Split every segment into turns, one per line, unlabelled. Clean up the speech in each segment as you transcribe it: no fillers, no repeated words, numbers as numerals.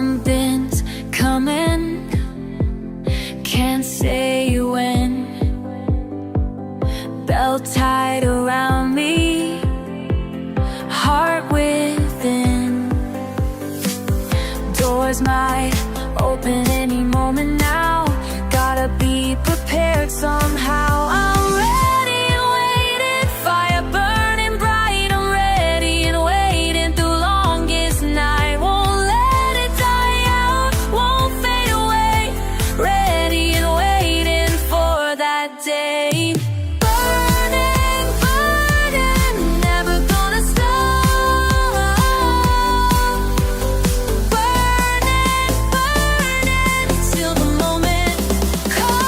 Something's coming, can't say when. Belt tied around me, heart within. Doors might open any moment now. Gotta be prepared somehow. I'm ready and waiting, fire burning bright. I'm ready and waiting through longest night. Won't let it die out, won't fade away. Ready and waiting for that day. Burning, burning, never gonna stop. Burning, burning, till the moment comes.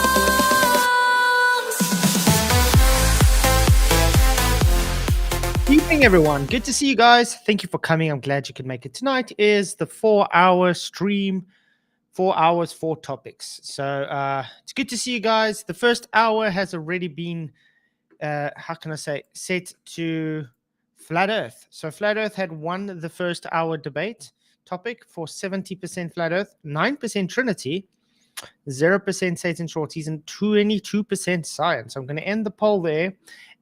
Evening, everyone. Good to see you guys. Thank you for coming. I'm glad you could make it. Tonight is the 4-hour stream, 4 hours, 4 topics. So it's good to see you guys. The first hour has already been, how can I say, set to Flat Earth. So Flat Earth had won the first hour debate topic for 70% Flat Earth, 9% Trinity, 0% Satan Shorties, and 22% Science. I'm going to end the poll there,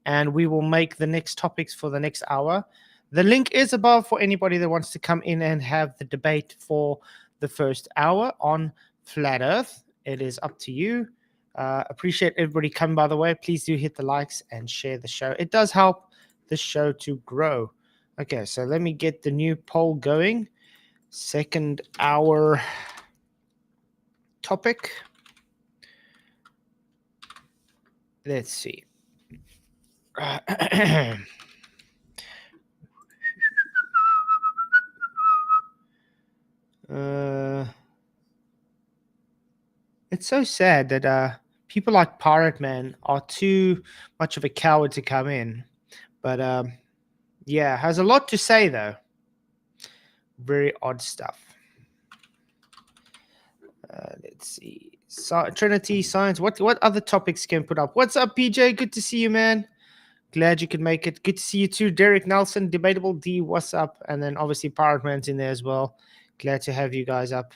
and we will make the next topics for the next hour. The link is above for anybody that wants to come in and have the debate for the first hour on Flat Earth. It is up to you. Appreciate everybody coming, by the way. Please do hit the likes and share the show. It does help the show to grow. Okay, so let me get the new poll going. Second hour topic. Let's see. It's so sad that people like Pirate Man are too much of a coward to come in. But yeah, has a lot to say though. Very odd stuff. Let's see. Trinity, Science. What other topics can put up? What's up, PJ? Good to see you, man. Glad you could make it. Good to see you too, Derek Nelson, Debatable D. What's up? And then obviously Pirate Man's in there as well. Glad to have you guys up.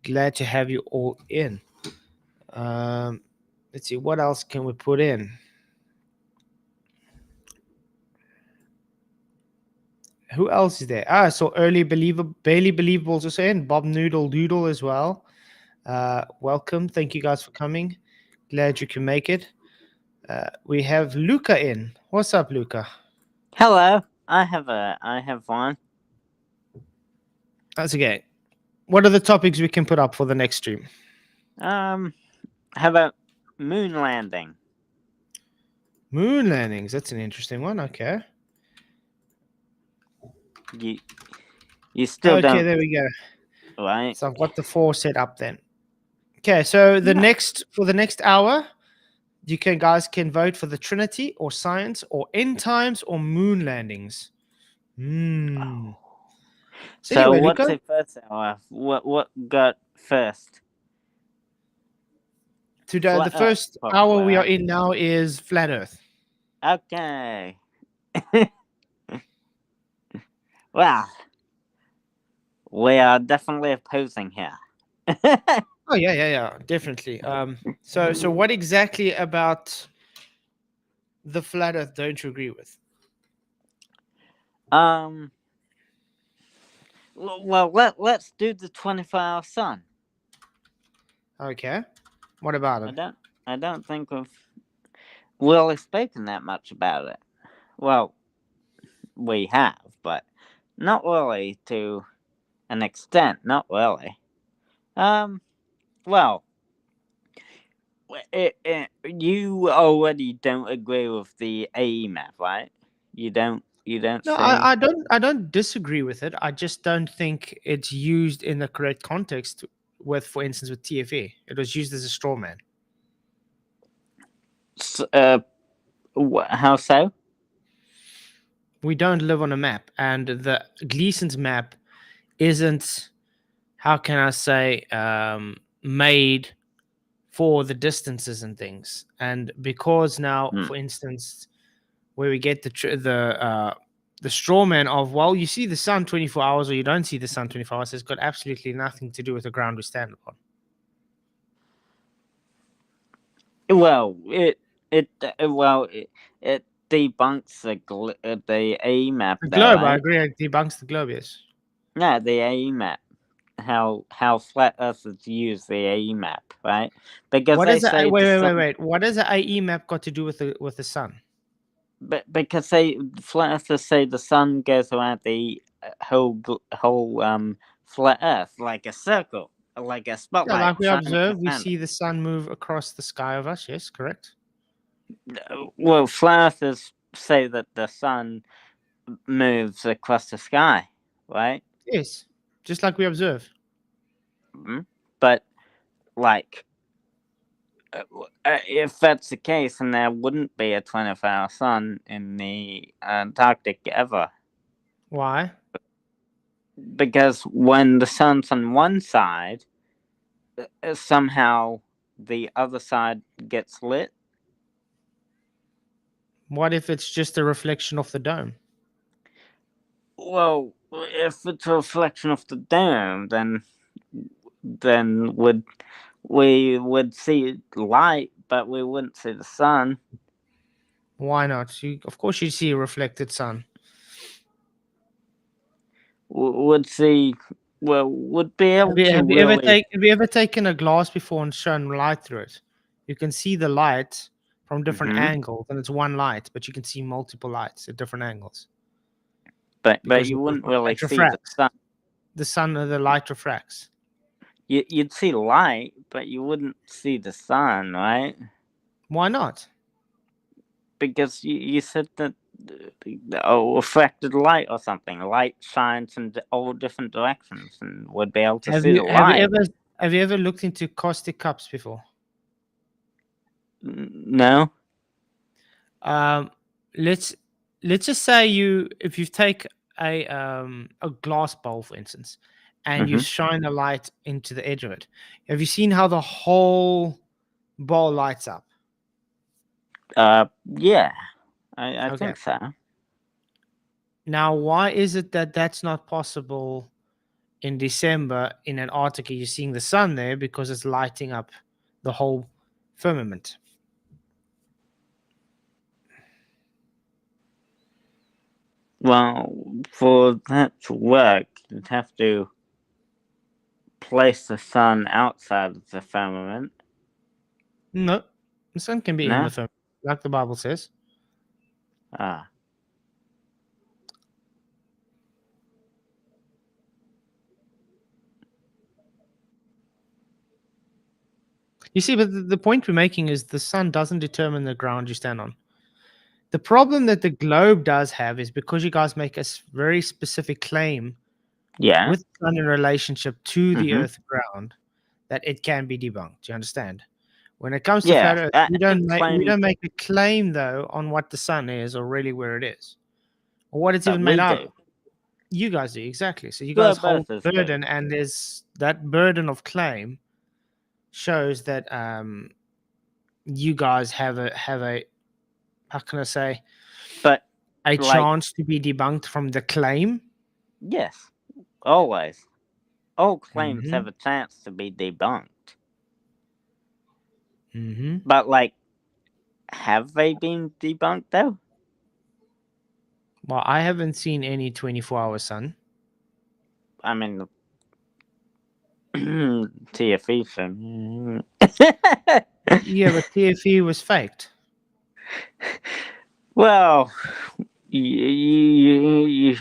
Glad to have you all in. Let's see, what else can we put in? Who else is there? So Bailey Believables also in. Bob Noodle Doodle as well. Welcome. Thank you guys for coming. Glad you can make it. We have Luca in. What's up, Luca?
Hello. I have one.
That's okay. What are the topics we can put up for the next stream?
How about moon landing?
Moon landings. That's an interesting one. Okay.
You still don't.
Okay, there we go.
Right.
So I've got the 4 set up then. Okay, so the next hour, you guys can vote for the Trinity or Science or end times or moon landings.
So
anyway,
what's
Luca?
the first hour? What got first?
Today, the first hour we are in now is Flat Earth.
Okay. Well, we are definitely opposing here.
Oh yeah, definitely. So what exactly about the Flat Earth don't you agree with?
Well, let's do the 24-hour sun.
Okay. What about it?
I don't think we've really spoken that much about it. Well, we have, but not really to an extent. Not really. Well, you already don't agree with the AE map, right? You don't.
No, I don't disagree with it. I just don't think it's used in the correct context. For instance, with TFE, it was used as a straw man.
How so?
We don't live on a map, and the Gleason's map isn't, how can I say, made for the distances and things. And because now, for instance, where we get the the straw man of, well, you see the sun 24 hours or you don't see the sun 24 hours has got absolutely nothing to do with the ground we stand on.
Well, it debunks the A map
The
though,
globe, I
right?
agree, it debunks the globe, yes.
Yeah, the A map. How flat earthers use the A map, right? Because
What
they
is the
say the sun.
wait? What does the AE map got to do with the sun?
But because they flat earthers say the sun goes around the whole flat Earth like a circle, like a
Yeah,
spotlight
like we
shining
observe, we
around it.
see the sun move across the sky of us. Yes, correct.
Well, flat earthers say that the sun moves across the sky, right?
Yes, just like we observe.
But like, if that's the case, then there wouldn't be a 24-hour sun in the Antarctic ever.
Why?
Because when the sun's on one side, somehow the other side gets lit.
What if it's just a reflection of the dome?
Well, if it's a reflection of the dome, then we would see light, but we wouldn't see the sun.
Why not? Of course, you see a reflected sun.
Would see. Well, would be able to really.
Have you ever taken a glass before and shone light through it? You can see the light from different
Mhm.
angles, and it's one light, but you can see multiple lights at different angles
But
because
you wouldn't really
it
see the
refracts.
sun.
The light refracts.
You'd see light, but you wouldn't see the sun, right?
Why not?
Because you said that refracted light or something. Light shines in all different directions and would be able to see the light.
Have you ever looked into caustic cups before?
No.
Let's just say if you take a glass bowl, for instance, and you
Mhm.
shine a light into the edge of it. Have you seen how the whole bowl lights up?
Yeah, I
Okay.
think so.
Now, why is it that that's not possible in December in Antarctica? You're seeing the sun there because it's lighting up the whole firmament.
Well, for that to work, you'd have to place the sun outside of the firmament.
No, the sun can be in
No?
the firmament, like the Bible says.
Ah.
You see, but the point we're making is the sun doesn't determine the ground you stand on. The problem that the globe does have is because you guys make a very specific claim
Yeah.
with the sun in relationship to the
Mhm.
earth ground, that it can be debunked. Do you understand? When it comes to
Yeah.
flat earth,
Any
we
claim
don't make a claim though on what the sun is or really where it is or what it's
that
even made
we
out
do.
of. You guys do, exactly. So you guys
Globe
hold
Earthers
the
do.
burden, and there's that burden of claim shows that you guys have a how can I say,
But
a
like,
chance to be debunked from the claim.
yes, always. All claims
Mm-hmm.
have a chance to be debunked.
Mm-hmm.
But like, have they been debunked though?
Well, I haven't seen any 24-hour sun.
I mean, TFE film.
Yeah, but TFE was faked.
Well, you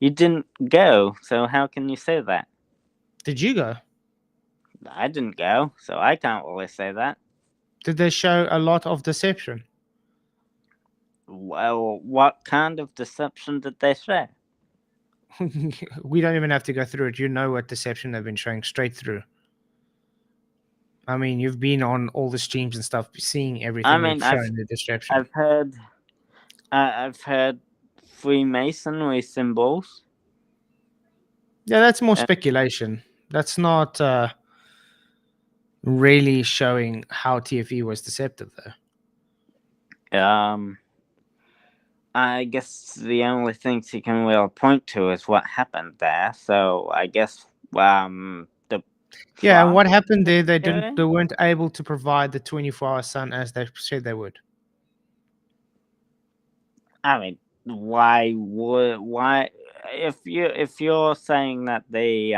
didn't go, so how can you say that?
Did you go?
I didn't go, so I can't really say that.
Did they show a lot of deception?
Well, what kind of deception did they show?
We don't even have to go through it. You know what deception they've been showing straight through. I mean, you've been on all the streams and stuff, seeing everything
I mean,
they've shown the deception.
I've heard Freemasonry symbols.
Yeah, that's more
And,
speculation. That's not really showing how TFE was deceptive, though.
I guess the only things you can really point to is what happened there. So I guess the
Yeah, and what
plant
happened there?
area.
They weren't able to provide the 24-hour sun as they said they would.
I mean, why if you're saying that they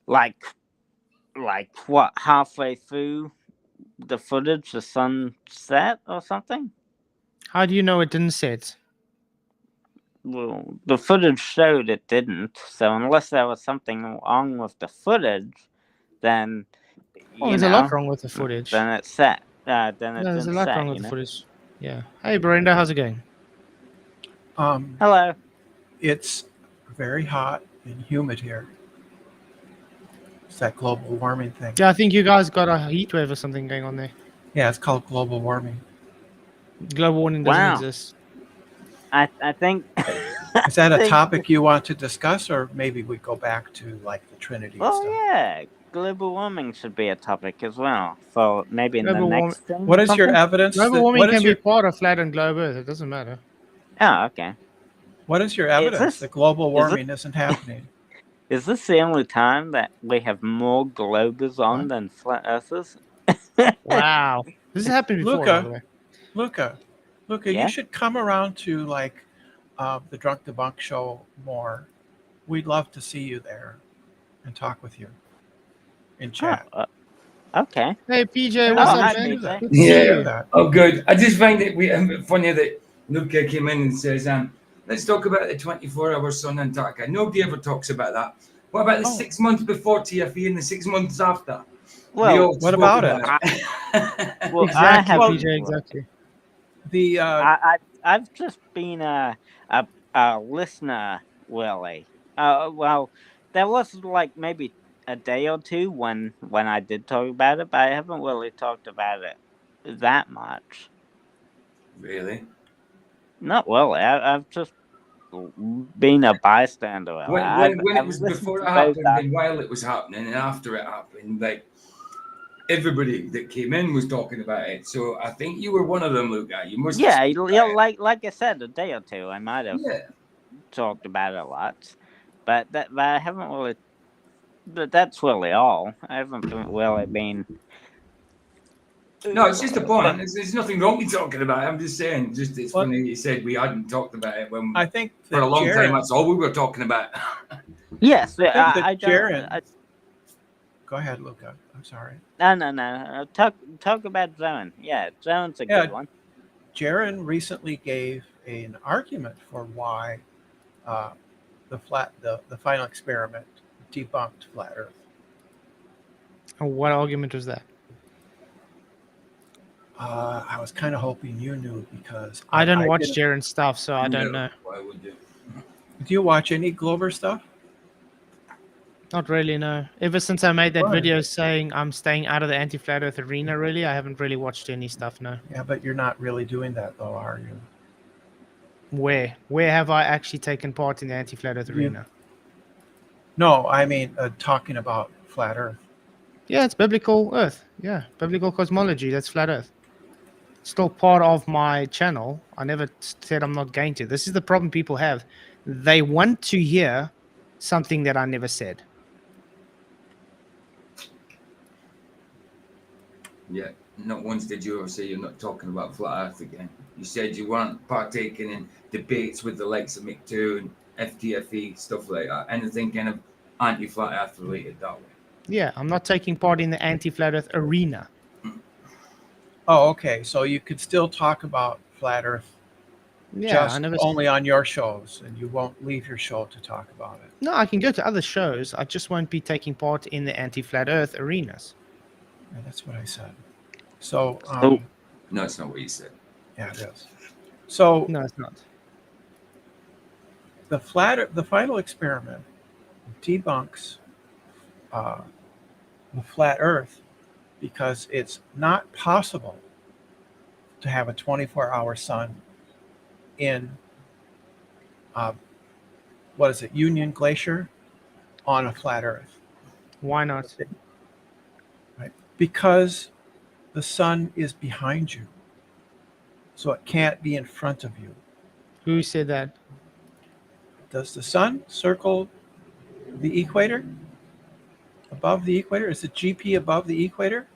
like what halfway through the footage the sun set or something?
How do you know it didn't set?
Well, the footage showed it didn't. So unless there was something wrong with the footage, then
Well,
you
there's a lot
know,
wrong with the footage.
then it's set. Then it
Yeah, there's a
didn't
lot
set.
wrong with the footage. Yeah. Hey, Brenda, how's it going?
Hello.
It's very hot and humid here. It's that global warming thing.
Yeah, I think you guys got a heat wave or something going on there.
Yeah, it's called global warming.
Global warming doesn't
Wow.
exist.
I think.
Is that
I
a
think-
topic you want to discuss, or maybe we go back to like the Trinity and
Well,
stuff?
yeah, global warming should be a topic as well. For maybe in the
Global warming-
next thing.
What
or
is your
something?
evidence?
Global
That,
warming
what
can
is
be
your
part of flat and globe Earth. It doesn't matter.
Oh, okay.
what is your evidence
this-
that global
is
warming isn't happening?
Is this the only time that we have more globers on
What?
than flat earthers?
Wow. This has happened before, by the way.
Luca,
Yeah?
you should come around to like the Drunk Debunk show more. We'd love to see you there and talk with you in chat.
Okay.
Hey, PJ,
Yeah,
what's
Oh,
up,
hi,
man?
PJ.
Good to see
Yeah.
you.
That.
Oh, good. I just find it funny that Luca came in and says, let's talk about the 24-hour sun in Antarctica. Nobody ever talks about that. What about the 6 months before TFE and the 6 months after?
Well,
We all
what
spoke
about it?
Well,
Exactly,
I have.
PJ, exactly.
The
I've just been a listener, really. Well, there was like maybe a day or two when I did talk about it, but I haven't really talked about it that much.
Really?
Not really. I've just been a bystander. Really.
When it
I've
was
listened
before
to
it
both
happened and while it was happening and after it happened, like everybody that came in was talking about it. So I think you were one of them, Luca. You must
Yeah,
have
yeah, like I said, a day or two, I might have
Yeah.
talked about it a lot, but I haven't really. But that's really all. I haven't really been.
No, it's just a point. There's nothing wrong with talking about it. I'm just saying, just it's funny you said we hadn't talked about it when
I think
for a
that
long time
Jared.
that's all we were talking about.
Yes,
I think that
I
Jared.
don't.
Go ahead, Luca. I'm sorry.
No. Talk about Zone. Yeah, Zone's a
Yeah.
good one.
Jaron recently gave an argument for why the final experiment debunked flat Earth.
And what argument was that?
I was kind of hoping you knew because
I don't watch
didn't-
Jaren's stuff, so I don't know.
Why would you?
Do you watch any Glover stuff?
Not really, no. Ever since I made that
Why?
video saying I'm staying out of the anti-flat Earth arena, really, I haven't really watched any stuff, no.
Yeah, but you're not really doing that though, are you?
Where? Where have I actually taken part in the anti-flat Earth
You-
arena?
No, I mean talking about flat Earth.
Yeah, it's biblical Earth. Yeah, biblical cosmology. That's flat Earth. Still part of my channel. I never said I'm not going to. This is the problem people have. They want to hear something that I never said.
Yeah, not once did you ever say you're not talking about flat Earth again. You said you weren't partaking in debates with the likes of McToo and FTFE, stuff like that. Anything kind of anti-flat Earth related that way.
Yeah, I'm not taking part in the anti-flat Earth arena.
Oh, okay. So you could still talk about flat Earth
Yeah,
just
I never.
only on your shows, and you won't leave your show to talk about it.
No, I can go to other shows. I just won't be taking part in the anti-flat Earth arenas.
Yeah, that's what I said. So,
No, it's not what you said.
yeah, it is. So
No, it's not.
the final experiment debunks the flat Earth because it's not possible to have a 24-hour sun in what is it, Union Glacier, on a flat Earth.
Why not?
Right? Because the sun is behind you. so it can't be in front of you.
Who said that?
Does the sun circle the equator? Above the equator? Is the GP above the equator?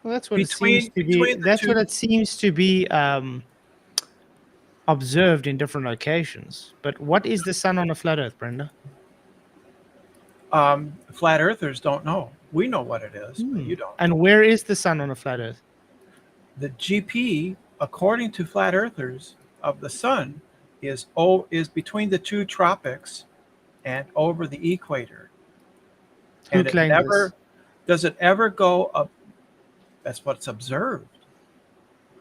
Well, that's what it seems to be.
Between the
That's what
two,
it seems to be observed in different locations. But what is the sun on a flat Earth, Brenda?
flat earthers don't know. We know what it is, but you don't.
And where is the sun on a flat Earth?
The GP, according to flat earthers, of the sun is between the two tropics and over the equator.
Who
And it
claimed
never
this?
does it ever go up. That's what's observed.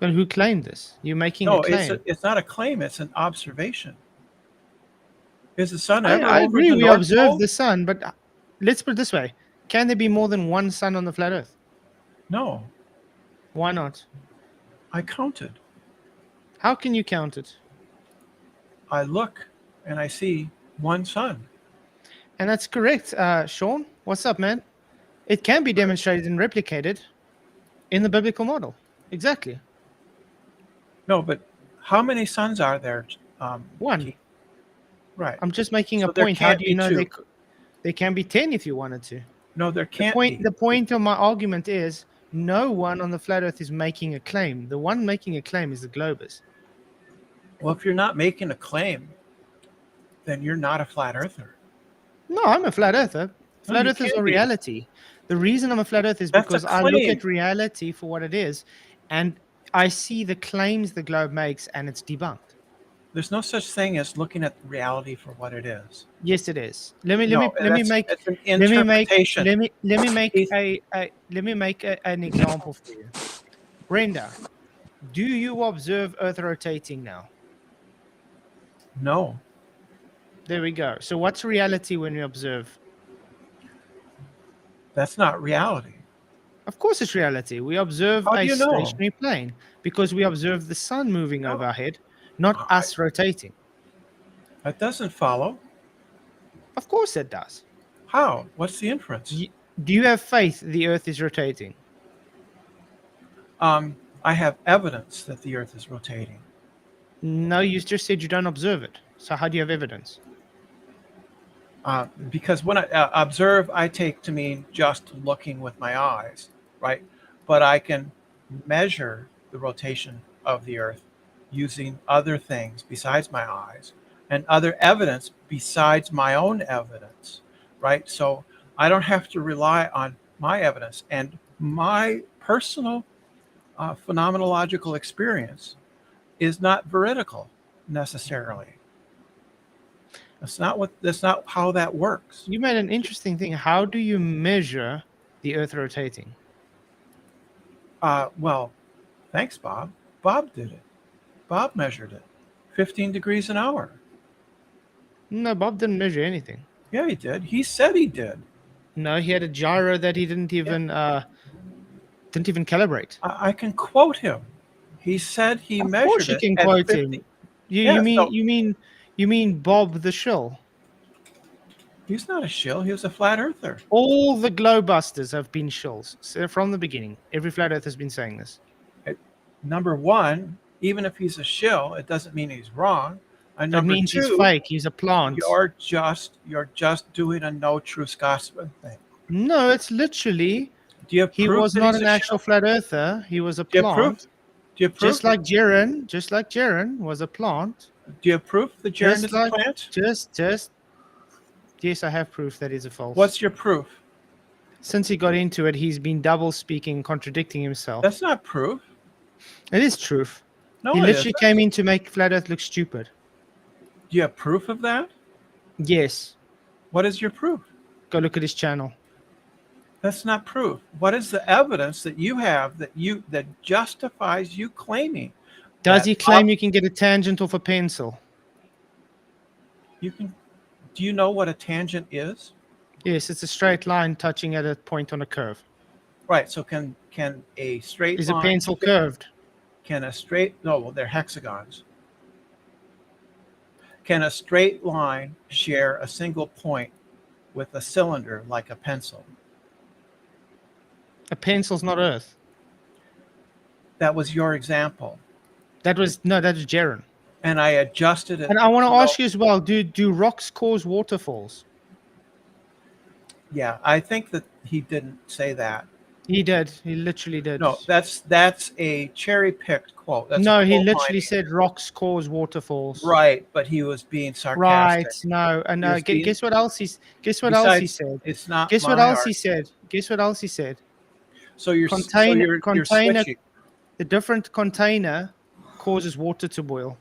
Well, who claimed this? You're making
No,
a claim.
it's not a claim, it's an observation. Is the sun
I,
ever
I
over
agree.
the
We
North
observe
Pole?
the sun, but let's put it this way: can there be more than one sun on the flat Earth?
No,
Why not?
I counted.
How can you count it?
I look and I see one sun.
And that's correct. Sean, what's up, man? It can be demonstrated and replicated in the biblical model. Exactly.
No, but how many suns are there?
One.
Keith? Right.
I'm just making
So
a
there
point. How
can't
do you
be
know
two.
they can be 10 if you wanted to?
No, there can't be.
The point of my argument is no one on the flat Earth is making a claim. The one making a claim is the globus.
Well, if you're not making a claim, then you're not a flat earther.
No, I'm a flat earther.
No,
Flat
you
earthers
can't
are
be.
reality. The reason I'm a flat earth is
That's a
because I look
claim.
at reality for what it is, and I see the claims the globe makes, and it's debunked.
There's no such thing as looking at reality for what it is.
Yes, it is. Let me
It's an
let me make
interpretation.
let me make
He's-
an example for you. Brenda, do you observe Earth rotating now?
No,
There we go. So what's reality when we observe?
that's not reality.
Of course, it's reality. We observe
How do
a
you know?
stationary plane because we observe the sun moving
No.
over our head, not
I-
us rotating.
That doesn't follow.
Of course, it does.
How? What's the inference?
Do you have faith the Earth is rotating?
I have evidence that the Earth is rotating.
No, you just said you don't observe it. So how do you have evidence?
Because when I observe, I take to mean just looking with my eyes, right? But I can measure the rotation of the Earth using other things besides my eyes and other evidence besides my own evidence, right? So I don't have to rely on my evidence and my personal phenomenological experience is not veridical necessarily. That's not how that works.
You made an interesting thing. How do you measure the Earth rotating?
Well, thanks, Bob. Bob did it. Bob measured it. 15 degrees an hour.
No, Bob didn't measure anything.
Yeah, he did. He said he did.
No, he had a gyro that he didn't even calibrate.
I can quote him. He said he
Of
measured
course, you
it
can
at
quote
50.
him.
Yeah,
You mean Bob the Shill?
He's not a shill. He was a flat earther.
All the glowbusters have been shills from the beginning. Every flat Earth has been saying this.
Number one, even if he's a shill, it doesn't mean he's wrong. And
That
number
means
two,
he's fake. He's a plant.
you're just doing a no true Scotsman thing.
No, it's literally
Do you
he
prove
was
that
not
he's
an
a
actual
shill?
flat earther. He was a
Do you prove?
plant.
Do you prove?
Just like Jaren was a plant.
Do you prove that Jaron
Just
is
like-
a plant?
Just yes, I have proof that he's a false.
What's your proof?
Since he got into it, he's been double speaking, contradicting himself.
That's not proof.
It is truth.
No,
He
it
literally
isn't.
came in to make flat Earth look stupid.
Do you have proof of that?
Yes.
What is your proof?
Go look at his channel.
That's not proof. What is the evidence that you have that justifies you claiming?
Does
that
he claim
Bob-
you can get a tangent off a pencil?
you can? Do you know what a tangent is?
Yes, it's a straight line touching at a point on a curve.
Right. So can a straight
Is
line?
a pencil curved?
Can a straight? No, well, they're hexagons. Can a straight line share a single point with a cylinder like a pencil?
A pencil's not Earth.
That was your example.
That was Jaren.
and I adjusted it.
And I want to
so-
ask you as well: do rocks cause waterfalls?
Yeah, I think that he didn't say that.
He did. He literally did.
No, that's a cherry picked quote. That's
No,
a
he
quote
literally
mining.
said rocks cause waterfalls.
Right, but he was being sarcastic.
Right. No. And
He was being-
guess what else he
Besides,
said?
it's not
Guess what
my
else he
art.
said? Guess what else he said?
So you're
Container.
switching.
The different container causes water to boil.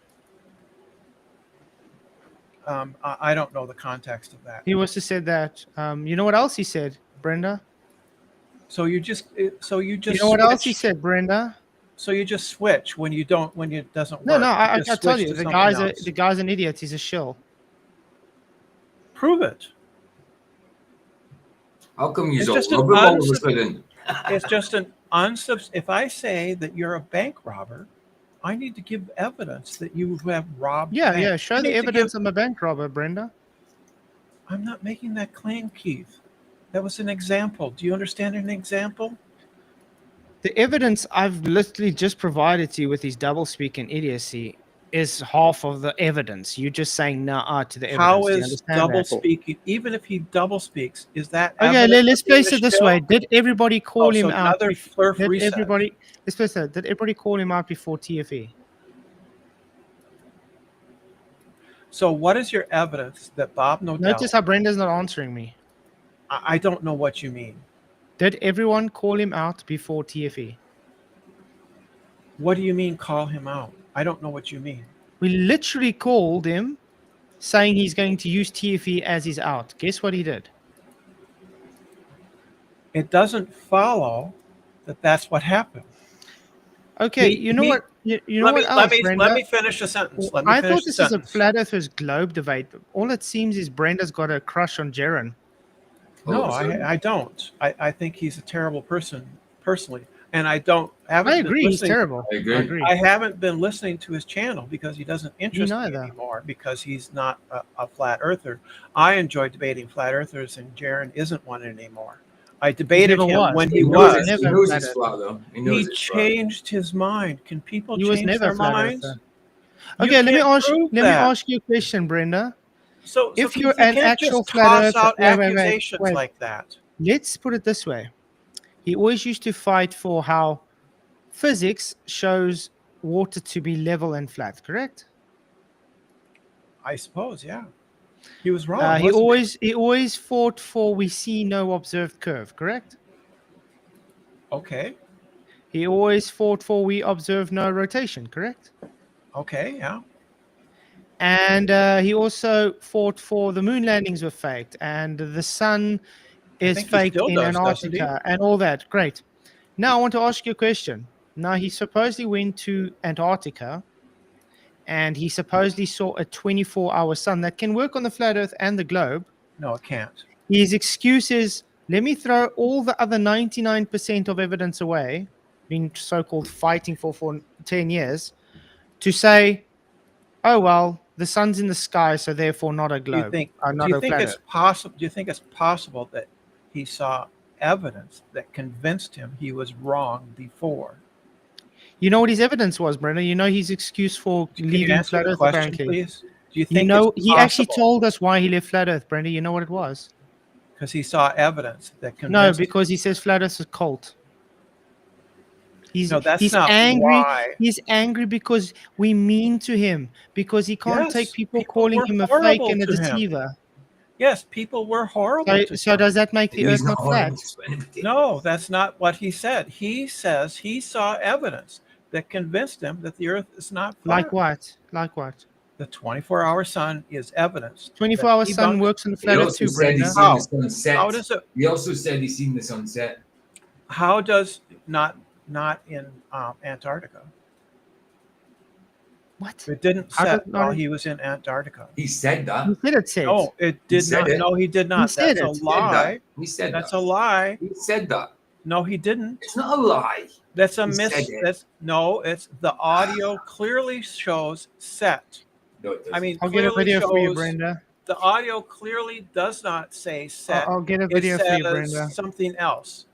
I don't know the context of that.
He also said that. You know what else he said, Brenda?
So you just
You know what else he
switch.
said, Brenda?
So you just switch when it doesn't
No,
work.
no. I
just
tell
switch
you,
to
the
something
guy's
else.
the guy's an idiot. He's a shill.
Prove it.
How come you
It's
all
just an
love him all of a sudden?
It's just an if I say that you're a bank robber, I need to give evidence that you have robbed.
Yeah,
banks.
yeah. Show
I
the
need to
evidence
give-
I'm a bank robber, Brenda.
I'm not making that claim, Keith. That was an example. Do you understand an example?
The evidence I've literally just provided to you with his double speak and idiocy is half of the evidence. You're just saying nah to the evidence.
How
Do you
is
understand
double
that?
speaking? Even if he double speaks, is that
Okay,
evidence
let's
of being
place
a
it this
shill?
way. Did everybody call him
so
out?
another flurf
Did
reset.
everybody? Let's place that. Did everybody call him out before TFE?
So what is your evidence that Bob Nodell?
Notice how Brenda's not answering me.
I don't know what you mean.
Did everyone call him out before TFE?
What do you mean call him out? I don't know what you mean.
We literally called him saying he's going to use TFE as his out. Guess what he did?
It doesn't follow that that's what happened.
Okay,
He-
you know
he-
what? You know what else,
let
Brenda?
me finish the sentence. Let me
I
finish
thought
the
this is a
sentence.
flat earthers globe debate. All it seems is Brenda's got a crush on Jaren.
No,
All of a sudden.
I don't. I think he's a terrible person personally, and I haven't
I
been
agree, he's
listening.
terrible.
I agree.
I haven't been listening to his channel because he doesn't interest me
neither.
anymore because he's not a flat earther. I enjoy debating flat earthers, and Jaron isn't one anymore. I debated
never
him
was.
when
He
he
was
was.
never
He knows
flat
it's
earth.
flat though. He knows
He
it's flat.
changed his mind. Can people
He was
change
never
their
a flat
minds?
earther.
You
Okay, let me
can't
ask
prove
let me
that.
ask you a question, Brenda.
So
if
Keith,
you're
you
an
can't
actual
just
flat
toss
earther-
out
wait,
accusations
wait.
like that.
Let's put it this way. He always used to fight for how physics shows water to be level and flat, correct?
I suppose, yeah. He was wrong.
He
wasn't
always fought for we see no observed curve, correct?
Okay.
He always fought for we observe no rotation, correct?
Okay. Yeah.
And he also fought for the moon landings were faked and the sun is
think he
faked
still
in
does, doesn't he?
Antarctica and all that. Great. Now I want to ask you a question. Now he supposedly went to Antarctica and he supposedly saw a 24-hour sun that can work on the flat earth and the globe.
No, it can't.
His excuse is, let me throw all the other 99% of evidence away, being so-called fighting for 10 years, to say, oh, well, the sun's in the sky, so therefore not a
Do you
globe,
think?
not
Do you
a
think
flat
it's
earth.
possible? Do you think it's possible that he saw evidence that convinced him he was wrong before?
You know what his evidence was, Brendan? You know his excuse for
Can you
leaving
answer
flat
the
earth,
question,
apparently.
please? Do you
You
think
know,
it's
he actually
possible?
told us why he left flat earth, Brendan. You know what it was?
Because he saw evidence that
No,
convinced.
because he says flat earth is a cult.
No, that's
he's
not
angry.
why.
He's angry because we mean to him, because he can't
Yes,
take people
people
calling
were
him a fake
horrible
and a
to him.
deceiver.
Yes, people were horrible to
So
him.
does that make the
He's
earth not
horrible
flat?
to anybody.
No, that's not what he said. He says he saw evidence that convinced him that the earth is not flat.
Like what? Like what?
The 24-hour sun is evidence.
24-hour
that
sun
debunks-
works on the
He
flat earth
also
too,
said
Brenda.
he's seen the sunset.
How does it?
He also said he's seen the sunset.
How does not in Antarctica?
What?
It didn't
How
set
does not
while
in-
he was in Antarctica.
He said that.
He said it said.
No, it did
said
not.
it.
No, he did not.
said
That's
it.
a
He said
lie.
He said
That's
that.
a lie.
He said that.
No, he didn't.
It's not a lie.
That's a
He
miss.
said it.
That's no. It's the audio clearly shows set.
No, it doesn't.
I mean,
I'll get a
clearly
video for you,
shows
Brenda.
the audio clearly does not say set.
I'll get a
It
video for you,
says
Brenda.
something else.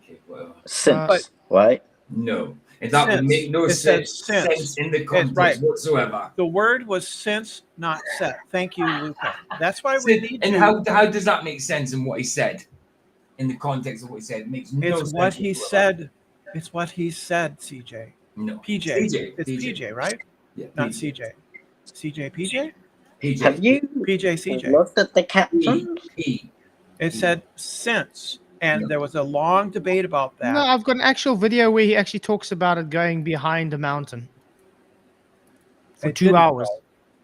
Okay, well,
Since
But-
right?
no. And that would make no
It says
sense in the
It's right.
context whatsoever.
The word was since, not set. Thank you, Luca. That's why
So,
we need
and
you.
how does that make sense in what he said? In the context of what he said, it makes no sense.
It's what he
whatsoever.
said. It's what he said, CJ.
No.
PJ.
PJ.
It's PJ, right?
Yeah,
Not
PJ.
CJ. CJ, PJ?
PJ.
Have you
PJ, CJ.
looked at the caption?
It said since, and there was a long debate about that.
No, I've got an actual video where he actually talks about it going behind a mountain for
It
2
didn't,
hours.
though.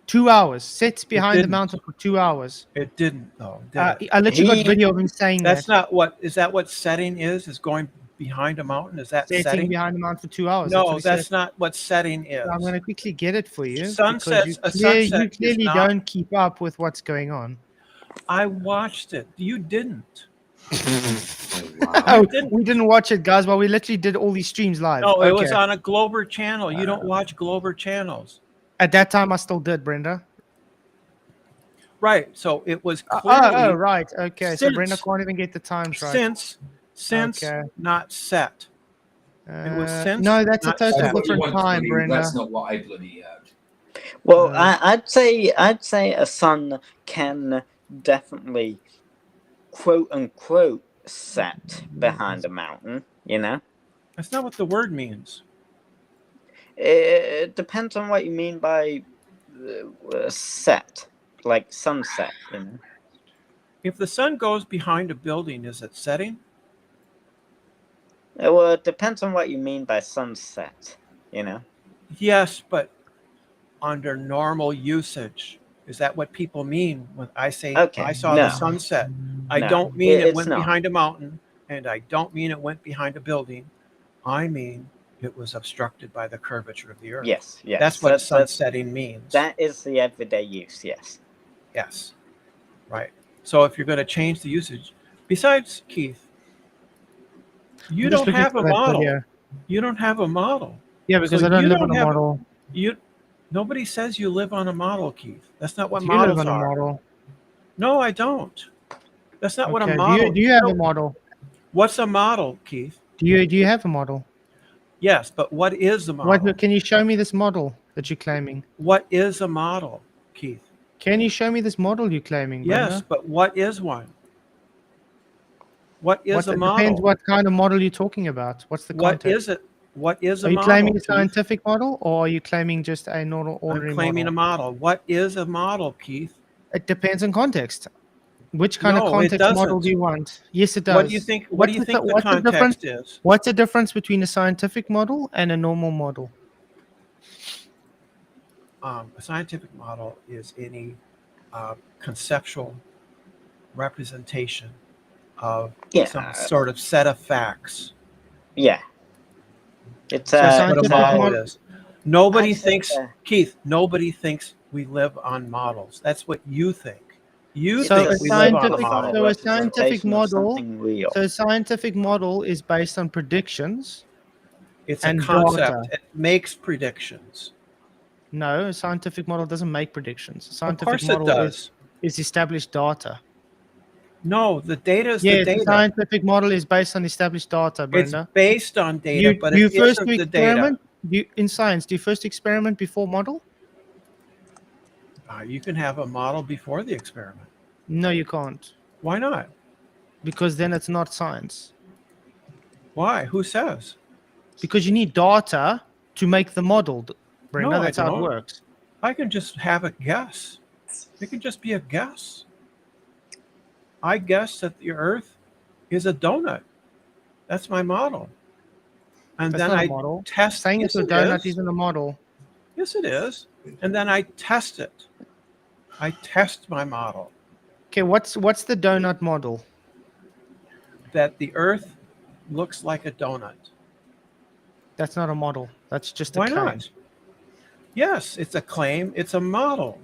2 hours. Sits behind the
didn't.
mountain for 2 hours.
It didn't, though. Did it?
I literally got
He-
video of him saying
That's
that.
not what. Is that what setting is? Is going behind a mountain? Is that
Sitting
setting?
behind the mountain for 2 hours.
No,
what he
that's
said.
not what setting is.
So I'm going to quickly get it for you.
Sunsets-
because
a
you
sunset is
clearly
not-
don't keep up with what's going on.
I watched it. You didn't.
Oh,
didn't.
we didn't watch it, guys, but we literally did all these streams live.
No, it was
Okay.
on a Glober channel. You don't watch Glober channels.
At that time, I still did, Brenda.
Right. So it was clearly
Oh, right. Okay. So Brenda
since-
can't even get the times right.
since
Okay.
not set. It was since,
no, that's a
not
totally
set.
That's what you
different
want,
time,
Tony.
Brenda.
That's not what I bloody heard.
Well,
Uh,
I'd say a sun can definitely quote unquote set behind a mountain. You know,
That's not what the word means.
it depends on what you mean by set, like sunset. You know,
If the sun goes behind a building, is it setting?
well, it depends on what you mean by sunset. You know,
Yes, but under normal usage. Is that what people mean when I say
Okay,
I saw
no.
the sunset? I
No,
don't mean it
it's
went
not.
behind a mountain, and I don't mean it went behind a building. I mean it was obstructed by the curvature of the earth.
yes, yes.
That's what
that's-
sunsetting means.
That is the everyday use. Yes.
Yes. Right. So if you're going to change the usage, besides Keith, you
I'm just
don't
looking
have
for
a
that
model.
video.
You don't have a model.
Yeah, because
So
I don't
you
live
don't
on a
have-
model.
Nobody says you live on a model, Keith. That's not what
Do you live
models
on a
are.
model?
No, I don't. That's not what a
Okay.
model.
Do you have
No.
a model?
What's a model, Keith?
Do you have a model?
Yes, but what is a model?
What can you show me this model that you're claiming?
What is a model, Keith?
Can you show me this model you're claiming?
Yes,
Brenda?
but what is one? What is a
It
model?
depends what kind of model you're talking about. What's the
What
context?
is it? What is a
Are you
model?
claiming a
Keith?
scientific model, or are you claiming just a normal ordinary
I'm claiming
model?
a model. What is a model, Keith?
It depends on context. Which kind
No,
of
it
context model
doesn't.
do you want? Yes, it does.
What do you think? What do you think the
what's the difference?
context is?
What's the difference between a scientific model and a normal model?
A scientific model is any conceptual representation of
Yeah.
some sort of set of facts.
Yeah. It's
So
That's what a
scientific
model
model-
is. Nobody
I think,
thinks, Keith. Nobody thinks we live on models. That's what you think. You
So
think
a
we live on a
scientific-
model.
so a scientific
representation of
model-
something real.
So a scientific model is based on predictions.
It's a
and
concept.
data.
It makes predictions.
No, a scientific model doesn't make predictions. A
Of
scientific
course it
model
does.
is established data.
No, the data is the
Yes,
data.
a scientific model is based on established data,
It's
Brenda.
based on data, but it
you first
isn't
do
the data.
experiment. In science, do you first experiment before model?
You can have a model before the experiment.
No, you can't,
Why not?
because then it's not science.
Why? Who says?
Because you need data to make the model, Brenda.
No, I
That's how it
don't.
works.
I can just have a guess. It can just be a guess. I guess that the Earth is a donut. That's my model. And
That's
then
not a
I
model.
test.
Saying
yes,
it's a
it
donut
is.
isn't a model.
Yes, it is. And then I test it. I test my model
Okay, what's the donut model?
that the Earth looks like a donut.
That's not a model. That's just a
Why
claim.
not? Yes, it's a claim. It's a model.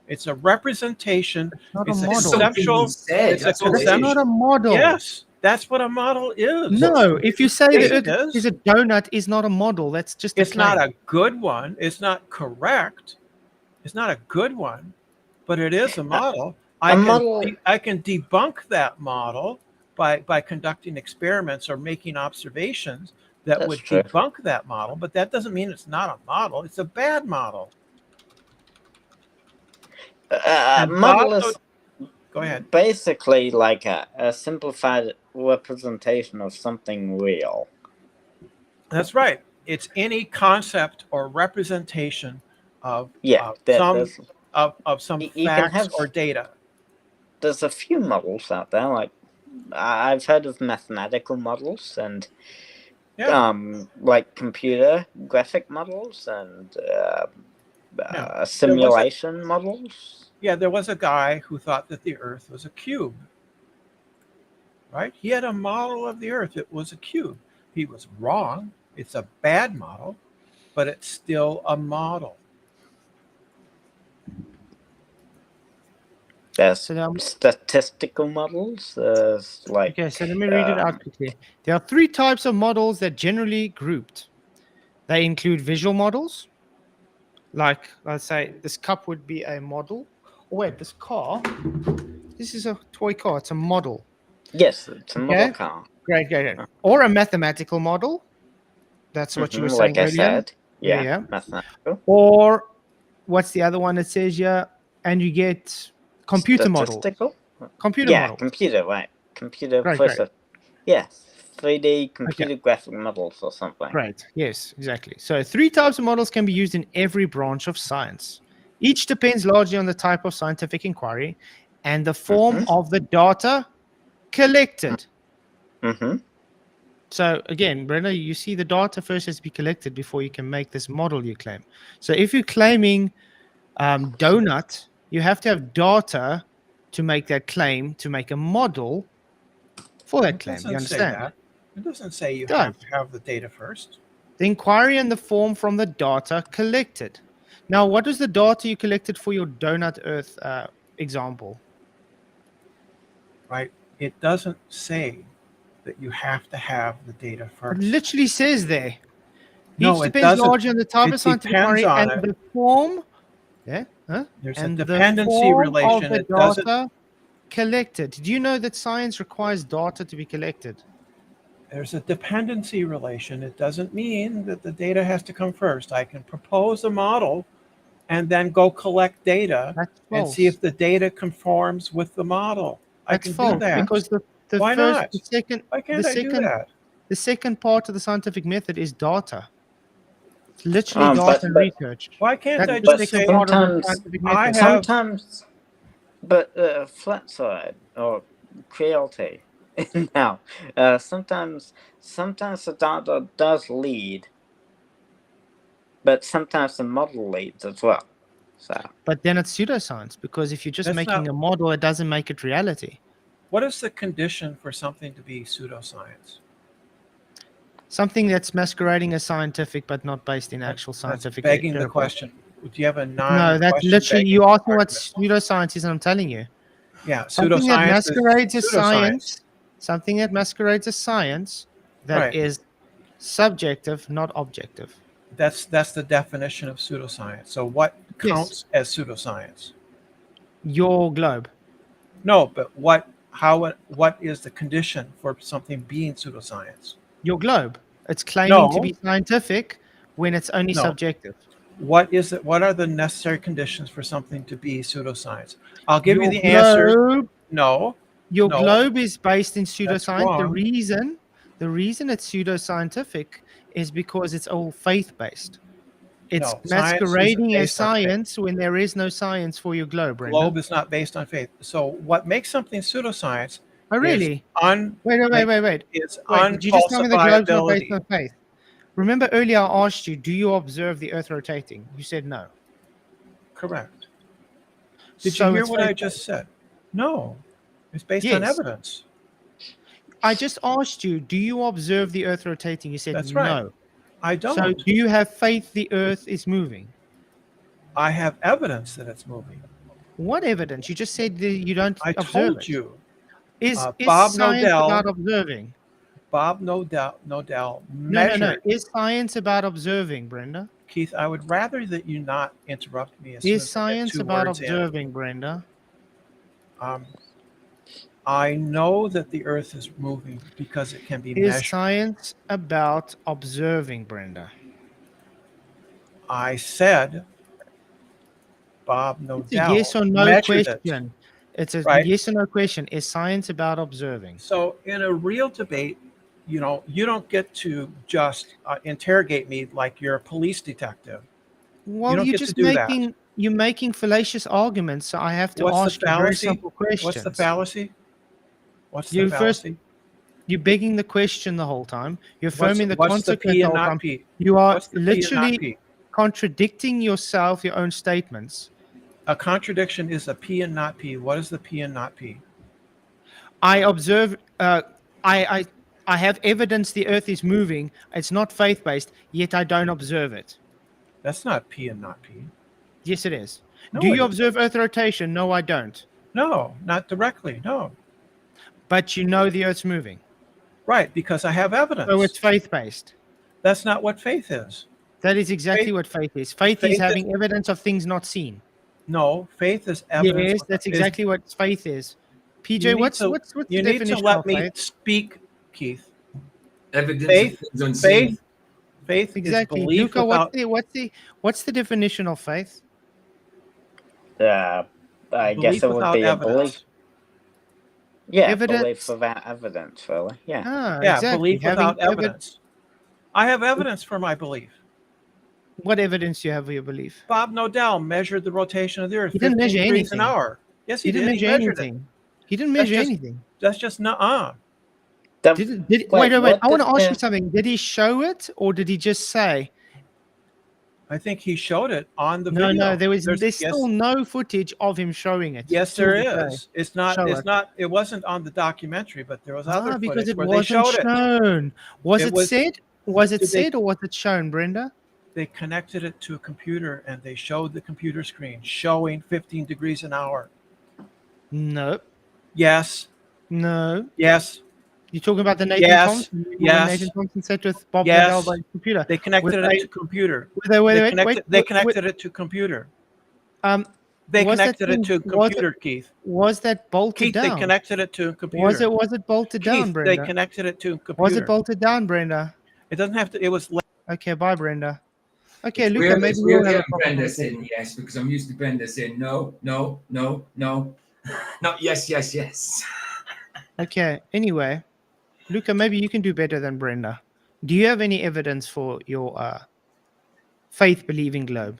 It's a representation.
Not a
It's a
model.
Something
conceptual.
he said.
It's a
That's all it
That's
conceptual-
is.
not a model.
Yes, that's what a model is.
No, if you say
Yes,
that
it
it
is.
is a donut, is not a model. That's just a
It's not
claim.
a good one. It's not correct. It's not a good one, but it is a model.
model-
I can debunk that model by conducting experiments or making observations that
That's
would
true.
debunk that model, but that doesn't mean it's not a model. It's a bad model. And
Model
Bob,
is
go ahead.
basically like a simplified representation of something real.
That's right. It's any concept or representation of
Yeah,
some
you can
facts
have.
or data.
There's a few models out there. Like I've heard of mathematical models and
Yeah.
like computer graphic models and
Yeah.
simulation models.
There was a guy who thought that the Earth was a cube. Right? He had a model of the Earth. It was a cube. He was wrong. It's a bad model, but it's still a model.
There's
So
statistical models. There's like
okay, so let me read it out quickly. There are 3 types of models that generally grouped. They include visual models, like let's say this cup would be a model. Oh, wait, this car, this is a toy car. It's a model.
yes, it's a model
Okay,
car.
great. Or a mathematical model. That's what you were saying
Like I
earlier.
said,
Yeah.
mathematical.
Or what's the other one that says here? And you get computer model.
Statistical.
Computer model.
Computer, right? Computer
Great.
plus 3D computer graphic models or something.
Right. Yes, exactly. So 3 types of models can be used in every branch of science. Each depends largely on the type of scientific inquiry and the form of the data collected. So again, Brenda, you see the data first has to be collected before you can make this model you claim. So if you're claiming donut, you have to have data to make that claim, to make a model for that claim. You understand?
Say that. It doesn't say you
It does.
have to have the data first.
The inquiry and the form from the data collected. Now, what was the data you collected for your donut Earth example?
Right. It doesn't say that you have to have the data first.
It literally says there.
No,
Each
it
depends
doesn't.
largely on the type
It
of scientific
depends
inquiry
on
and
it.
the form. Yeah.
There's
and
a
the
dependency
form
relation.
of the
It doesn't.
data collected. Do you know that science requires data to be collected?
There's a dependency relation. It doesn't mean that the data has to come first. I can propose a model and then go collect data
That's
and
false.
see if the data conforms with the model. I
That's
can
false
do that.
because the
Why
first,
not?
the second,
Why can't I do that?
the second part of the scientific method is data. It's literally data
But
and research.
Why can't
That's
I
the
just
second
say
part of the
sometimes
scientific
I
method.
have?
sometimes, but flat side or Creality. Now, sometimes the data does lead, but sometimes the model leads as well. So
But then it's pseudoscience because if you're just
That's
making
not-
a model, it doesn't make it reality.
What is the condition for something to be pseudoscience?
Something that's masquerading as scientific but not based in actual
That's
scientific.
begging the question. Do you have a
No, that's
non-question
literally
begging
you asked me what
argument?
pseudoscience is, and I'm telling you.
Yeah,
Something that
pseudoscience is
masquerades as
pseudoscience.
science, something that masquerades as science that
Right.
is subjective, not objective.
That's the definition of pseudoscience. So what counts as pseudoscience?
Your globe.
No, but what is the condition for something being pseudoscience?
Your globe. It's claiming to
No.
be scientific when it's only
No.
subjective.
What is it? What are the necessary conditions for something to be pseudoscience? I'll give you
Your
the answers.
globe,
No.
your
No.
globe is based in
That's
pseudoscience. The
wrong.
reason it's pseudoscientific is because it's all faith-based. It's
No, science isn't
masquerading as
based on faith.
science when there is no science for your globe, Brenda.
Globe is not based on faith. So what makes something pseudoscience
Oh, really?
is
Wait.
is
Wait, did you just tell me the globe's not based
unfalsifiability.
on faith? Remember earlier I asked you, do you observe the Earth rotating? You said no.
Correct. Did
So
you hear
it's
what I
faith-based.
just said? No. It's based on
Yes.
evidence.
I just asked you, do you observe the Earth rotating? You said
That's right.
no.
I don't.
So do you have faith the Earth is moving?
I have evidence that it's moving.
What evidence? You just said that you don't
I
observe
told
it.
you.
Is
Bob
science
Nodell-
about observing?
Bob Nodell
No.
measured.
Is science about observing, Brenda?
Keith, I would rather that you not interrupt me as soon
Is
as I get
science
two
about
words in.
observing, Brenda?
I know that the Earth is moving because it can be
Is
measured.
science about observing, Brenda?
I said, Bob, no
It's a yes
doubt,
or no
measured it,
question. It's a
right?
yes or no question. Is science about observing?
So in a real debate, you don't get to just interrogate me like you're a police detective. You
Well,
don't
you're
get to
just
do that.
making fallacious arguments, so I have to
What's the
ask you very
fallacy?
simple
What's the
questions.
fallacy? What's the
You first
fallacy?
you're begging the question the whole time. You're
What's
affirming the
what's the
consequence
P
the
and
whole
not
time.
P?
You are
What's the P and not
literally
P?
contradicting yourself, your own statements.
A contradiction is a P and not P. What is the P and not P?
I observe. I I have evidence the Earth is moving. It's not faith based, yet I don't observe it.
That's not P and not P.
Yes, it is. Do
No, it
you
isn't.
observe Earth rotation? No, I don't.
No, not directly. No.
But you know the Earth's moving,
Right, because I have
so it's
evidence.
faith based.
That's not what faith is.
That is exactly
Faith,
what faith is. Faith is
faith is
having evidence of things not seen.
no, faith is evidence
Yes, that's
is
exactly what faith is.
you
PJ,
need
what's
to
what's what's the
you need to
definition
let
of
me
faith?
speak, Keith.
Evidence of
Faith,
things unseen.
faith is
Exactly,
belief
Luca.
without
What's the definition of faith?
I guess
belief
it would
without
be a belief.
evidence.
Yeah, belief
Evidence.
without evidence, really. Yeah.
Ah,
Yeah,
exactly.
belief without evidence. I have evidence for my belief.
What evidence do you have for your belief?
Bob Nodell measured the rotation of the Earth
He didn't
15
measure
degrees an
anything.
hour. Yes,
He
he
didn't
did. He
measure
measured it.
anything. He didn't
That's
measure
just
anything.
that's just nuh-uh.
Did
Wait,
wait.
what
I want to
did
ask you
the-
something. Did he show it or did he just say?
I think he showed it on the
No,
video.
there's
yes,
still no footage of him showing it.
yes,
till
there
this day.
is. It's not.
Show
It's
it.
not. It wasn't on the documentary, but there was other
Because
footage
it
where they
wasn't
showed it.
shown. Was
It
it
was.
said? Was it
Did they?
said or was it shown, Brenda?
They connected it to a computer and they showed the computer screen showing 15 degrees an hour.
No,
Yes.
no.
Yes.
You're talking about the Nathan
Yes.
Thompson. When
Yes.
Nathan Thompson sat with Bob
Yes.
Nadell by his computer.
They connected
With
it
a-
to computer.
Wait.
They connected it to computer.
Um,
They
was that
connected it
thing?
to computer, Keith.
Was that bolted
Keith, they
down?
connected it to a computer.
Was it bolted down,
Keith, they
Brenda?
connected it to a computer.
Was it bolted down, Brenda?
It doesn't have to. It was.
Okay, bye, Brenda. Okay,
It's
Luca,
weird,
maybe
it's
we'll
weird
have a
hearing
proper
Brenda
conversation.
saying yes because I'm used to Brenda saying no, no, no, no, not yes, yes, yes.
Okay, anyway, Luca, maybe you can do better than Brenda. Do you have any evidence for your faith-believing globe?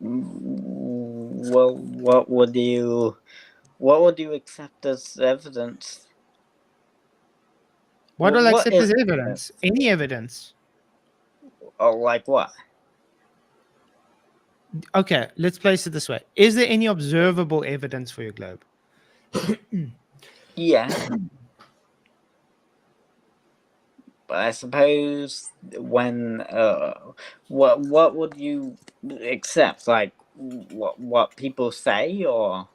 Well, what would you accept as evidence?
What will I accept
is
as evidence? Any evidence?
Or like what?
Okay, let's place it this way. Is there any observable evidence for your globe?
Yeah. But I suppose when what would you accept? Like what people say, or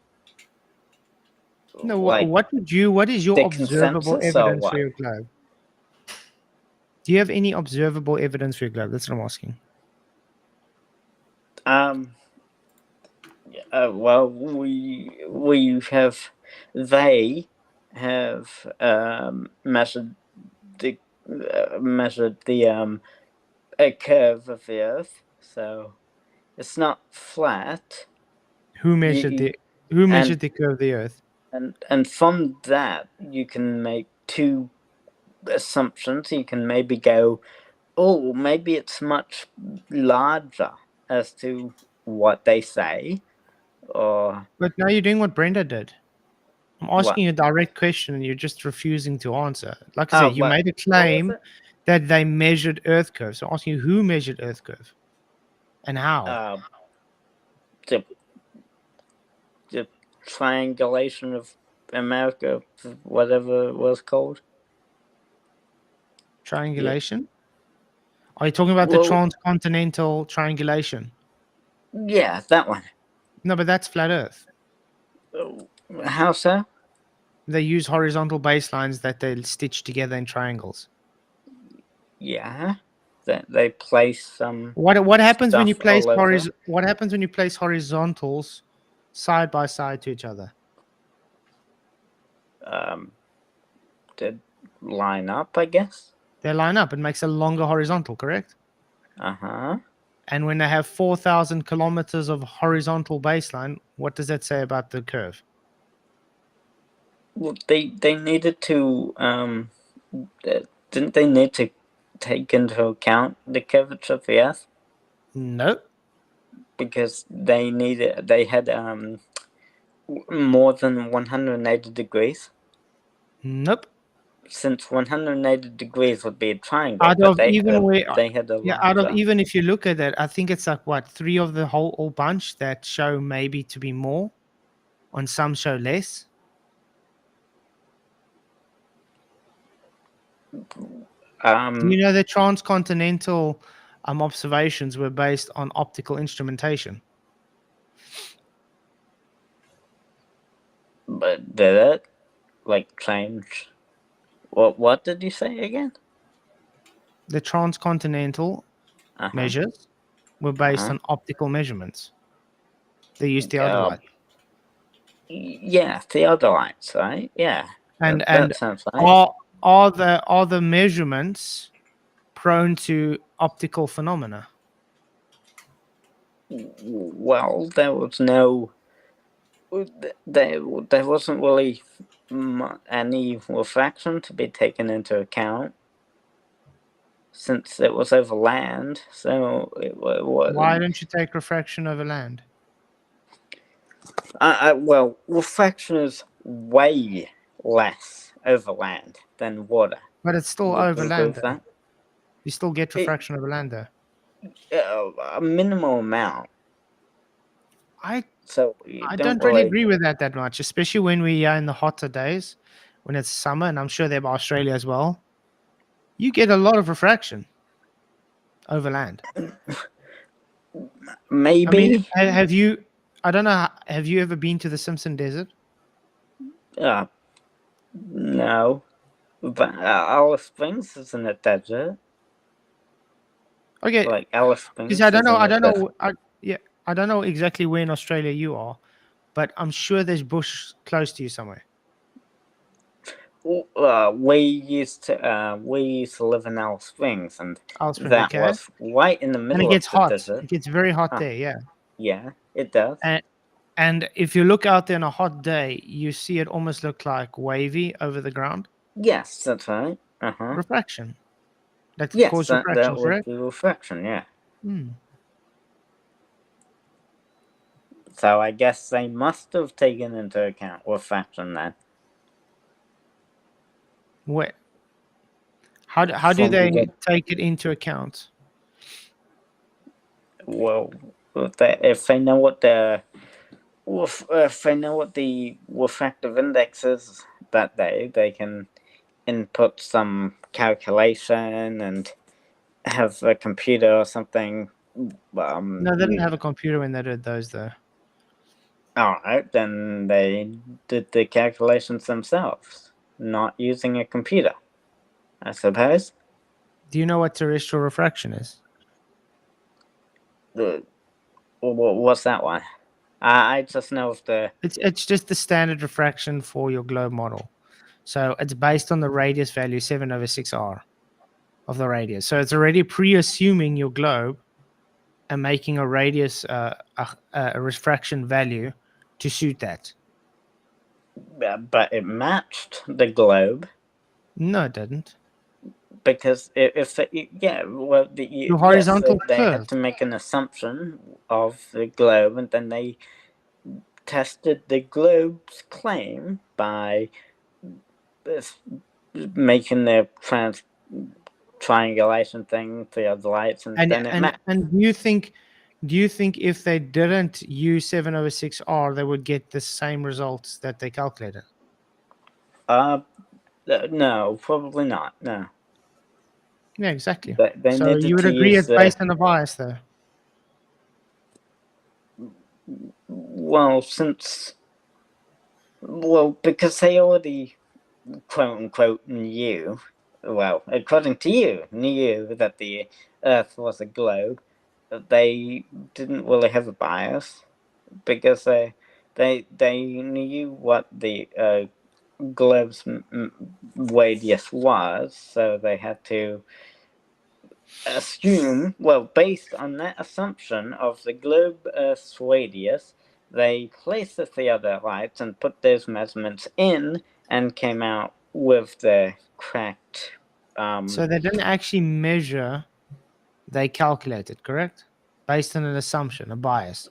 No,
like
what is your
the
observable
consensus, or
evidence
what?
for your globe? Do you have any observable evidence for your globe? That's what I'm asking.
Well, they have measured the a curve of the Earth, so it's not flat.
Who measured the curve of the Earth?
And from that you can make two assumptions. You can maybe go, oh, maybe it's much larger as to what they say, or
But now you're doing what Brenda did. I'm asking
What?
you a direct question and you're just refusing to answer. Like I said, you
what-
made a
what was
claim
it?
that they measured Earth curve. So I'm asking you who measured Earth curve and how?
The triangulation of America, whatever it was called.
Triangulation? Are you talking about the
Well-
transcontinental triangulation?
Yeah, that one.
No, but that's flat Earth.
How so?
They use horizontal baselines that they stitch together in triangles.
Yeah, they place some.
What happens when you
Stuff
place
all over.
what happens when you place horizontals side by side to each other?
did line up, I guess.
They line up. It makes a longer horizontal, correct?
Uh-huh.
And when they have 4,000 kilometers of horizontal baseline, what does that say about the curve?
Well, they needed to didn't they need to take into account the curvature of the Earth,
Nope.
because they had more than 180 degrees,
Nope.
since 180 degrees would be a triangle,
Out
but
of even where,
they had a
yeah, out of
larger.
even if you look at it, I think it's like what, 3 of the whole bunch that show maybe to be more, on some show less. Do you know the transcontinental observations were based on optical instrumentation?
But did it like change? What did you say again?
The transcontinental
Uh-huh.
measures were based
Uh-huh.
on optical measurements. They used theodolite.
Yeah, theodolites, right? Yeah,
And
that sounds right.
are the measurements prone to optical phenomena?
Well, there was no, there wasn't really any refraction to be taken into account, since it was over land. So it was.
Why don't you take refraction over land?
Well, refraction is way less over land than water.
But it's still
Would
over
you agree
land,
with
though.
that?
You still get
It,
refraction over land, though.
a minimal amount.
I
So you
I
don't
don't really
really.
agree with that much, especially when we are in the hotter days, when it's summer, and I'm sure they're by Australia as well. You get a lot of refraction over land. I mean,
Maybe.
have you? I don't know. Have you ever been to the Simpson Desert?
No. But Alice Springs is in a desert.
Okay,
Like Alice
because
Springs
I don't
is
know.
in
I
a
don't
desert.
know. Yeah, I don't know exactly where in Australia you are, but I'm sure there's bush close to you somewhere.
We used to live in Alice Springs, and
Alice Springs,
that
okay.
was right in the
And it
middle of
gets
the
hot.
desert.
It gets very hot there. Yeah.
Yeah, it does.
And if you look out there on a hot day, you see it almost look like wavy over the ground.
Yes, that's right.
Refraction. That could
Yes,
cause refraction,
that would
correct?
be refraction. Yeah.
Hmm.
So I guess they must have taken into account refraction then.
Where? How do
From
they
the
take it into account?
well, if they know what the if they know what the refractive index is that day, they can input some calculation and have a computer or something.
No, they didn't have a computer when they did those, though.
Alright, then they did the calculations themselves, not using a computer, I suppose.
Do you know what terrestrial refraction is?
What's that one? I just know of the.
It's just the standard refraction for your globe model. So it's based on the radius value 7/6R of the radius. So it's already pre-assuming your globe and making a radius a refraction value to suit that.
But it matched the globe,
No, it didn't.
because if yeah, well,
Your
yes,
horizontal
they had
curve.
to make an assumption of the globe, and then they tested the globe's claim by making the triangulation thing for the other lights, and then it matched.
And do you think if they didn't use 7/6R, they would get the same results that they calculated?
No, probably not. No.
Yeah, exactly.
They
So
needed
you would
to
agree
use
it's based on a bias, though.
well, because they already quote unquote knew, well, according to you, knew that the Earth was a globe. They didn't really have a bias, because they knew what the globe's radius was, so they had to assume, well, based on that assumption of the globe Earth's radius, they placed the theodolites and put those measurements in and came out with the correct.
So they didn't actually measure, they calculated, correct? Based on an assumption, a bias.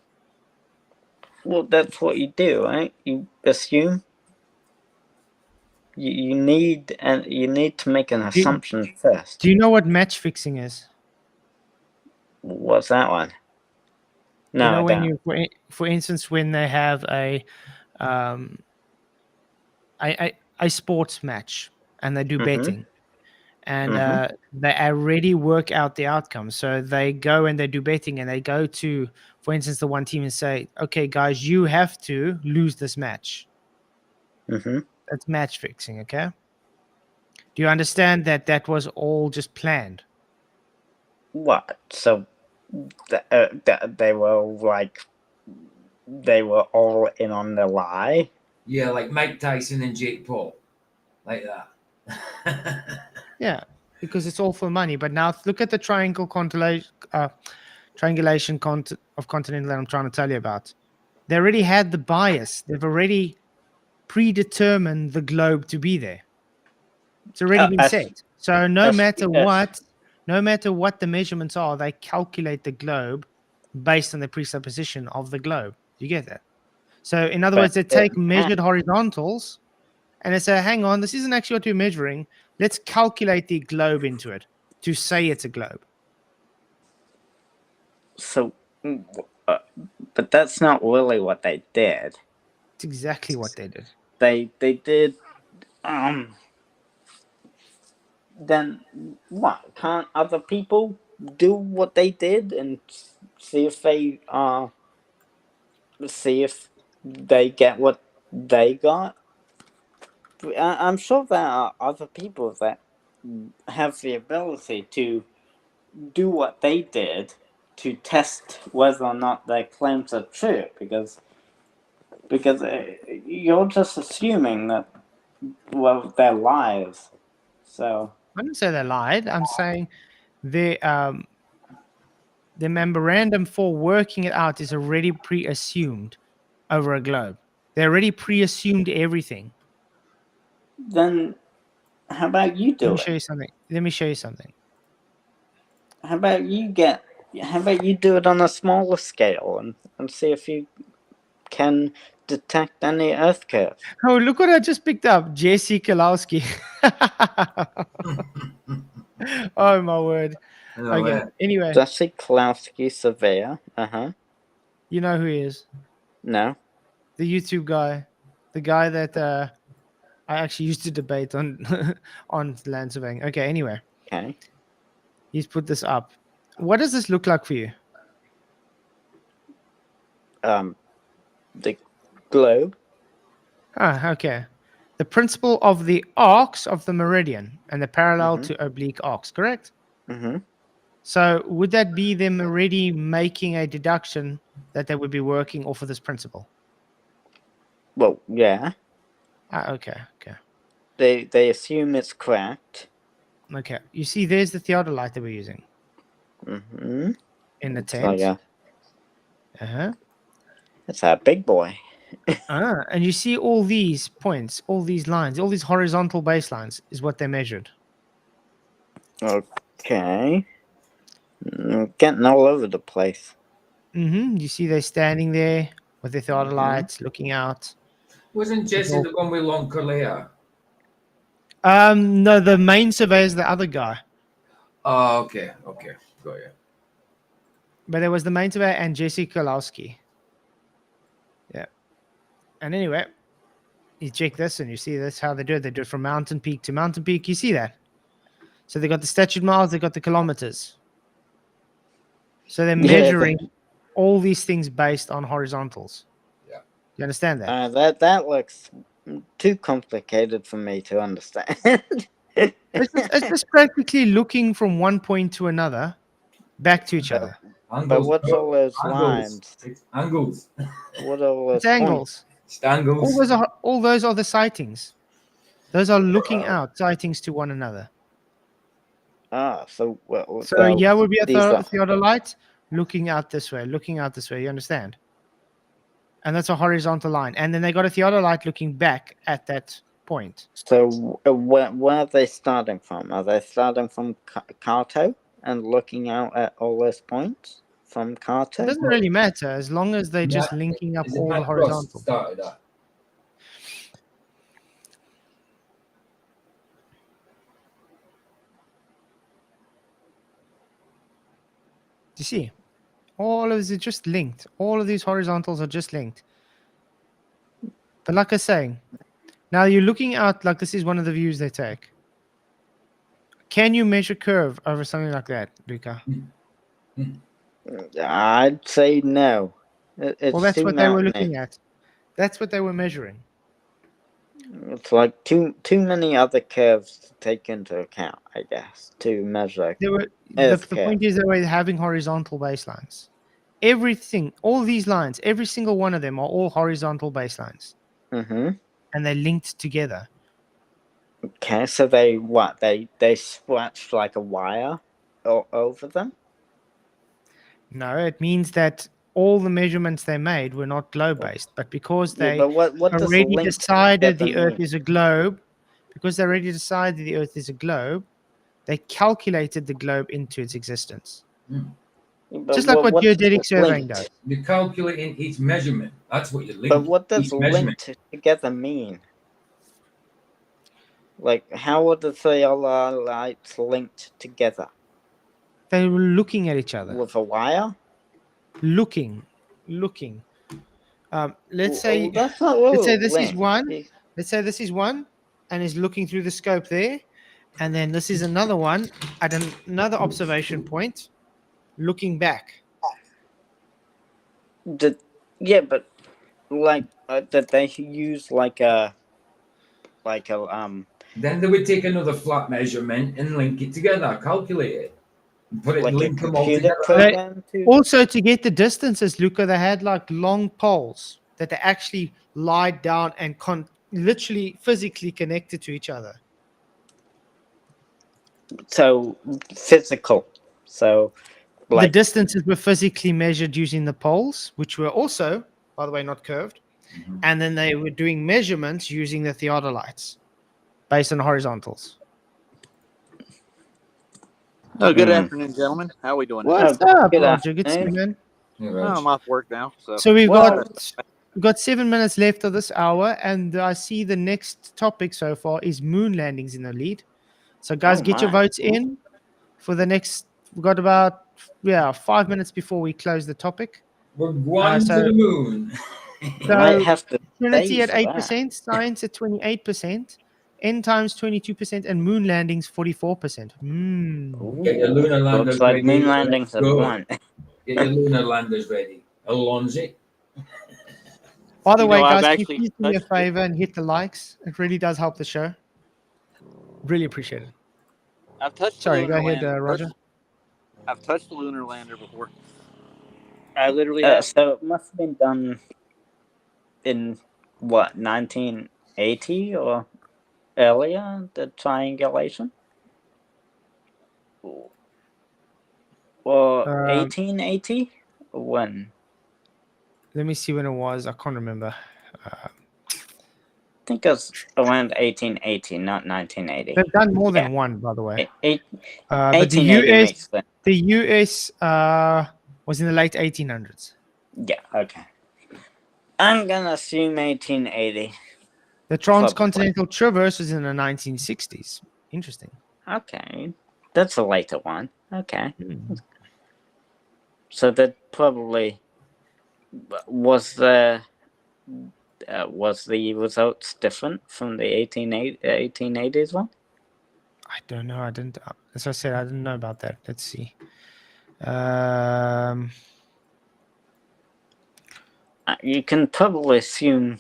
Well, that's what you do, right? You assume. You need to make an assumption first.
Do you know what match fixing is?
What's that one? No,
you know,
I
when
don't.
you, for instance, when they have a sports match and they do
Mhm.
betting, and
Mhm.
they already work out the outcome. So they go and they do betting, and they go to, for instance, the one team and say, "Okay, guys, you have to lose this match."
Mhm.
That's match fixing. Okay. Do you understand that that was all just planned?
What? So they were like they were all in on the lie.
Yeah, like Mike Tyson and Jake Paul, like that.
Yeah, because it's all for money. But now look at the triangulation of continental that I'm trying to tell you about. They already had the bias. They've already predetermined the globe to be there. It's already been set. So no matter what the measurements are, they calculate the globe based on the presupposition of the globe. You get that? So in other words, they take measured horizontals and they say, hang on, this isn't actually what we're measuring. Let's calculate the globe into it to say it's a globe.
So, but that's not really what they did.
It's exactly what they did.
They did. Then what? Can't other people do what they did and see if they get what they got? I'm sure there are other people that have the ability to do what they did to test whether or not their claims are true, because you're just assuming that, well, they're lies. So
I didn't say they lied. I'm saying the memorandum for working it out is already pre-assumed over a globe. They already pre-assumed everything.
then how about you
Let
do
me
it?
show you something. Let me show you something.
How about you do it on a smaller scale and see if you can detect any earth curves?
Oh, look what I just picked up. Jesse Kalowski. Oh, my word.
No,
Okay. Anyway,
Jesse Klowski surveyor.
you know who he is.
No.
The YouTube guy. The guy that I actually used to debate on on land surveying. Okay, anyway.
Okay.
He's put this up. What does this look like for you?
The globe.
Ah, okay. The principle of the arcs of the meridian and the parallel
Mhm.
to oblique arcs, correct?
Mm-hmm.
So would that be them already making a deduction that they would be working off of this principle?
Well, yeah.
Ah, okay.
They assume it's correct.
Okay. You see, there's the theodolite that we're using
Mm-hmm.
in the
It's like
tent. Uh-huh.
it's a big boy.
And you see all these points, all these lines, all these horizontal baselines is what they measured.
Okay. Getting all over the place.
You see they're standing there with their theodolites looking out.
Wasn't Jesse the one with long curly hair?
No, the main surveyor is the other guy.
Oh, okay, got you.
But there was the main surveyor and Jesse Kalowski. Yeah. And anyway, you check this and you see that's how they do it. They do it from mountain peak to mountain peak. You see that? So they got the statute miles, they got the kilometers. So they're measuring all these things based on horizontals.
Yeah.
You understand that?
That looks too complicated for me to understand.
It's just practically looking from one point to another, back to each other.
Angles,
But what's all those
angles.
lines?
It's angles.
What are all those
It's angles.
It's angles.
All those are the sightings. Those are looking out, sightings to one another.
So well,
So here would be a
these are
theodolite looking out this way, looking out this way. You understand? And that's a horizontal line. And then they got a theodolite looking back at that point.
so where are they starting from? Are they starting from Kato and looking out at all those points from
It
Kato?
doesn't really matter as long as they're just linking up
Is it
all the
Matt Cross
horizontal.
started that?
You see, all of these are just linked. All of these horizontals are just linked. But like I was saying, now you're looking out like this is one of the views they take. Can you measure curve over something like that, Luca?
I'd say no. It's
Well, that's
too
what they were
mountainy.
looking at. That's what they were measuring.
It's like too many other curves to take into account, I guess, to measure.
They were the
Earth
point is they were having horizontal baselines. Everything, all these lines, every single one of them are all horizontal baselines,
Mm-hmm.
and they're linked together.
Okay, so they stretched like a wire over them.
No, it means that all the measurements they made were not globe based, but because
Yeah,
they
but what does
already
link
decided the
together
Earth
mean?
is a globe, because they already decided the Earth is a globe, they calculated the globe into its existence.
But
Just like what
does
geodetic surveying
linked-
does.
You're calculating each measurement. That's what you're linking.
But what does
each measurement.
linked together mean? Like, how are the theodolites linked together?
They were looking at each other.
With a wire?
Looking. Let's say
that's not really
let's say this is
linked.
one. Let's say this is one and is looking through the scope there. And then this is another one at another observation point looking back.
Yeah, but like that they use like a
Then they would take another flat measurement and link it together, calculate it, and put it,
like a
link them all
computer
together.
program to
Also, to get the distances, Luca, they had like long poles that they actually lied down and literally physically connected to each other.
so physical. So
The
like
distances were physically measured using the poles, which were also, by the way, not curved. And then they were doing measurements using the theodolites based on horizontals.
Oh, good afternoon, gentlemen. How are we doing?
What's
Oh,
up,
good
Roger? Good to see you,
afternoon.
man.
Yeah,
I'm off work now, so
So we've
Well-
got 7 minutes left of this hour, and I see the next topic so far is moon landings in the lead. So guys,
Oh,
get your
my.
votes in for the next. We've got about 5 minutes before we close the topic.
We're going
so-
to the moon.
So
Might have to
Trinity
stay
at
for that.
8%, science at 28%, end times 22%, and moon landings 44%.
Get your lunar
Ooh,
landers
looks like
ready.
moon landings have
Go.
won.
Get your lunar landers ready. Alonzi.
By the
You
way,
know, I've
guys, can you
actually
please do me a
touched it.
favor and hit the likes? It really does help the show. Really appreciate it.
I've touched
Sorry,
the
go
lunar
ahead,
lander.
Roger.
I've touched the lunar lander before. I literally
So it must have been done in what 1980 or earlier. The triangulation, or 1880. When
Let me see when it was. I can't remember.
I think it was around 1880, not 1980.
They've done more than
Yeah.
one, by the way.
Eight,
But the
1880
US,
makes sense.
the US was in the late 1800s.
Yeah, okay. I'm gonna assume 1880.
The transcontinental traverse was in the 1960s. Interesting.
Okay, that's a later one. Okay,
Hmm.
so that probably was the results different from the 1880s one?
I don't know. I didn't. As I said, I didn't know about that. Let's see.
You can probably assume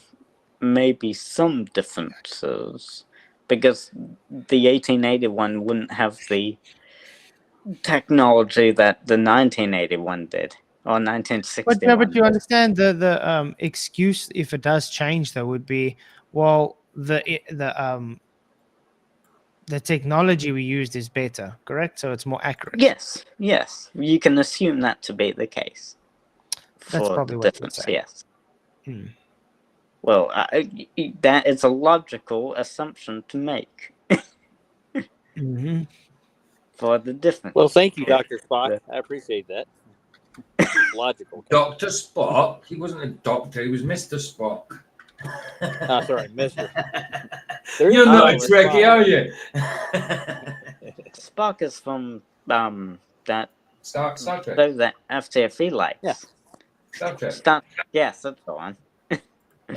maybe some differences because the 1881 wouldn't have the technology that the 1981 did or 1961.
But, but you understand the excuse if it does change though would be, well, the the technology we used is better, correct? So it's more accurate.
Yes, you can assume that to be the case.
That's
For
probably
the
what you'd
difference,
say.
yes.
Hmm.
Well, that is a logical assumption to make
Mhm.
for the difference.
Well, thank you, Dr. Spock. I appreciate that. Logical.
Dr. Spock? He wasn't a doctor, he was Mr. Spock.
Oh, sorry, Mr.
You're not a
Oliver
Trekkie,
Spock.
are you?
Spock is from that
Star Trek.
show that FTFE likes.
Yeah.
Star Trek.
Yes, that's the one.
So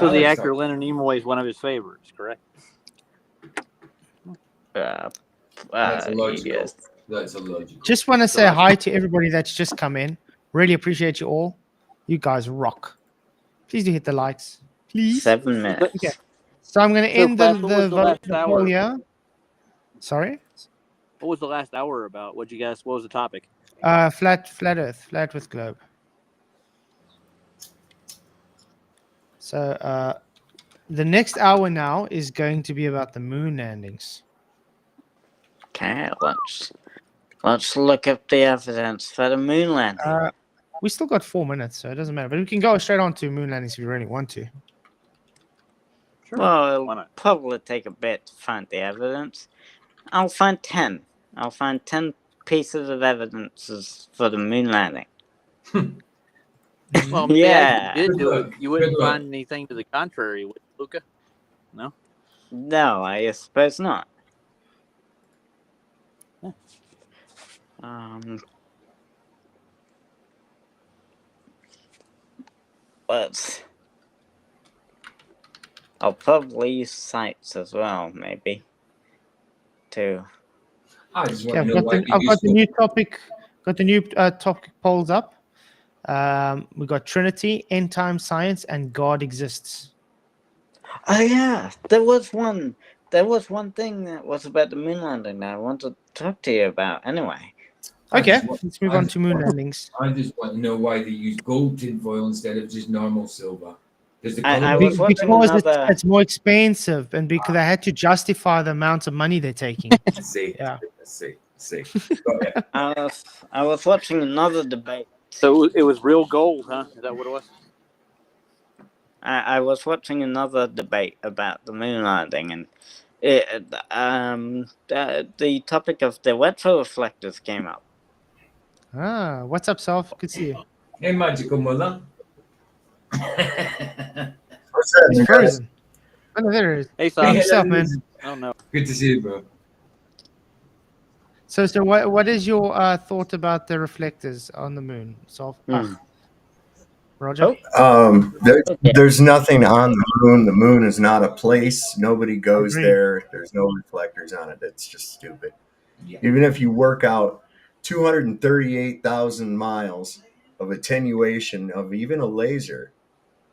the
like
actor
Star-
Leonard Nimoy is one of his favorites, correct?
That's a logical.
Yes.
That's a logical.
Just want to say hi to everybody that's just come in. Really appreciate you all. You guys rock. Please do hit the likes. Please.
7 minutes.
Okay. So I'm going to
So,
end
Flash, what was the last
the
hour?
poll here. Sorry?
What was the last hour about? What was the topic?
Flat Earth, flat with globe. So the next hour now is going to be about the moon landings.
Okay, let's look up the evidence for the moon landing.
We still got 4 minutes, so it doesn't matter. But we can go straight on to moon landings if you really want to.
Sure.
Well,
Why
it'll
not?
probably take a bit to find the evidence. I'll find 10. I'll find 10 pieces of evidences for the moon landing.
Well, maybe
Yeah.
if you did do
Good
it,
luck.
you wouldn't
Good luck.
find anything to the contrary, would you, Luca? No?
No, I suppose not.
Yeah.
But I'll probably use sites as well, maybe. Too.
I just want
Okay,
to know why
I've got the new topic. Got the new topic polls up. We got Trinity, end time science, and God exists.
Oh yeah, there was one thing that was about the moon landing that I wanted to talk to you about. Anyway.
Okay, let's move on to moon landings.
I just want to know why they use gold tinfoil instead of just normal silver. Does the
I
color
was watching
Because
another.
it's more expensive, and because they had to justify the amount of money they're taking.
see?
Yeah.
See. Got it.
I was watching another debate.
So it was real gold, huh? Is that what it was?
I was watching another debate about the moon landing, and the topic of the retroreflectors came up.
What's up, Self? Good to see you.
Hey, magical mother.
He's frozen. Oh, no, there it is.
Hey,
Hey,
son.
yourself, man.
Oh, no.
Good to see you, bro.
So what is your thought about the reflectors on the moon? Self. Roger.
There's nothing on the moon. The moon is not a place. Nobody goes
Agreed.
there. There's no reflectors on it. It's just stupid.
Yeah.
Even if you work out 238,000 miles of attenuation of even a laser,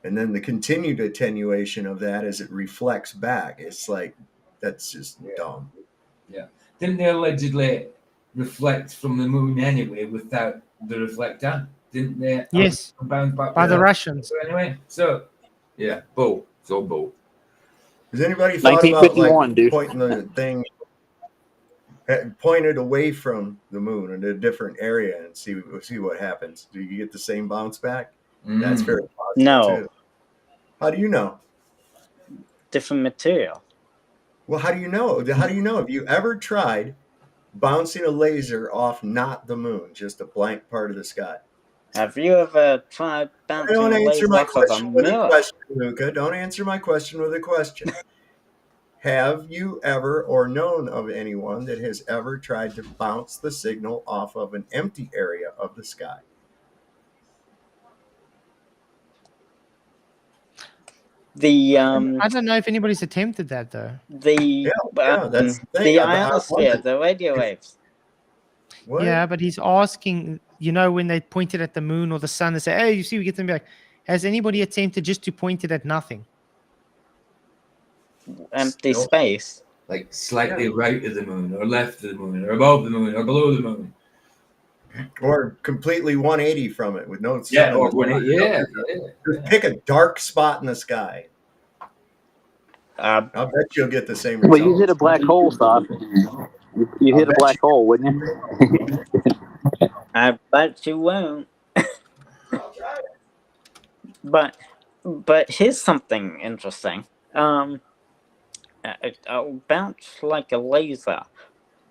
and then the continued attenuation of that as it reflects back, it's like, that's just dumb.
Yeah. Didn't they allegedly reflect from the moon anyway without the reflector? Didn't they?
Yes.
Bound back
By
with
the
that?
Russians.
So anyway, so yeah, bull. It's all bull.
Has anybody thought about
1951, dude.
pointing the thing, pointed away from the moon in a different area and see what happens? Do you get the same bounce back? That's very possible
No.
too. How do you know?
Different material.
Well, how do you know? How do you know? Have you ever tried bouncing a laser off not the moon, just a blank part of the sky?
Have you ever tried bouncing
Don't
a
answer
laser
my
off of a
question with a
mirror?
question, Luca. Don't answer my question with a question. Have you ever or known of anyone that has ever tried to bounce the signal off of an empty area of the sky?
The
I don't know if anybody's attempted that though.
That's the thing.
the
I
ionosphere,
wondered.
the radio waves.
What?
Yeah, but he's asking, when they pointed at the moon or the sun, they say, hey, you see, we get them back. Has anybody attempted just to point it at nothing?
Empty
Still.
space.
Like slightly right of the moon, or left of the moon, or above the moon, or below the moon.
Or completely 180 from it with no sun.
Yeah,
in
or
the
when
sky.
it, yeah.
Just pick a dark spot in the sky.
Uh,
I'll bet you'll get the same
Well, you hit a
results.
black hole, stop. You
I'll
hit a
bet
black
you.
hole, wouldn't you?
I bet you won't.
I'll try it.
But here's something interesting. It'll bounce like a laser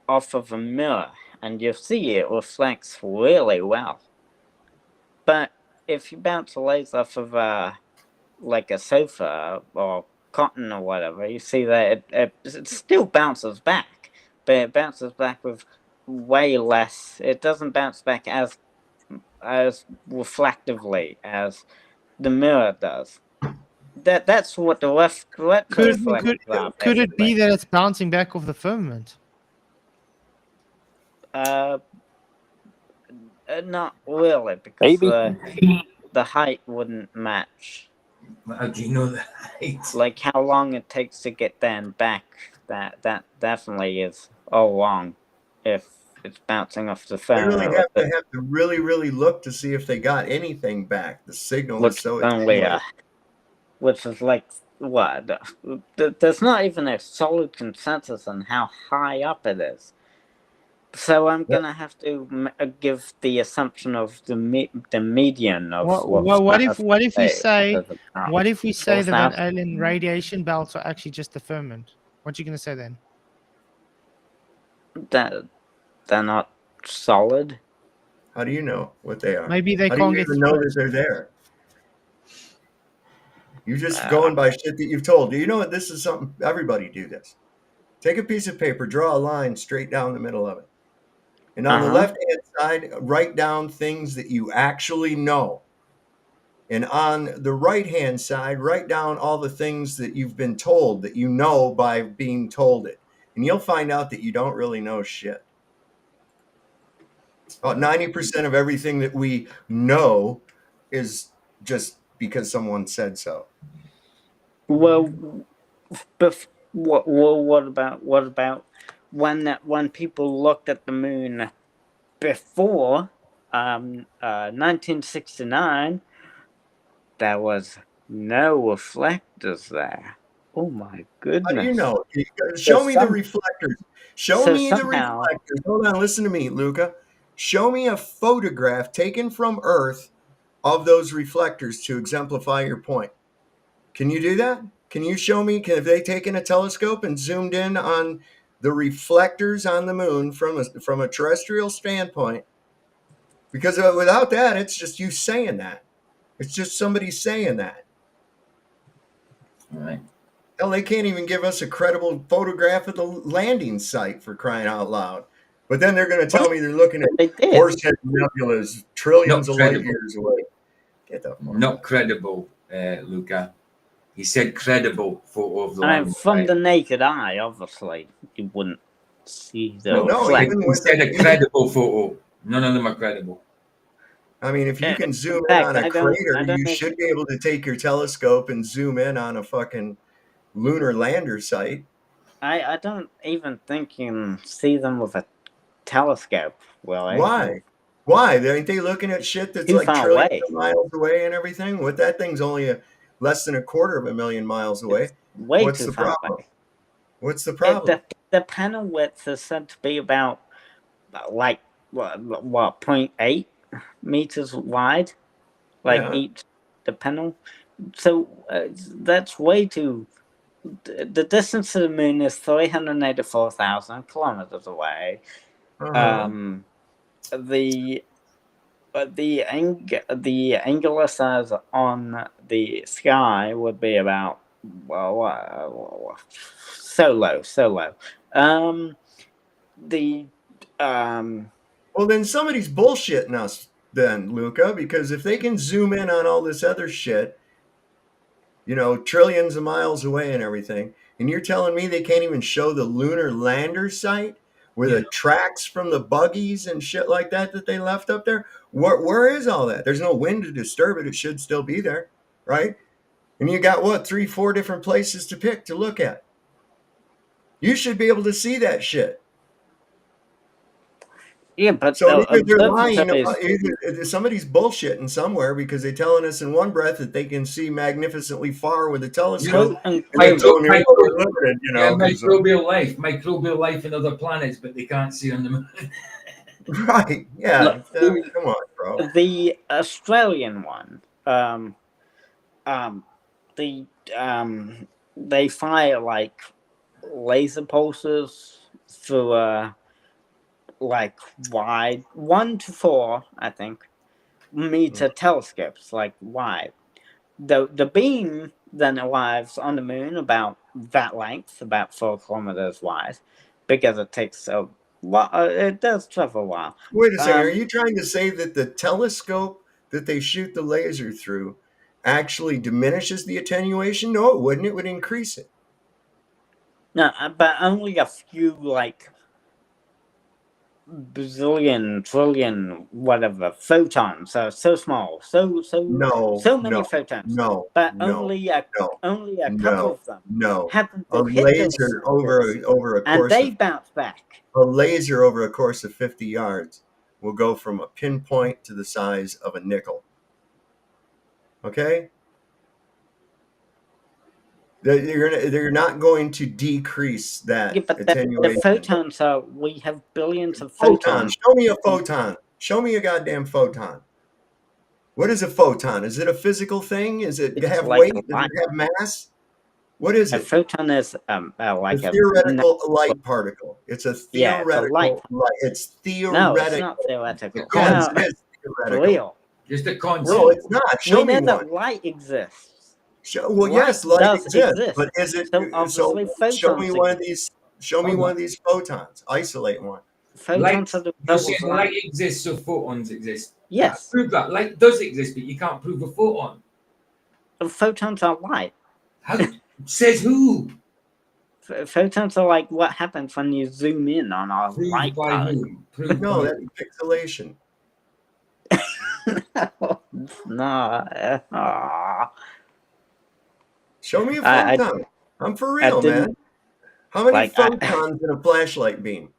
off of a mirror, and you see it reflects really well. But if you bounce a laser off of like a sofa or cotton or whatever, you see that it still bounces back, but it bounces back with way less. It doesn't bounce back as reflectively as the mirror does. That's what the
Could
reflectors are
could it be
basically.
that it's bouncing back off the firmament?
Uh, Not really, because
Maybe.
the height wouldn't match.
How do you know that?
Like how long it takes to get there and back. That definitely is all wrong. If it's bouncing off the
They really
firmament,
have to really look to see if they got anything back. The signal is
which
so
only
attenuated.
which is like what? There's not even a solid consensus on how high up it is. So I'm gonna have to give the assumption of the median of
What if we say
about
what if we say that
4,000.
alien radiation belts are actually just the firmament? What are you gonna say then?
that they're not solid?
How do you know what they are?
Maybe they
How do
can't
you
get
even know
through
that
it.
they're there? You're just
Uh,
going by shit that you've told. Do you know what? This is something everybody do this. Take a piece of paper, draw a line straight down the middle of it. And on the
Uh-huh.
left hand side, write down things that you actually know. And on the right hand side, write down all the things that you've been told that you know by being told it. And you'll find out that you don't really know shit. About 90% of everything that we know is just because someone said so.
Well, but what about when people looked at the moon before 1969? There was no reflectors there. Oh my
How do you
goodness!
know? Show me the
some-
reflectors. Show
So
me the
somehow,
reflectors. Hold on, listen to me, Luca. Show me a photograph taken from Earth of those reflectors to exemplify your point. Can you do that? Can you show me? Have they taken a telescope and zoomed in on the reflectors on the moon from a terrestrial standpoint? Because without that, it's just you saying that. It's just somebody saying that.
All right.
Hell, they can't even give us a credible photograph of the landing site, for crying out loud. But then they're going to tell me they're looking at
they did.
Horsehead nebulas trillions
Not
of light
credible.
years away. Get the fuck
Not
out.
credible, Luca. He said credible photo of the
I mean,
landing
from
site.
the naked eye, obviously, you wouldn't see the
Well, no,
reflect.
even
He
with
said a
the,
credible photo. None of them are credible.
I mean, if you can zoom in
fact,
on a
I don't
crater, you
think-
should be able to take your telescope and zoom in on a fucking lunar lander site.
I don't even think you can see them with a telescope. Really?
Why? Why? Ain't they looking at shit that's
Too
like
far
trillions
away.
of miles away and everything? What, that thing's only less than 250,000 miles away.
It's way
What's
too
the
far
problem?
away.
What's the problem?
The panel width is said to be about like what 0.8 meters wide, like
Yeah.
each the panel. So that's way too. The distance to the moon is 384,000 kilometers away.
Uh-huh.
The angular size on the sky would be about so low. The
Well, then somebody's bullshitting us then, Luca, because if they can zoom in on all this other shit, trillions of miles away and everything, and you're telling me they can't even show the lunar lander site where the tracks from the buggies and shit like that they left up there? Where is all that? There's no wind to disturb it. It should still be there, right? And you got what, 3-4 different places to pick to look at. You should be able to see that shit.
Yeah, but
So either they're lying,
observatories,
either somebody's bullshitting somewhere because they're telling us in one breath that they can see magnificently far with a telescope, and they're telling me, well, we're limited,
Yeah,
'cause,
microbial life in other planets, but they can't see on the moon.
right? Yeah,
look,
I mean, come on, bro.
the Australian one, the they fire like laser pulses through like wide 1 to 4, I think, meter telescopes, like wide. The beam then arrives on the moon about that length, about 4 kilometers wide, because it takes a while. It does travel a while.
Wait a second. Are you trying to say that the telescope that they shoot the laser through actually diminishes the attenuation? No, it wouldn't. It would increase it.
No, but only a few, like bazillion, trillion, whatever photons. So small, so
No,
many
no,
photons.
no,
But
no,
only a couple
no,
of them
no.
happen
A
to hit this,
laser over a
and
course
they
of
bounce back.
a laser over a course of 50 yards will go from a pinpoint to the size of a nickel. Okay? They're not going to decrease
Yeah,
that
but the
attenuation.
photons are. We have billions of
Photon.
photons.
Show me a photon. Show me a goddamn photon. What is a photon? Is it a physical thing? Is it
It's
have
like
weight?
a
Does
light.
it have mass? What is
A
it?
photon is like
A
a
theoretical light particle. It's a
yeah, it's a light.
theoretical light. It's
No, it's
theoretical.
not theoretical.
Yes,
No,
it is
for
theoretical.
real.
Just a
No,
concept.
it's not.
We
Show me
know that
one.
light exists.
Well, yes,
Light
light
does
exists,
exist.
but is it
So
so?
obviously
Show me
photons
one of
exist.
these. Show me one of these photons. Isolate one.
Light,
Photons are the
you're
result
saying
of light.
light exists, so photons exist.
Yes,
Prove that. Light does exist, but you can't prove a photon.
photons are light.
How? Says who?
Photons are like what happens when you zoom in on a
Prove
light
by
particle.
whom? Prove
No,
by
that's pixelation.
No,
Show me a
I
photon. I'm for real, man.
didn't
How many
like.
photons in a flashlight beam?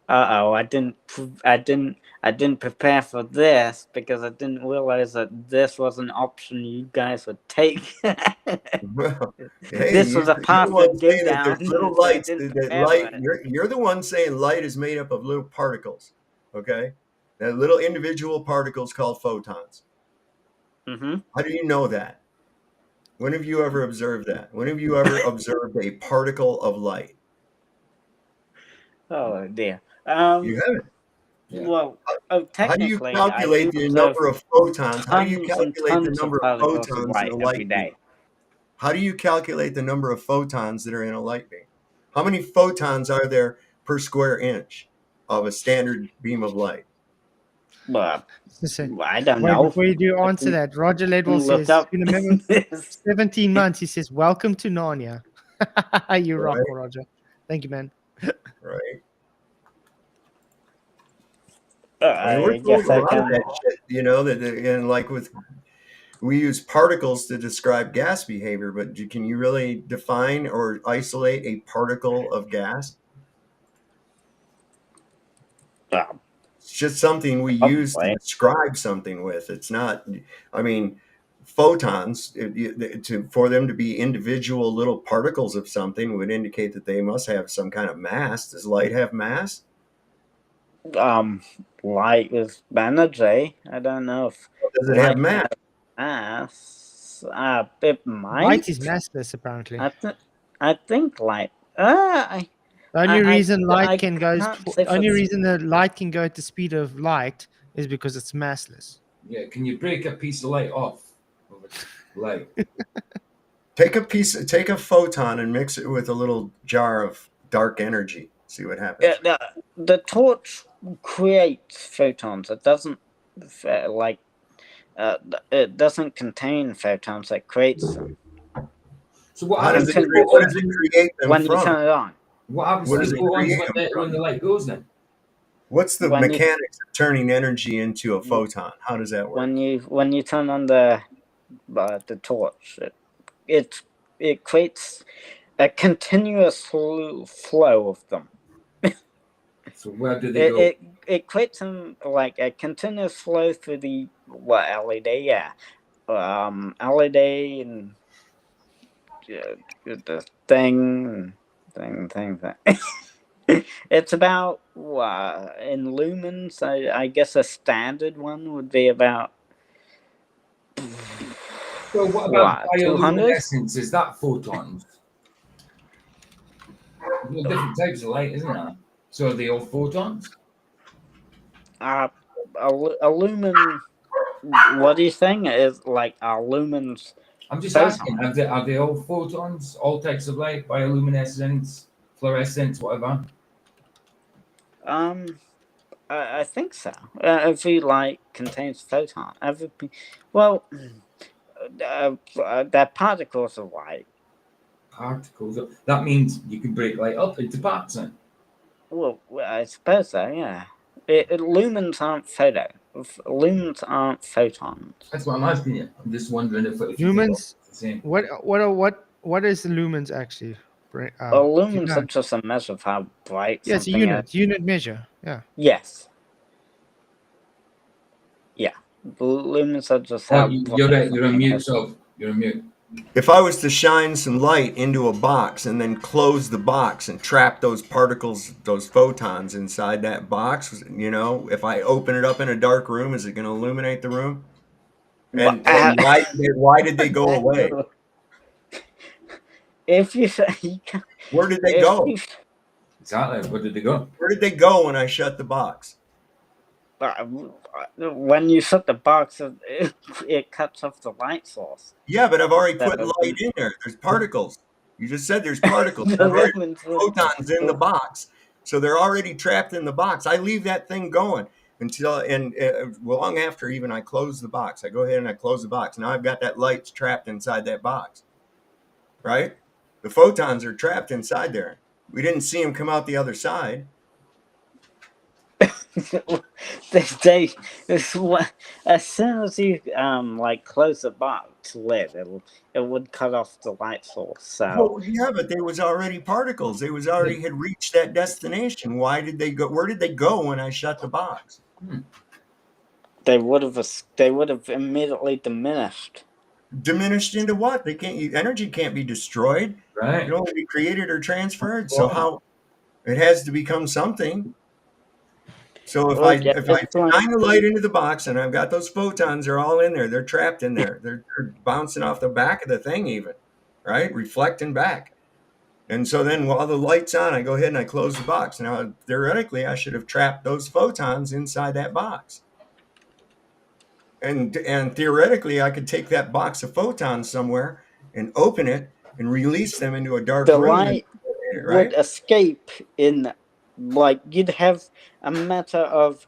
I didn't prepare for this because I didn't realize that this was an option you guys would take.
Well, hey,
This was a
you're
path
the one
to go
saying that
down,
there's little
so I
lights
didn't
that
prepare for
light.
it.
You're the one saying light is made up of little particles. Okay, that little individual particles called photons.
Mm-hmm.
How do you know that? When have you ever observed that? When have you ever observed a particle of light?
Oh dear.
You haven't.
Yeah.
Well,
How do you
technically, I
calculate
do
the
observe
number of photons? How do you
tons and
calculate the
tons of
number of
particles of
photons in a
light every
light beam?
day.
How do you calculate the number of photons that are in a light beam? How many photons are there per square inch of a standard beam of light?
Well,
Listen,
I don't
wait,
know.
before you do
I
answer
can
that, Roger Ledwell
look
says,
up
you remember
this.
17 months. He says, welcome to Narnia. You rock,
Right.
Roger. Thank you, man.
Right. I mean, we're
I
told
guess
a
I
lot of
can.
that shit, and like we use particles to describe gas behavior, but can you really define or isolate a particle of gas?
Well,
It's just something we use to
probably.
describe something with. It's not, I mean, photons, for them to be individual little particles of something would indicate that they must have some kind of mass. Does light have mass?
Light is energy. I don't know if
Does it have
light
mass?
has mass. It might.
Light is massless, apparently.
I think light. I
The only reason light
can't say
the only
for-
reason the light can go at the speed of light is because it's massless.
Yeah, can you break a piece of light off? Light.
Take a photon and mix it with a little jar of dark energy. See what happens.
the torch creates photons. It doesn't it doesn't contain photons. It creates them.
So what
How does
happens
it
to
what does it create them
when you
from?
turn it on.
What happens
What
to
does
the
it
photons
create them
when the light goes then?
What's the
When you-
mechanics of turning energy into a photon? How does that work?
When you turn on the torch, it creates a continuous flow of them.
So where do they go?
It creates like a continuous flow through the LED, yeah, LED and the thing. It's about in lumens. I guess a standard one would be about
So what about
200.
bioluminescence? Is that photons? There are different types of light, isn't there? So are they all photons?
A lumen. What do you think is like a lumens?
I'm just
Photon.
asking, are they all photons? All types of light, bioluminescence, fluorescence, whatever?
I think so. Every light contains photon. Well, they're particles of light.
Particles. That means you can break light up into parts then.
Well, I suppose so. Yeah. Lumens aren't lumens aren't photons.
That's what I'm asking you. I'm just wondering if
Lumens.
it's the same.
What is lumens actually?
Lumens are just a measure of how bright
Yes,
something is.
unit measure. Yeah.
Yes. Yeah. Lumens are just how
You're
bright
right. You're a
something
mute,
is.
so you're a mute.
If I was to shine some light into a box and then close the box and trap those particles, those photons inside that box, if I open it up in a dark room, is it going to illuminate the room? And why did they go away?
If you
Where did they go?
Exactly. Where did they go?
Where did they go when I shut the box?
When you shut the box, it cuts off the light source.
Yeah, but I've already put light in there. There's particles. You just said there's particles.
The
I've already
lumens
put photons in the box, so they're already trapped in the box. I leave that thing going until long after even I close the box. I go ahead and I close the box. Now I've got that light trapped inside that box, right? The photons are trapped inside there. We didn't see them come out the other side.
As soon as you like close the box lid, it would cut off the light source. So
Well, yeah, but they was already particles. They was already had reached that destination. Why did they go? Where did they go when I shut the box?
they would have immediately diminished.
Diminished into what? They can't. Energy can't be destroyed.
Right.
It can only be created or transferred. So how? It has to become something. So if I shine the light into the box and I've got those photons, they're all in there. They're trapped in there. They're bouncing off the back of the thing, even, right? Reflecting back. And so then while the light's on, I go ahead and I close the box. Now, theoretically, I should have trapped those photons inside that box. And theoretically, I could take that box of photons somewhere and open it and release them into a dark
The
room.
light
right?
would escape in, like, you'd have a matter of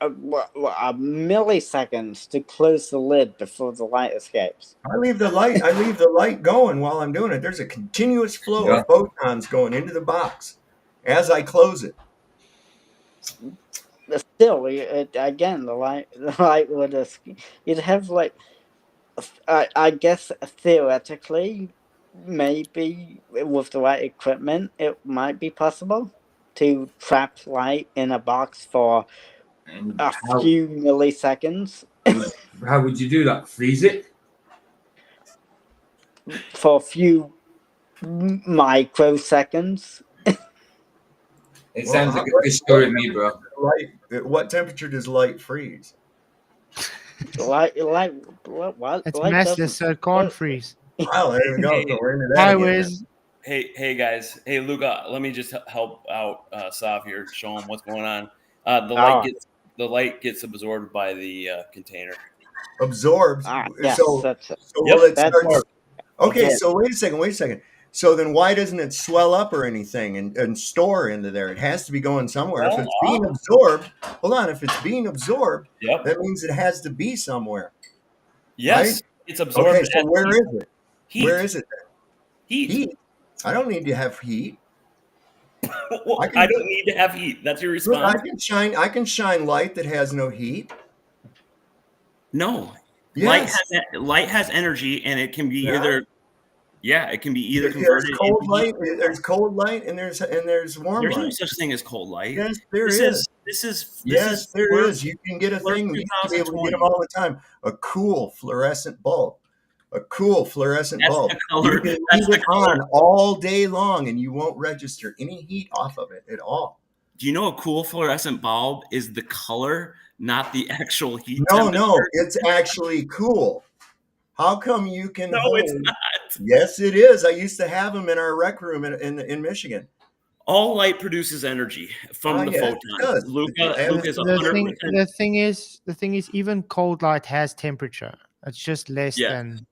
milliseconds to close the lid before the light escapes.
I leave the light going while I'm doing it. There's a continuous flow of photons going into the box as I close it.
Still, again, the light would escape. You'd have like, I guess theoretically, maybe with the right equipment, it might be possible to trap light in a box for a few milliseconds.
How would you do that? Freeze it?
For a few microseconds.
It sounds like a good story to me, bro.
What temperature does light freeze?
What?
It's massless, so it can't freeze.
Wow, there we go. So we're into that
Highways.
Hey guys. Hey Luca, let me just help out Sav here, show him what's going on. The light gets absorbed by the container.
Absorbed.
Yes,
so
that's it.
will it start? Okay, so wait a second. So then why doesn't it swell up or anything and store into there? It has to be going somewhere. If it's being absorbed, hold on. If it's being absorbed, that means it has to be somewhere.
Yes,
right?
It's absorbed.
Okay, so where is it?
Heat.
Where is it then? Heat. I don't need to have heat.
Well, I don't need to have heat. That's your response.
I can shine light that has no heat.
No.
Yes.
Light has energy, and it can be either Yeah, it can be either
There's
converted
cold
into
light.
heat.
There's cold light, and there's warm
There's no
light.
such thing as cold light.
Yes, there
This
is.
is
Yes, there
Flirt
is. You can get a
Flirt
thing. We used to be able to get
2020.
them all the time. A cool fluorescent bulb. A cool fluorescent
That's
bulb.
the color.
You can
That's
leave
the
it
color.
on all day long, and you won't register any heat off of it at all.
Do you know a cool fluorescent bulb is the color, not the actual heat
No,
temperature?
it's actually cool. How come you can
No,
hold?
it's not.
Yes, it is. I used to have them in our rec room in Michigan.
All light produces energy from the
Yes, it
photon.
does.
Luca is
The thing is, even cold light has temperature. It's just less
Yes.
than.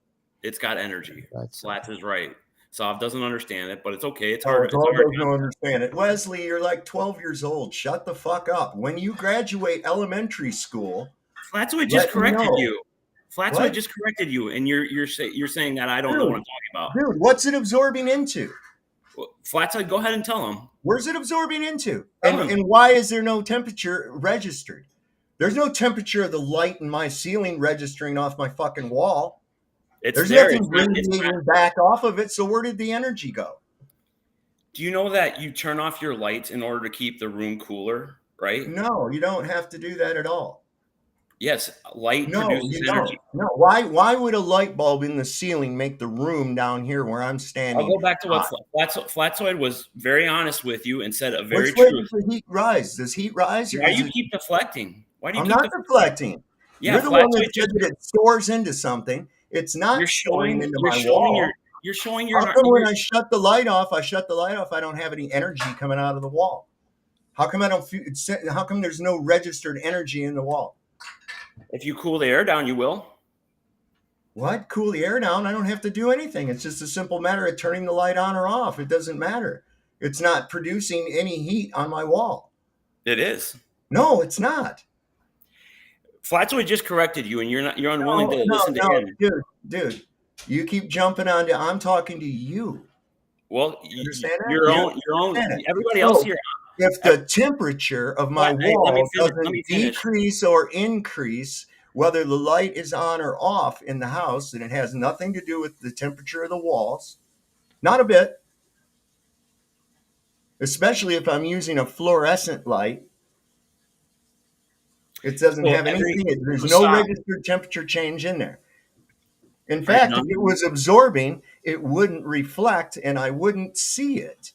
It's got energy.
That's
Slats is right. Sav doesn't understand it, but it's okay. It's
Oh,
hard. It's
Dog
hard.
doesn't understand it. Wesley, you're like 12 years old. Shut the fuck up. When you graduate elementary school,
Flatsoid just
let me
corrected
know.
you. Flatsoid
What?
just corrected you, and you're saying that I don't know what I'm talking about.
Dude, what's it absorbing into?
Flatsoid, go ahead and tell him.
Where's it absorbing into?
Tell him.
And why is there no temperature registered? There's no temperature of the light in my ceiling registering off my fucking wall.
It's
There's
there.
nothing radiating back off of it. So where did the energy go?
Do you know that you turn off your lights in order to keep the room cooler, right?
No, you don't have to do that at all.
Yes, light
No,
produces
you
energy.
don't. No, why would a light bulb in the ceiling make the room down here where I'm standing?
I'll go back to what
hot?
Flatsoid was very honest with you and said a very
Which way
true.
does the heat rise? Does heat rise? Or
Why
does
do you
it...
keep deflecting? Why do you
I'm
keep
not deflecting.
Yeah,
You're the one that
Flatsoid
said
just
that it stores into something. It's not
you're
storing
showing
into
you're
my
showing
wall.
you're showing your
How come when I shut the light off, I don't have any energy coming out of the wall? How come I don't feel? How come there's no registered energy in the wall?
if you cool the air down, you will.
What? Cool the air down? I don't have to do anything. It's just a simple matter of turning the light on or off. It doesn't matter. It's not producing any heat on my wall.
It is.
No, it's not.
Flatsoid just corrected you, and you're unwilling to listen to him.
Dude, you keep jumping on to. I'm talking to you.
Well,
Understand that?
your own. Everybody else here.
If the temperature of my wall
let
doesn't
me finish.
decrease or increase, whether the light is on or off in the house, then it has nothing to do with the temperature of the walls. Not a bit. Especially if I'm using a fluorescent light. It doesn't have anything. There's no registered temperature change in there. In fact, if it was absorbing, it wouldn't reflect and I wouldn't see it.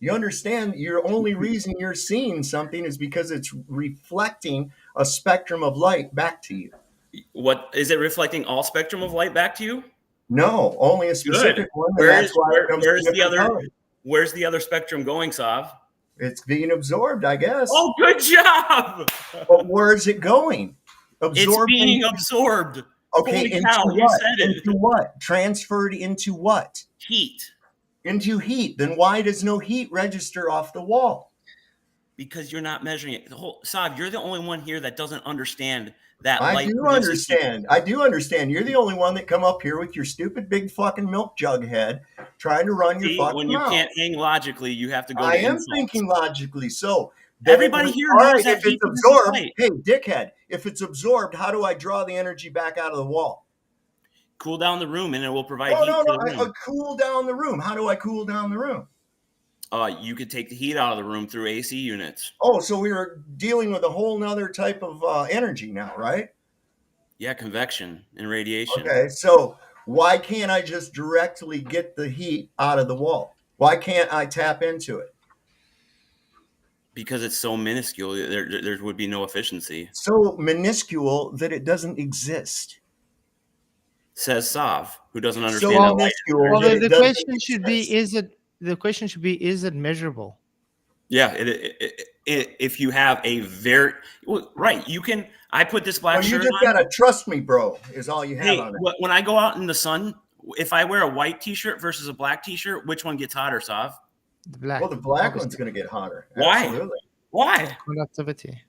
You understand? Your only reason you're seeing something is because it's reflecting a spectrum of light back to you.
What is it reflecting? All spectrum of light back to you?
No, only a specific one. Where's
the other spectrum going, Sav?
It's being absorbed, I guess.
Oh, good job!
But where is it going?
It's being absorbed.
Okay,
into what? You said it.
Into what? Transferred into what?
Heat.
Into heat. Then why does no heat register off the wall?
Because you're not measuring it. Sav, you're the only one here that doesn't understand that
I
light.
do understand. I do understand. You're the only one that come up here with your stupid big fucking milk jug head trying to run your fucking
when you
mouth.
can't hang logically, you have to go.
I am thinking logically. So
everybody here knows that
if it's absorbed. Hey, dickhead! If it's absorbed, how do I draw the energy back out of the wall?
Cool down the room, and it will provide heat.
No. I cool down the room. How do I cool down the room?
You could take the heat out of the room through AC units.
Oh, so we were dealing with a whole nother type of energy now, right?
Yeah, convection and radiation.
Okay, so why can't I just directly get the heat out of the wall? Why can't I tap into it?
Because it's so minuscule, there would be no efficiency.
So minuscule that it doesn't exist.
Says Sav, who doesn't understand
So
that.
minuscule.
Well, the question should be: is it measurable?
Yeah, if you have a very right, you can. I put this black shirt on.
You just gotta trust me, bro. Is all you have on it.
When I go out in the sun, if I wear a white T-shirt versus a black T-shirt, which one gets hotter, Sav?
The black.
Well, the black one's gonna get hotter.
Why?
Absolutely.
Why?
Conductivity.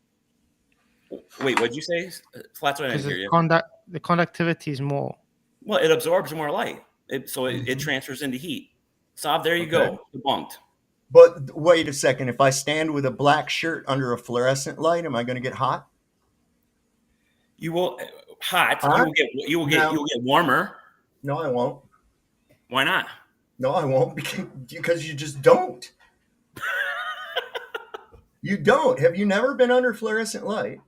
Wait, what'd you say? Flat's what I didn't hear you.
The conductivity is more.
Well, it absorbs more light, so it transfers into heat. Sav, there you go, debunked.
But wait a second. If I stand with a black shirt under a fluorescent light, am I going to get hot?
You will hot. You will get warmer.
No, I won't.
Why not?
No, I won't because you just don't. You don't. Have you never been under fluorescent light?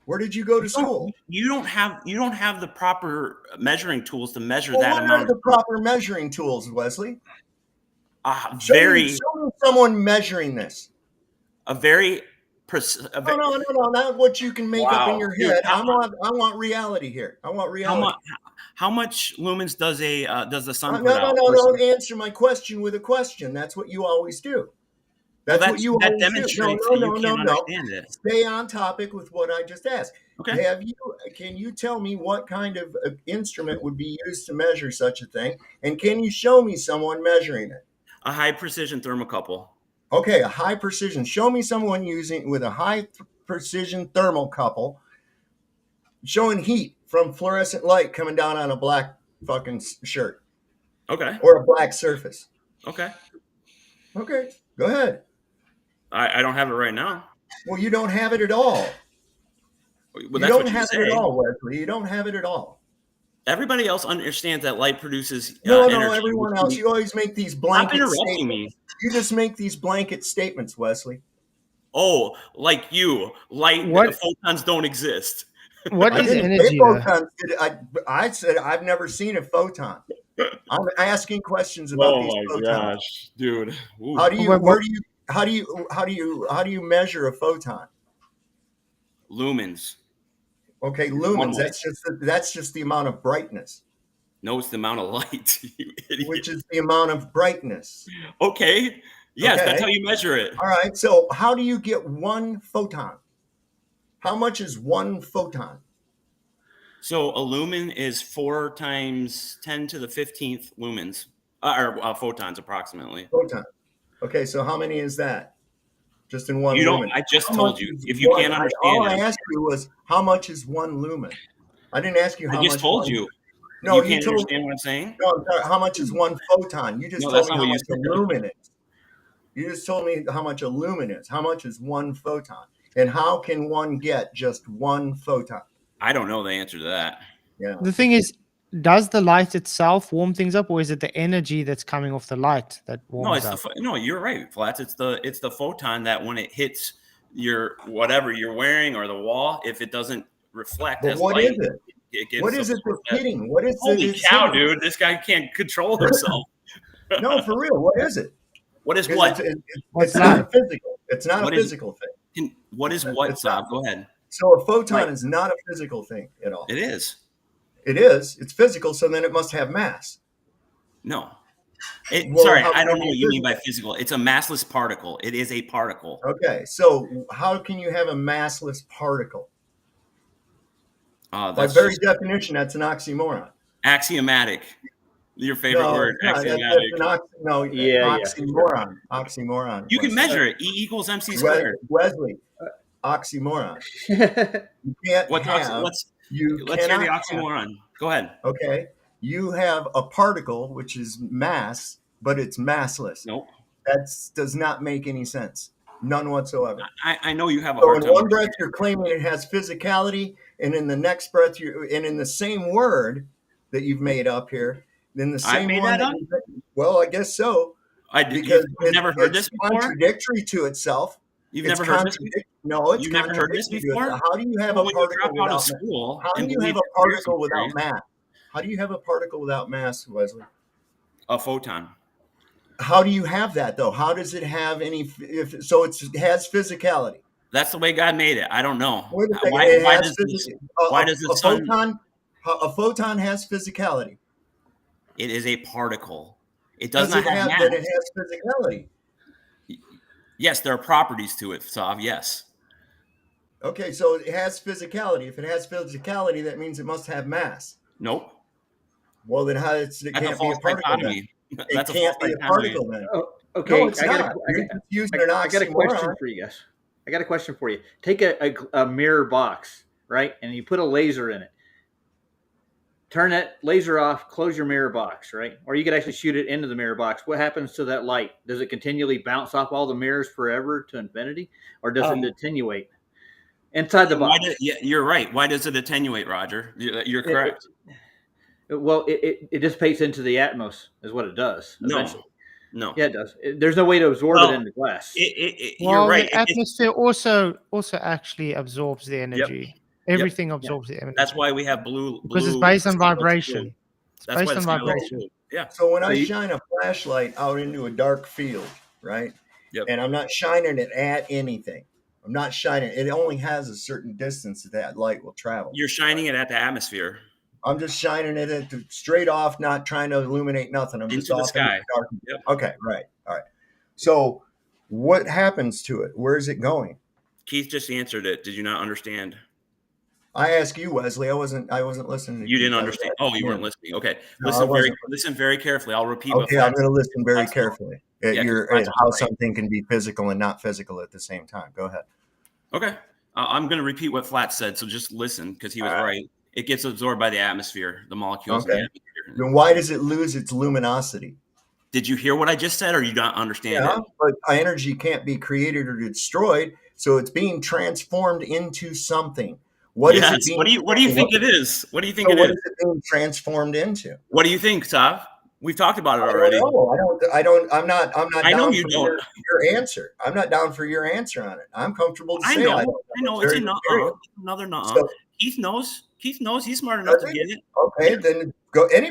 Where did you go to school?
You don't have the proper measuring tools to measure
Well,
that
what
amount
are the proper measuring tools, Wesley?
of
Show
very
me someone measuring this.
a very
No, not what you can make up in
Wow,
your
dude,
head. I want reality here. I want reality.
how much lumens does the sun put
No,
out?
don't answer my question with a question. That's what you always do. That's what you
that
always do.
demonstrates that you can't understand it.
Stay on topic with what I just asked.
Okay.
Can you tell me what kind of instrument would be used to measure such a thing? And can you show me someone measuring it?
A high precision thermocouple.
Okay, a high precision. Show me someone using with a high precision thermocouple showing heat from fluorescent light coming down on a black fucking shirt.
Okay.
Or a black surface.
Okay.
Okay, go ahead.
I don't have it right now.
Well, you don't have it at all.
Well,
you don't have it at all, Wesley. You don't have it at all.
Everybody else understands that light produces
energy.
No,
everyone else. You always make these blanket
interrupting
statements. You just make these blanket statements, Wesley.
Oh, like you. Photons don't exist.
What is energy?
Photons. I said I've never seen a photon. I'm asking questions about these photons. Oh my gosh,
dude. Ooh.
How do you measure a photon?
Lumens.
Okay, lumens. That's just the amount of brightness.
No, it's the amount of light. You idiot.
Which is the amount of brightness.
Okay. Yes, that's how you measure it.
All right. So how do you get one photon? How much is one photon?
So a lumen is 4 times 10 to the 15th lumens, or photons approximately.
Photon. Okay, so how many is that? Just in one lumen?
I just told you. If you can't understand
all I asked you was how much is one lumen? I didn't ask you how much.
I just told you.
No,
you can't understand what I'm saying?
No, I'm sorry. How much is one photon? You just told me how much a lumen is. You just told me how much a lumen is. How much is one photon? And how can one get just one photon?
I don't know the answer to that.
Yeah.
The thing is, does the light itself warm things up, or is it the energy that's coming off the light that warms up?
No, you're right, Flats. It's the photon that when it hits your whatever you're wearing or the wall, if it doesn't reflect as
what
light,
is it?
gives
what is it that's hitting? What is
Holy
it?
Cow, dude! This guy can't control himself.
No, for real. What is it?
What is what?
It's not a physical. It's not a physical thing.
What is what, Saab? Go ahead.
So a photon is not a physical thing at all.
It is.
It is. It's physical, so then it must have mass.
No. Sorry, I don't know what you mean by physical. It's a massless particle. It is a particle.
Okay, so how can you have a massless particle? By very definition, that's an oxymoron.
Axiomatic. Your favorite word, axiomatic.
Oxymoron. Oxymoron.
You can measure it. E equals MC squared.
Wesley, oxymoron. You can't
let's hear the oxymoron. Go ahead.
Okay. You have a particle, which is mass, but it's massless.
Nope.
That does not make any sense. None whatsoever.
I know you have a hard time.
In one breath, you're claiming it has physicality, and in the next breath, and in the same word that you've made up here, then the same one. Well, I guess so.
Because you've never heard this before?
Contradictory to itself.
You've never heard this before?
No, it's
You've never heard this before?
How do you have a particle without school? How do you have a particle without mass? How do you have a particle without mass, Wesley?
A photon.
How do you have that though? How does it have any? So it has physicality.
That's the way God made it. I don't know.
Why does the sun? A photon has physicality.
It is a particle. It does not have mass.
But it has physicality.
Yes, there are properties to it, Sav. Yes.
Okay, so it has physicality. If it has physicality, that means it must have mass.
Nope.
Well, then it can't be a particle then. It can't be a particle then.
Oh, okay.
No, it's not.
I got a question for you guys. I got a question for you. Take a mirror box, right? And you put a laser in it. Turn that laser off, close your mirror box, right? Or you could actually shoot it into the mirror box. What happens to that light? Does it continually bounce off all the mirrors forever to infinity? Or does it attenuate inside the box?
You're right. Why does it attenuate, Roger? You're correct.
Well, it dissipates into the atmos, is what it does. Eventually.
No.
Yeah, it does. There's no way to absorb it into glass.
You're
Well,
right.
the atmosphere also actually absorbs the
Yep.
energy. Everything absorbs the energy.
That's why we have blue.
Because it's
blue
based on
the sky looks
vibration.
blue.
It's
That's why
based
the
on
sky looks
vibration.
blue. Yeah.
So when I shine a flashlight out into a dark field, right?
Yep.
And I'm not shining it at anything. I'm not shining it. It only has a certain distance that light will travel.
You're shining it at the atmosphere.
I'm just shining it at straight off, not trying to illuminate nothing. I'm just
Into the
off into
sky.
the dark.
Yep.
Okay, right. All right. So what happens to it? Where is it going?
Keith just answered it. Did you not understand?
I asked you, Wesley. I wasn't listening to
You
Keith.
didn't
I was
understand.
asking
Oh, you
him.
weren't listening. Okay.
No, I
Listen
wasn't.
listen very carefully. I'll repeat what
Okay, I'm
Flat
going to listen very
Flat's-
carefully at
Yeah, 'cause
your
Flat's
at how
right.
something can be physical and not physical at the same time. Go ahead.
Okay. I'm going to repeat what Flat said, so just listen because he was right. It gets absorbed by the atmosphere, the molecules in the
Okay.
atmosphere.
Then why does it lose its luminosity?
Did you hear what I just said, or you don't understand
Yeah,
it?
but energy can't be created or destroyed, so it's being transformed into something. What is it
Yes.
being?
What do you think it is? What do you think
So
it
what
is?
is it being transformed into?
What do you think, Sav? We've talked about it
I
already.
don't know. I'm not
I know
down
you
for
don't.
your answer. I'm not down for your answer on it. I'm comfortable to
I
say
know.
I don't
I know.
It's
It's a
very
nuh-uh.
material.
Another nuh-uh.
So-
Keith knows. Keith knows. He's smart enough to get it.
Okay, then go ahead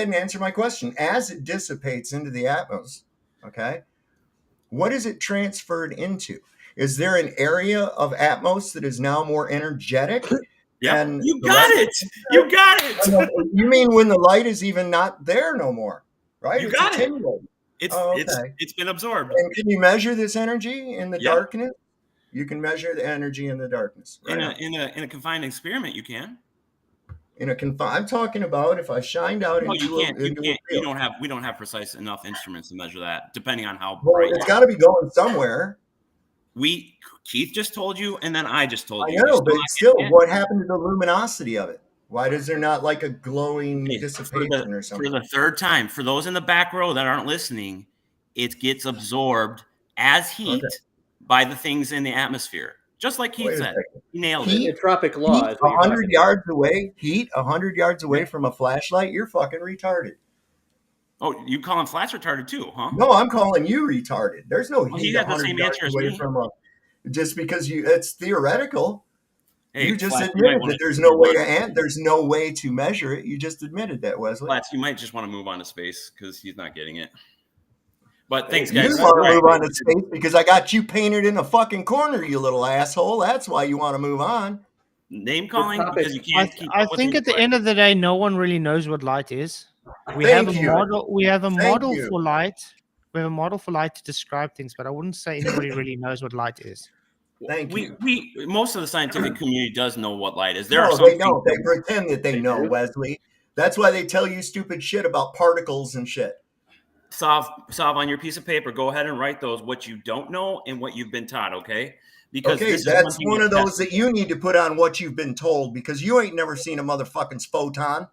and answer my question. As it dissipates into the atmosphere, okay, what is it transferred into? Is there an area of atmos that is now more energetic?
Yeah,
And
you
the
got
rest-
it. You got it.
You mean when the light is even not there no more, right?
You
It's
got it.
attenuated.
It's
Oh,
it's
okay.
it's been absorbed
And can you measure this energy in the
Yeah.
darkness? You can measure the energy in the darkness. Right on.
in a confined experiment. You can.
I'm talking about if I shined out
No,
into
you can't. You
into a
can't. You
field.
don't have. We don't have precise enough instruments to measure that. Depending on how
Well,
bright.
it's got to be going somewhere.
Keith just told you, and then I just told
I
you. You're
know,
still
but
not
still,
getting it.
what happened to the luminosity of it? Why does there not like a glowing
Okay,
dissipation or something?
For the third time, for those in the back row that aren't listening, it gets absorbed as heat by the things in the atmosphere. Just like Keith
Wait a
said.
second.
He nailed
Heat?
it.
The tropic law
Heat
is what you're
100
talking
yards away, heat 100 yards away from a flashlight, you're fucking retarded.
Oh, you call him Flats retarded too, huh?
No, I'm calling you retarded. There's no
Well, he
heat
had the
100
same
yards
answer as
away
me.
from a just because it's theoretical.
Hey,
You just
Flats, you might
admitted
wanna
that there's
move
no way
on.
to there's no way to measure it. You just admitted that, Wesley.
Flats, you might just want to move on to space because he's not getting it. But thanks,
You
guys.
want to
Right.
move on to space because I got you painted in a fucking corner, you little asshole. That's why you want to move on.
Name calling
topic-
because you can't keep
I
up with
think
it.
at the end of the day, no one really knows what light is. We
Thank
have a
you.
model. We have a
Thank
model
you.
for light. We have a model for light to describe things, but I wouldn't say anybody really knows what light is.
Thank you.
We most of the scientific community does know what light is. There are
No,
some
they don't.
things
They pretend that they know,
do.
Wesley. That's why they tell you stupid shit about particles and shit.
Sav, on your piece of paper, go ahead and write those what you don't know and what you've been taught, okay? Because
Okay,
this is
that's
thing
one
we
of those
test.
that you need to put on what you've been told because you ain't never seen a motherfucking photon,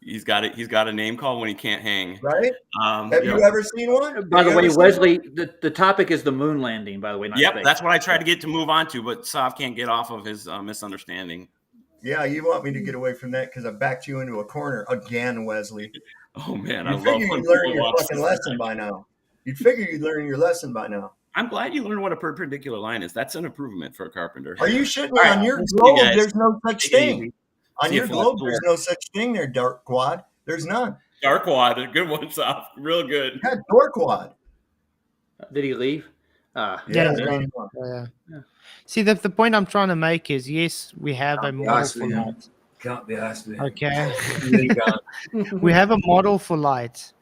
He's got it. He's got a name call when he can't hang.
right? Have
Yep.
you ever seen one?
By
Have
the
you
way,
ever seen
Wesley, the topic is the moon landing, by the way, not
Yep,
space.
that's what I tried to get to move on to, but Sav can't get off of his misunderstanding.
Yeah, you want me to get away from that because I backed you into a corner again, Wesley.
Oh man, I
You
love
figure
when
you'd learn
people
your
watch
fucking
this.
lesson by now. You'd figure you'd learn your lesson by now.
I'm glad you learned what a perpendicular line is. That's an improvement for a carpenter.
Are you shitting me?
All right,
On your
we'll see you
globe,
guys.
there's no such
Take it
thing.
easy.
On
See
your
you,
globe,
Flat.
there's no such thing there, Dark Quad. There's none.
Dark Wad, good one, Sav. Real good.
Yeah, Door Quad.
Did he leave?
Yeah,
it's
yeah.
none.
Yeah. See, the point I'm trying to make is, yes, we have a model
asked
for
me, yeah.
light.
Can't be asked me.
Okay.
Really can't.
We have a model for light.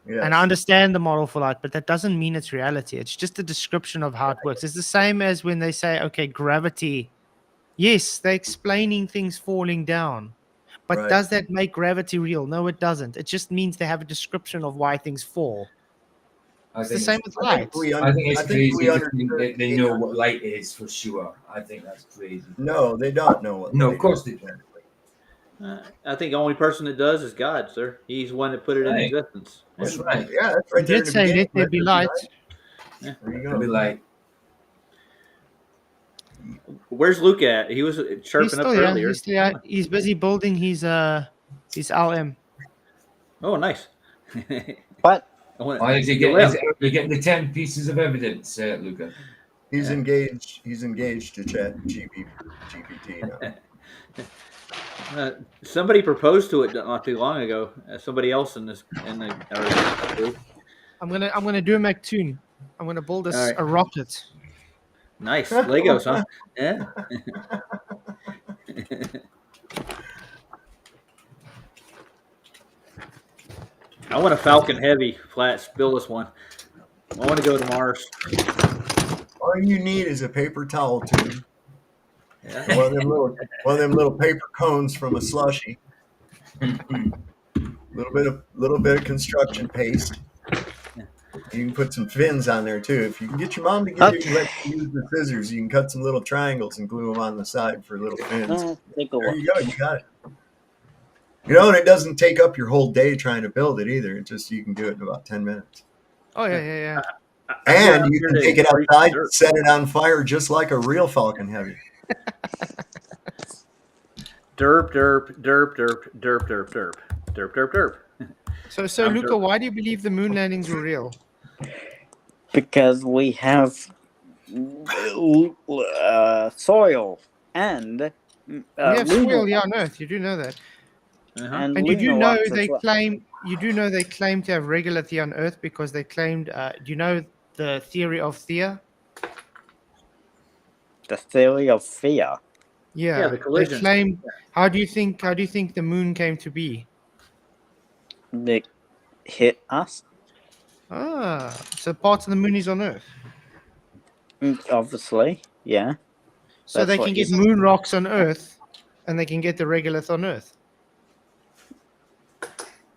Yes.
And I understand the model for light, but that doesn't mean it's reality. It's just a description of how it works. It's the same as when they say, okay, gravity. Yes, they're explaining things falling down. But
Right.
does that make gravity real? No, it doesn't. It just means they have a description of why things fall. It's the same with light.
I think it's crazy
we
to think
understood.
that they know what light is for sure. I think that's crazy.
No, they don't know what.
No,
light
of course
is.
they don't.
I think the only person that does is God, sir. He's one that put it in
Right.
existence.
That's right.
Yeah, that's right
He
there.
did
in the
say,
beginning.
let there be light.
There you
It'll
go.
be like,
Where's Luke at? He was
He's
chirping up
still here.
earlier.
He's busy building his He's LM.
Oh, nice.
But
Is he getting the 10 pieces of evidence, Luca?
He's engaged. He's engaged to Chat GPT now.
Somebody proposed to it not too long ago. Somebody else in our group.
I'm gonna do a McToon. I'm gonna build
Right.
a rocket.
Nice Legos, huh? Yeah. I want a Falcon Heavy flats. Build us one. I want to go to Mars.
All you need is a paper towel tube.
Yeah.
One of them little paper cones from a slushy. little bit of construction paste. You can put some fins on there too. If you can get your mom to let you use the scissors, you can cut some little triangles and glue them on the side for little fins. There you go. You got it. And it doesn't take up your whole day trying to build it either. It just, you can do it in about 10 minutes.
Oh yeah.
And you can take it outside and set it on fire just like a real Falcon Heavy.
Derp, derp, derp, derp, derp, derp, derp, derp, derp, derp.
So Luca, why do you believe the moon landings were real?
Because we have soil and
we have soil here on Earth. You do know that. And you do know they claim. You do know they claim to have regolith on Earth because they claimed. Do you know the theory of Thea?
The theory of fear.
Yeah,
the collision.
They claim. How do you think the moon came to be?
They hit us.
So part of the moon is on Earth.
Obviously, yeah.
So they can get moon rocks on Earth, and they can get the regolith on Earth.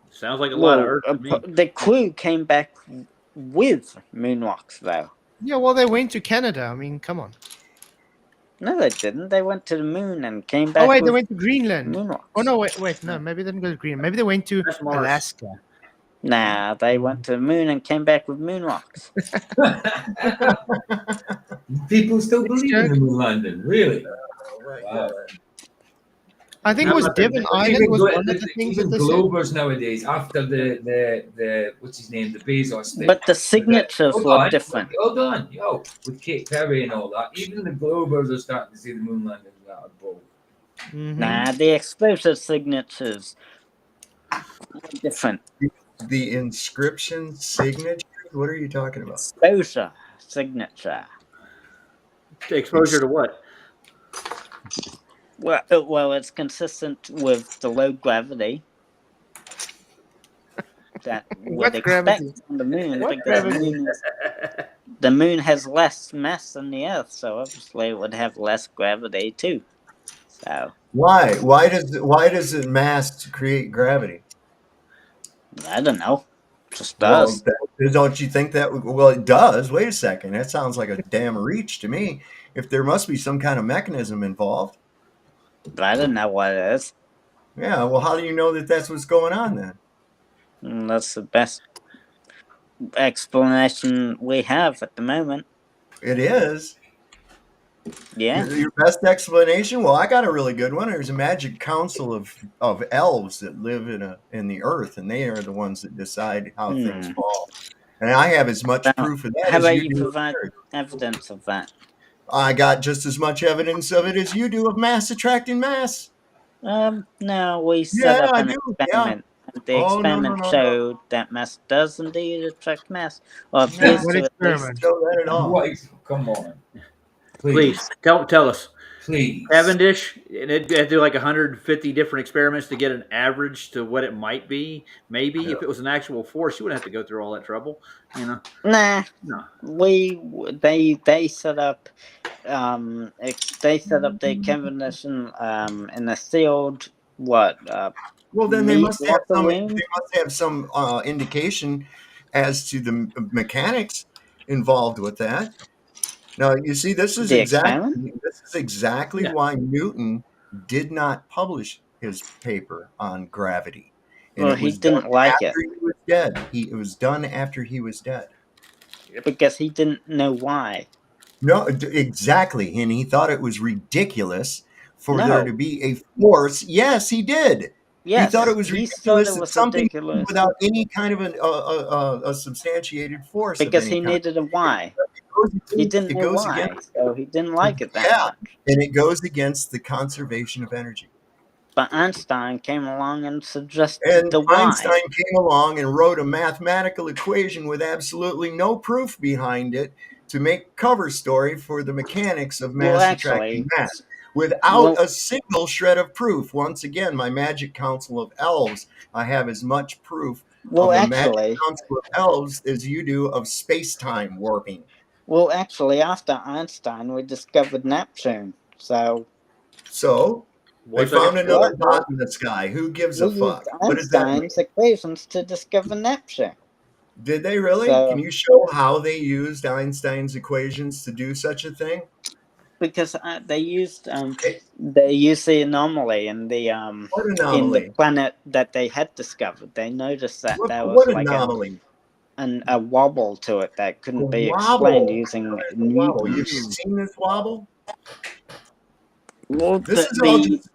Sounds like a lot of Earth to me.
The crew came back with moon rocks, though.
Yeah, well, they went to Canada. I mean, come on.
No, they didn't. They went to the moon and came back.
Oh wait, they went to Greenland.
Moon rocks.
Oh no, wait, no, maybe they didn't go to Greenland. Maybe they went to Alaska.
Nah, they went to the moon and came back with moon rocks.
People still believe in the moon landing, really? Wow.
I think it was Devon Island was one of the things that they said.
Globers nowadays, after the what's his name, the Bezos thing.
But the signatures were different.
Hold on, with Kate Perry and all that. Even the Globers are starting to see the moon landing without a boat.
Mm-hmm.
Nah, the explosive signatures were different.
The inscription signature? What are you talking about?
Exposure signature.
Exposure to what?
Well, it's consistent with the low gravity that would expect on the moon, because the moon has less mass than the Earth, so obviously it would have less gravity too. So
why does it mass create gravity?
I don't know. It just does.
Well, don't you think that? Well, it does. Wait a second. That sounds like a damn reach to me. If there must be some kind of mechanism involved.
But I don't know what it is.
Yeah, well, how do you know that that's what's going on then?
That's the best explanation we have at the moment.
It is.
Yeah.
Your best explanation? Well, I got a really good one. There's a magic council of elves that live in the earth, and they are the ones that decide how things fall. And I have as much proof of that.
How
as
about
you
provide evidence of that?
I got just as much evidence of it as you do of mass attracting mass.
No, we set up an experiment.
Yeah.
The experiment showed that mass does indeed attract mass. Or appears to at least
show that at all.
Come on.
Please tell us.
Please.
Cavendish, and it had to do like 150 different experiments to get an average to what it might be. Maybe if it was an actual force, you wouldn't have to go through all that trouble.
Nah.
No.
They set up the Cavendish in a sealed
well, then they must have some indication as to the mechanics involved with that. Now, you see, this is exactly why Newton did not publish his paper on gravity.
And he didn't like it.
He was dead. It was done after he was dead.
Because he didn't know why.
No, exactly. And he thought it was ridiculous for there to be a force. Yes, he did.
Yes,
he thought it was
he thought
ridiculous
it
that
was
something
ridiculous
without any kind of a substantiated force
because
of
he
any kind.
needed a why. He didn't know why, so he didn't like it that much.
And it goes against the conservation of energy.
But Einstein came along and suggested
And
the why.
Einstein came along and wrote a mathematical equation with absolutely no proof behind it to make cover story for the mechanics of mass attracting mass, without a single shred of proof. Once again, my magic council of elves, I have as much proof of the magic council of elves as you do of space-time warping.
Well, actually, after Einstein, we discovered Neptune. So
they found another dot in the sky. Who gives a fuck? What does that mean?
Einstein's equations to discover Neptune.
Did they really? Can you show how they used Einstein's equations to do such a thing?
Because they used the anomaly in the planet that they had discovered. They noticed that there was like a wobble to it that couldn't be explained using Newton.
You've seen this wobble?
Well,
this is all just,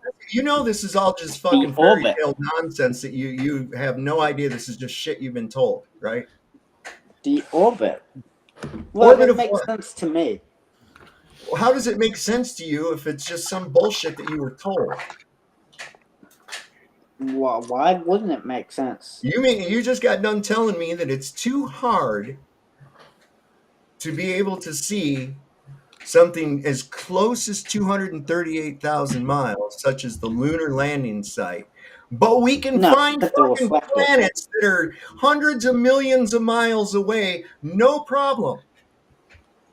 this is all just fucking fairy tale nonsense that you have no idea. This is just shit you've been told, right?
The orbit. Well, it makes sense to me.
Well, how does it make sense to you if it's just some bullshit that you were told?
Well, why wouldn't it make sense?
You mean you just got done telling me that it's too hard to be able to see something as close as 238,000 miles, such as the lunar landing site, but we can find fucking planets that are hundreds of millions of miles away, no problem.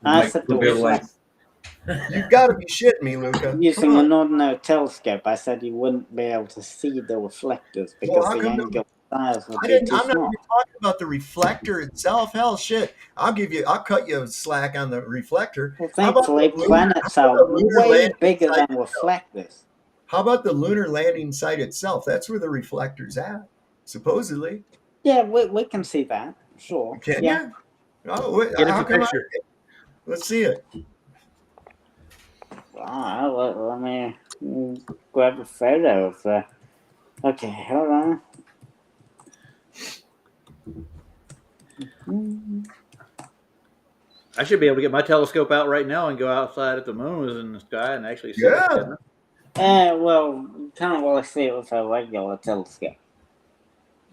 I said
you've got to be shitting me, Luca.
Using an ordinary telescope, I said you wouldn't be able to see the reflectors because the angle size would be too small.
I'm not even talking about the reflector itself. Hell, shit. I'll cut you slack on the reflector.
Well, thankfully, planets are way bigger than reflectors.
How about the lunar landing site itself? That's where the reflector's at, supposedly.
Yeah, we can see that. Sure.
Can you? Oh,
get a picture.
Let's see it.
Let me grab a photo of that. Okay, hold on.
I should be able to get my telescope out right now and go outside at the moon was in the sky and actually see it.
Well, you can't really see it with a regular telescope.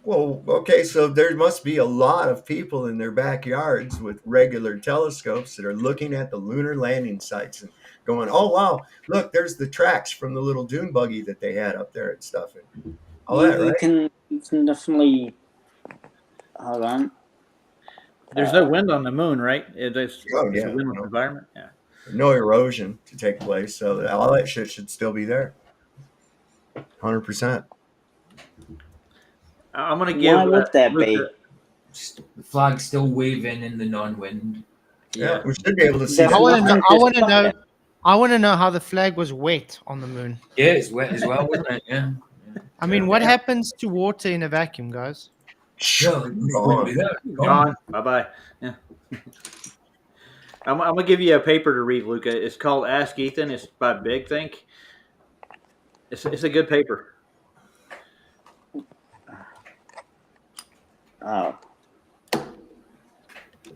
Well, okay, so there must be a lot of people in their backyards with regular telescopes that are looking at the lunar landing sites and going, oh, wow, look, there's the tracks from the little dune buggy that they had up there and stuff. And all that, right?
You can definitely... Hold on.
There's no wind on the moon, right? It's a windless environment. Yeah.
No erosion to take place, so all that shit should still be there. 100%.
I'm going to give...
Why would that be?
The flag's still waving in the non-wind.
Yeah, we should be able to see.
I want to know how the flag was wet on the moon.
Yeah, it's wet as well, wasn't it? Yeah.
I mean, what happens to water in a vacuum, guys?
Gone. Bye-bye. Yeah. I'm going to give you a paper to read, Luca. It's called Ask Ethan. It's by Big Think. It's a good paper.
Oh.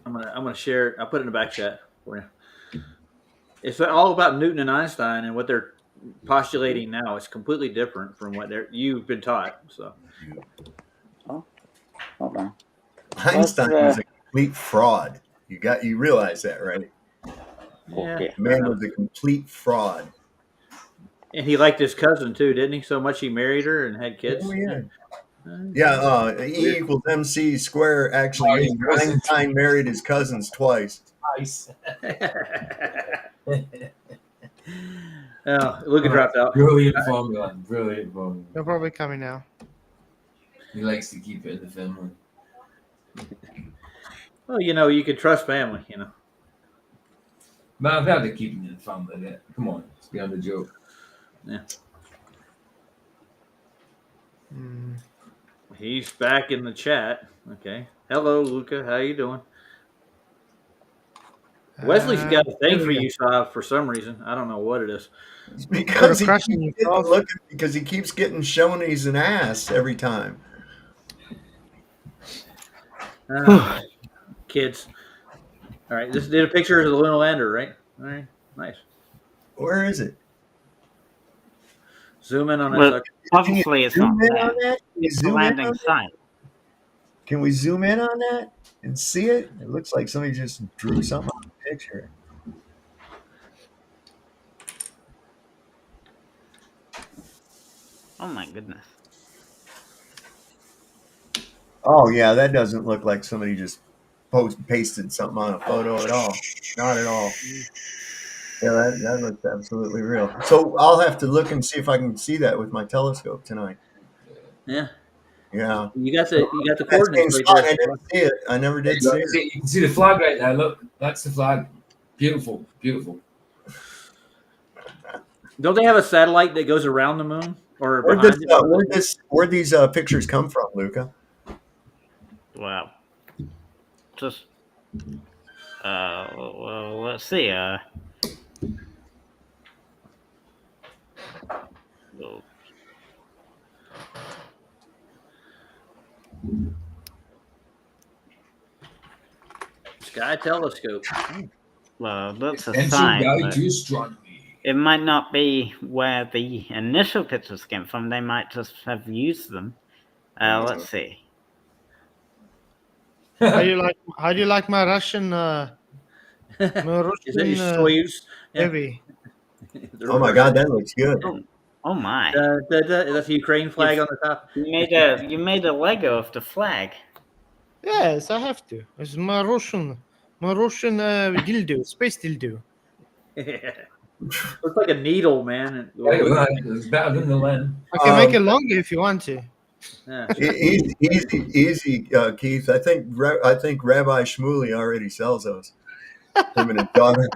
I'm gonna share it. I'll put it in the back chat for you. It's all about Newton and Einstein and what they're postulating now. It's completely different from what you've been taught. So.
Oh, hold on.
Einstein was a complete fraud. You realize that, right?
Yeah.
The man was a complete fraud.
And he liked his cousin too, didn't he? So much he married her and had kids.
Oh, yeah. E equals MC square. Actually, Einstein married his cousins twice.
Nice.
Luca dropped out.
Brilliant formula. Brilliant formula.
They're probably coming now.
He likes to keep it in the family.
Well, you can trust family,
But I've had to keep it in the family. Yeah. Come on, it's beyond a joke.
Yeah. He's back in the chat. Okay. Hello, Luca. How you doing? Wesley's got a thing for you, Sav, for some reason. I don't know what it is.
It's because he didn't look at because he keeps getting shown he's an ass every time.
Kids. All right, this did a picture of the lunar lander, right? All right, nice.
Where is it?
Zoom in on
Well,
that.
obviously it's not
Zoom in
there.
on that? Can you
It's a
zoom in
landing
on that?
site.
Can we zoom in on that and see it? It looks like somebody just drew something on the picture.
Oh my goodness.
Oh yeah, that doesn't look like somebody just pasted something on a photo at all. Not at all. Yeah, that looks absolutely real. So I'll have to look and see if I can see that with my telescope tonight.
Yeah,
Yeah.
you got the
That
coordinates
same
right
spot,
there.
I didn't see it. I never did see it.
You can see the flag right there. Look, that's the flag. Beautiful, beautiful.
Don't they have a satellite that goes around the moon or behind it?
Where'd these pictures come from, Luca?
Well, just well, let's see. Well,
Sky telescope.
that's a
Essential
sign.
guide
But
to astronomy.
it might not be where the initial pictures came from. They might just have used them. Let's see.
How do you like my Russian? My Russian
Is that your Soyuz? Yeah.
heavy.
Oh my God, that looks good.
Oh my!
That's the Ukraine flag on the top.
You made a Lego of the flag.
Yes, I have to. It's my Russian dildo, space dildo.
Yeah. Looks like a needle, man.
It's better than the Len.
I can make it longer if you want to.
Yeah.
Easy, Keith. I think Rabbi Shmuley already sells those. Him and his daughter.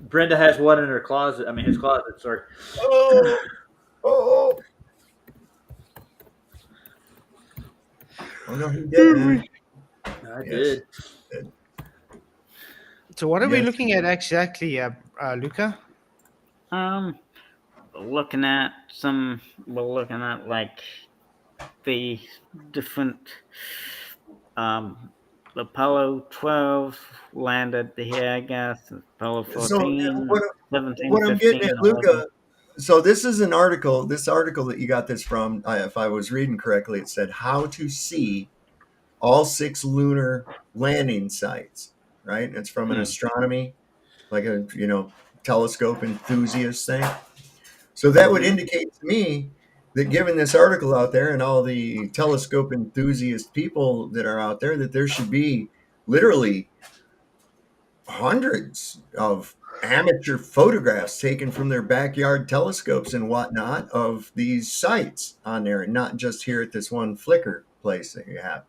Brenda has one in her closet. I mean, his closet. Sorry.
Oh no, he didn't.
I did.
So what are we looking at exactly, Luca?
We're looking at like the different Apollo 12 landed here, I guess. Apollo 14,
So
17,
what I'm
15,
getting at,
11.
Luca. So this is an article. This article that you got this from, if I was reading correctly, it said how to see all 6 lunar landing sites. Right? It's from an astronomy, like a telescope enthusiast thing. So that would indicate to me that given this article out there and all the telescope enthusiast people that are out there, that there should be literally hundreds of amateur photographs taken from their backyard telescopes and whatnot of these sites on there, and not just here at this one Flickr place that you have.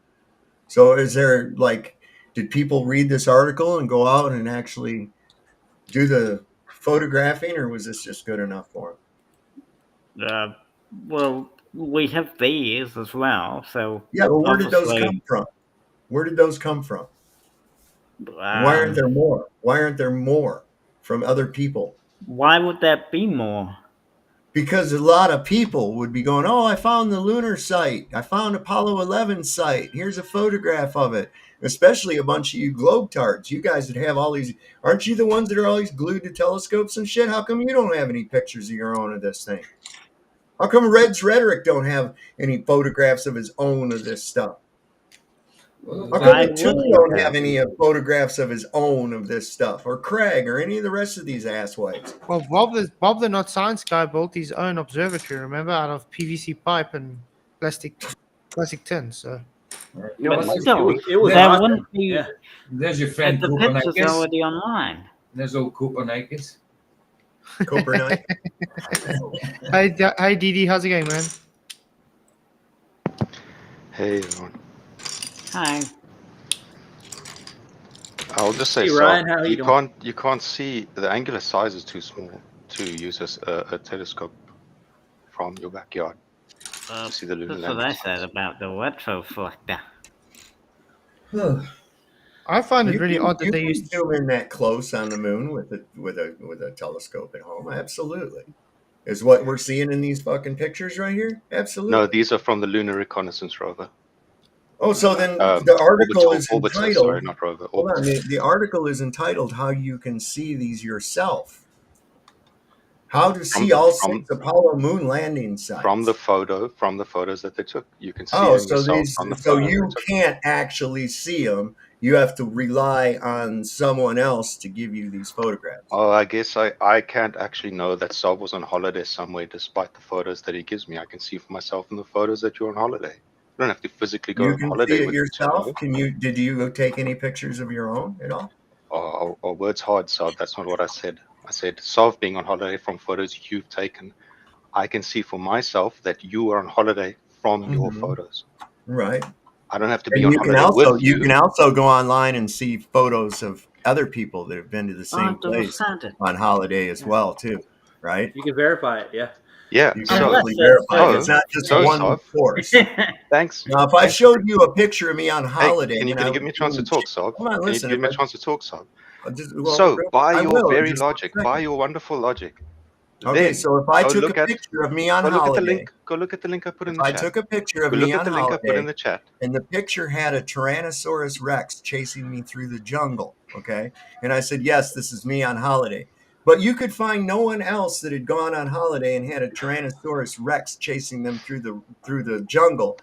So is there did people read this article and go out and actually do the photographing, or was this just good enough for them?
Well, we have these as well. So
Yeah, but where did those come from? Where did those come from? Why aren't there more? Why aren't there more from other people?
Why would that be more?
Because a lot of people would be going, oh, I found the lunar site. I found Apollo 11 site. Here's a photograph of it. Especially a bunch of you globetards. You guys that have all these, aren't you the ones that are always glued to telescopes and shit? How come you don't have any pictures of your own of this thing? How come Red's Rhetoric don't have any photographs of his own of this stuff? How come the two don't have any photographs of his own of this stuff? Or Craig or any of the rest of these asswipes?
Well, Bob the Not Science Guy built his own observatory, remember, out of PVC pipe and plastic tin. So
But still,
it was
there
awesome.
wouldn't be.
Yeah.
There's your friend
The picture's
Copernicus.
already online.
There's old Copernicus.
Copernicus.
Hi, Didi, how's it going, man?
Hey everyone.
Hi.
I'll just say
Hey,
so.
Ryan, how you doing?
You can't see, the angular size is too small to use as a telescope from your backyard. See the lunar
That's what I
landing
said
sites.
about the retroflector.
I I find it really odd that
you
they
can
used.
zoom in that close on the moon with a telescope at home. Absolutely, is what we're seeing in these fucking pictures right here. Absolutely.
No, these are from the Lunar Reconnaissance Rover.
Oh, so then the article is
Orbiter,
entitled.
sorry, not rover.
Hold on,
Orbiter.
the article is entitled "How You Can See These Yourself." How to see all 6 Apollo moon landing sites.
From the photos that they took, you can see
Oh,
them
so
yourself
these,
from the
so
photos
you
they took.
can't actually see them. You have to rely on someone else to give you these photographs.
Oh, I guess I can't actually know that Sav was on holiday somewhere, despite the photos that he gives me. I can see for myself in the photos that you're on holiday. You don't have to physically go
You
on
can
holiday
see it
with me to
yourself.
know.
Did you take any pictures of your own at all?
Oh, words hard, Sav. That's not what I said. I said Sav being on holiday from photos you've taken. I can see for myself that you are on holiday from your photos.
Right.
I don't have to
And
be on holiday with you.
You can also go online and see photos of other people that have been to the same place on holiday as well, too. Right?
You can verify it, yeah.
Yeah.
You can actually verify it. It's not just one
Sav,
source.
Thanks.
Now, if I showed you a picture of me on holiday,
can you give me a chance to talk, Sav?
Hold on,
Can you give me a chance to talk, Sav?
So,
by your very logic, by your wonderful logic.
Okay,
then
so if I
go
took
look
a
at-
picture of me on
Go look at the
holiday,
link. Go look at the link I put in
if
the
I
chat.
took a picture of
Go
me
look at
on
the link I put in
holiday,
the chat.
and the picture had a Tyrannosaurus Rex chasing me through the jungle, okay? And I said, yes, this is me on holiday. But you could find no one else that had gone on holiday and had a Tyrannosaurus Rex chasing them through the jungle.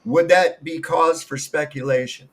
Would that be cause for speculation?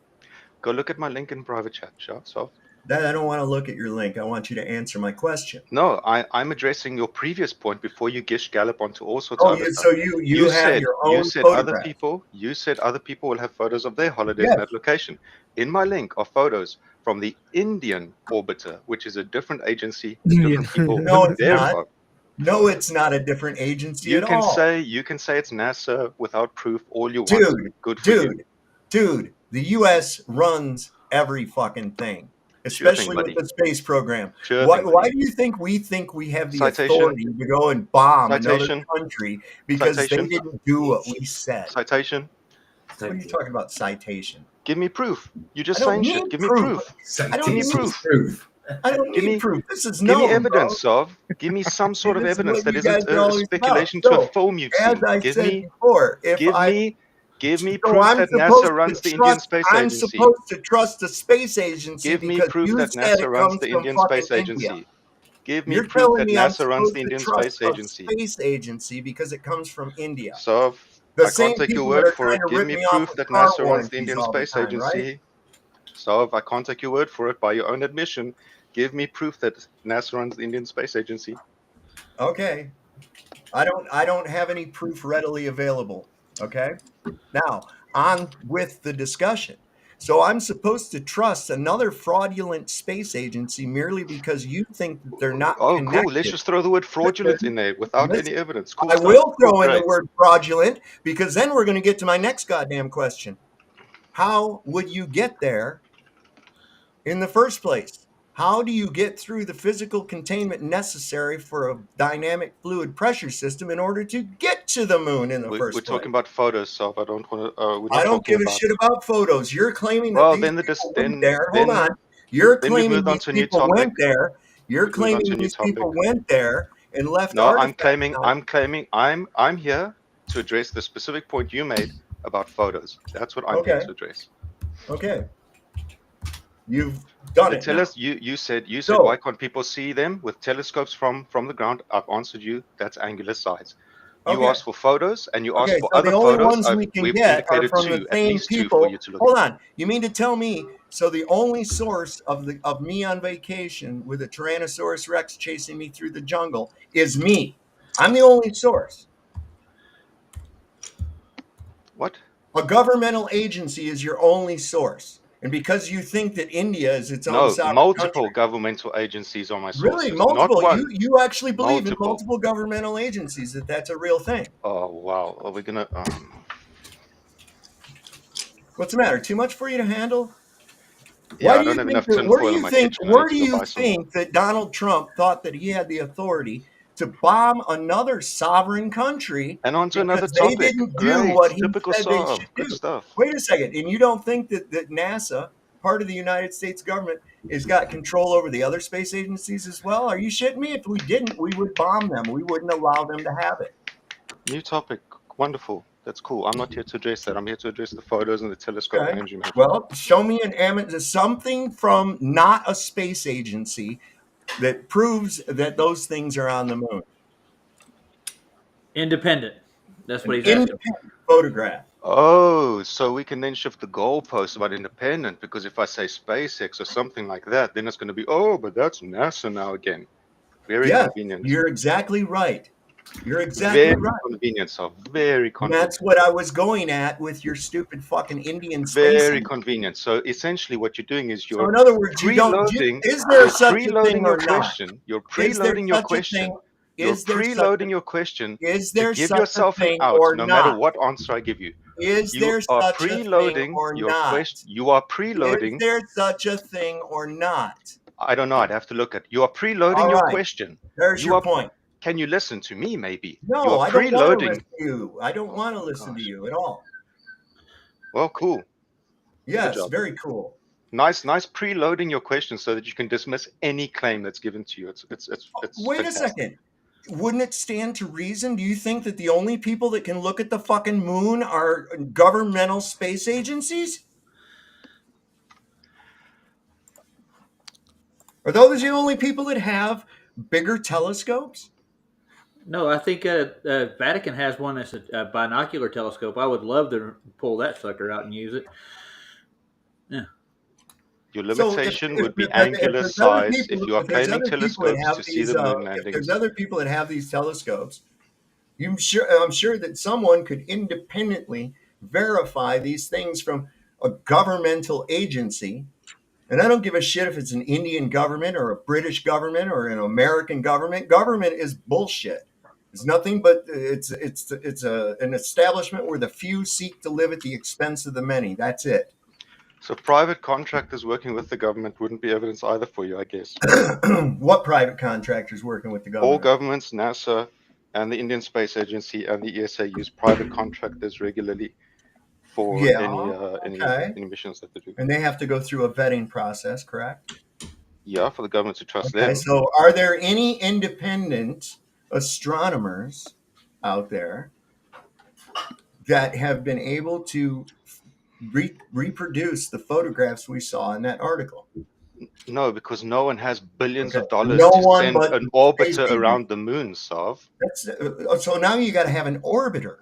Go look at my link in private chat, Sav.
That I don't want to look at your link. I want you to answer my question.
No, I'm addressing your previous point before you gish gallop onto all sorts
Oh,
of other
so
stuff.
you have your own photograph.
You said other people will have photos of their holidays in that location. In my link are photos from the Indian orbiter, which is a different agency. Different people
No,
with
it's
their
not.
photos.
No, it's not a different agency
You
at
can
all.
say it's NASA without proof all you want. Good for you.
Dude, the U.S. runs every fucking thing, especially with the space program. Why do you think we have the authority to go and bomb another country because they didn't do what we said?
Citation.
What are you talking about? Citation.
Give me proof. You just
I don't
saying
need
shit. Give me
proof.
proof.
I don't
Give me
need
proof.
I don't need proof. This is
Give me
known,
evidence,
bro.
Sav. Give me some sort of
This is
evidence
what
that
you
isn't
guys are
a
always
speculation
about.
to a
So,
film you've
as
seen.
I
Give
said
me
before,
give me
so
proof
I'm
that
supposed
NASA
to
runs the Indian Space
I'm
Agency.
supposed to trust the space agency
Give me
because
proof
you
that
said
NASA
it
runs
comes
the
from
Indian
fucking
Space
India.
Agency. Give me
You're
proof
telling
that
me I'm
NASA runs
supposed
the
to
Indian
trust
Space Agency.
a space agency because it comes from India.
So
The
I
same
can't take your
people
word
that are
for
trying
it.
to
Give
rip
me
me off
proof
with
that
car
NASA runs the
warranties
Indian
all the
Space
time, right?
Agency. So if I can't take your word for it by your own admission, give me proof that NASA runs the Indian Space Agency.
Okay. I don't have any proof readily available. Okay. Now, on with the discussion. So I'm supposed to trust another fraudulent space agency merely because you think that they're not connected.
Cool. Let's just throw the word fraudulent in there without any evidence. Cool
I
stuff.
will throw in
Great.
the word fraudulent because then we're going to get to my next goddamn question. How would you get there in the first place? How do you get through the physical containment necessary for a dynamic fluid pressure system in order to get to the moon in the first place?
We're talking about photos, so I don't want to.
I don't give a shit about photos. You're claiming that
Well,
these
then
people went there. Hold on. You're claiming these people went there. You're claiming these people went there and left artifacts.
I'm here to address the specific point you made about photos. That's what I'm here to address.
Okay. You've done it.
Tell us. You said why can't people see them with telescopes from the ground? I've answered you. That's angular size. You asked for photos, and you asked for
so
other
the only
photos.
ones we can
we've
get are
indicated
from
two,
the
at
same
least
people.
two for you to look
Hold
at.
on. You mean to tell me so the only source of me on vacation with a Tyrannosaurus Rex chasing me through the jungle is me? I'm the only source.
What?
A governmental agency is your only source. And because you think that India is its own sovereign
multiple
country,
governmental agencies are my sources.
really, multiple.
Not one.
You actually believe in multiple governmental agencies, that that's a real thing.
Oh wow! Are we gonna?
What's the matter? Too much for you to handle?
Yeah, I don't have enough tinfoil in my kitchen.
Where do you think that Donald Trump thought that he had the authority to bomb another sovereign country
and on to another
topic? They didn't do what he
typical
said they should do.
Good stuff.
Wait a second. And you don't think that NASA part of the United States government has got control over the other space agencies as well? Are you shitting me? If we didn't, we would bomb them. We wouldn't allow them to have it.
New topic. Wonderful. That's cool. I'm not here to address that. I'm here to address the photos and the telescope
Okay.
names you mentioned.
Well, show me something from not a space agency that proves that those things are on the moon.
Independent. That's what he's
An
asking.
independent photograph.
Oh, so we can then shift the goalpost about independent, because if I say SpaceX or something like that, then it's going to be, oh, but that's NASA now again. Very
Yeah,
convenient.
you're exactly right. You're exactly
Very
right.
convenient, so very
And
convenient.
that's what I was going at with your stupid fucking Indian space.
Very
Agency.
convenient. So essentially what you're doing is
So
you're
in other words, you don't.
preloading.
Is there
You're
such a
preloading
thing
your
or not?
question. You're
Is there
preloading your
such a
question.
thing?
You're
Is there
preloading your question
Is
to
there
give
such a
yourself an
thing
out,
or
no matter
not?
what answer I give you.
Is
You
there
are
such a thing
preloading
or
your
not?
question. You are
Is
preloading.
there such a thing or not?
I don't know. I'd have to look at. You are preloading
All
your
right.
question.
There's
You
your
are.
point.
Can you listen to me? Maybe.
No,
You are
I don't want to
preloading.
listen to you. I don't want to listen to
gosh.
you at all.
Well, cool.
Yes,
job.
very cool.
Nice preloading your question so that you can dismiss any claim that's given to you. It's
Wait
fantastic.
a second. Wouldn't it stand to reason? Do you think that the only people that can look at the fucking moon are governmental space agencies? Are those the only people that have bigger telescopes?
No, I think Vatican has one that's a binocular telescope. I would love to pull that sucker out and use it. Yeah.
Your limitation would be angular size if you are claiming telescopes to see the moon landings.
If there's other people that have these telescopes, I'm sure that someone could independently verify these things from a governmental agency. And I don't give a shit if it's an Indian government or a British government or an American government. Government is bullshit. It's nothing but it's an establishment where the few seek to live at the expense of the many. That's it.
So private contractors working with the government wouldn't be evidence either for you, I guess.
What private contractors working with the government?
All governments, NASA and the Indian Space Agency and the ESA use private contractors regularly for any missions that they do.
And they have to go through a vetting process, correct?
Yeah, for the government to trust them.
So are there any independent astronomers out there that have been able to reproduce the photographs we saw in that article?
No, because no one has billions of dollars
No
to
one
send
but
an orbiter around the moon, Sav.
So now you got to have an orbiter.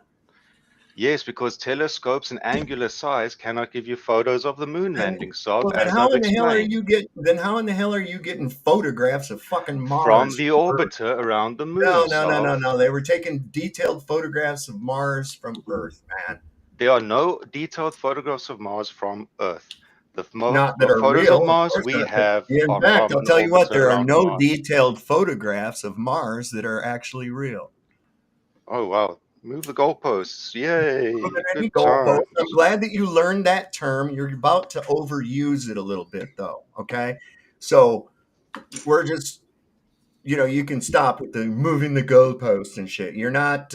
Yes, because telescopes and angular size cannot give you photos of the moon landing, Sav,
Well, then
as
how
I've
in the hell are
explained.
how in the hell are you getting photographs of fucking Mars?
From the orbiter around the moon,
No. They were taking detailed photographs of Mars from Earth, man.
There are no detailed photographs of Mars from Earth. The
Not that are
photos
real,
of Mars
course
we
not.
have
In
are
fact,
from
I'll
an
tell you what,
orbiter
there are
around
no
Mars.
detailed photographs of Mars that are actually real.
Oh, wow. Move the goalposts. Yay. Good
Goalpost.
times.
I'm glad that you learned that term. You're about to overuse it a little bit, though. Okay. So we're just, you can stop with the moving the goalposts and shit. You're not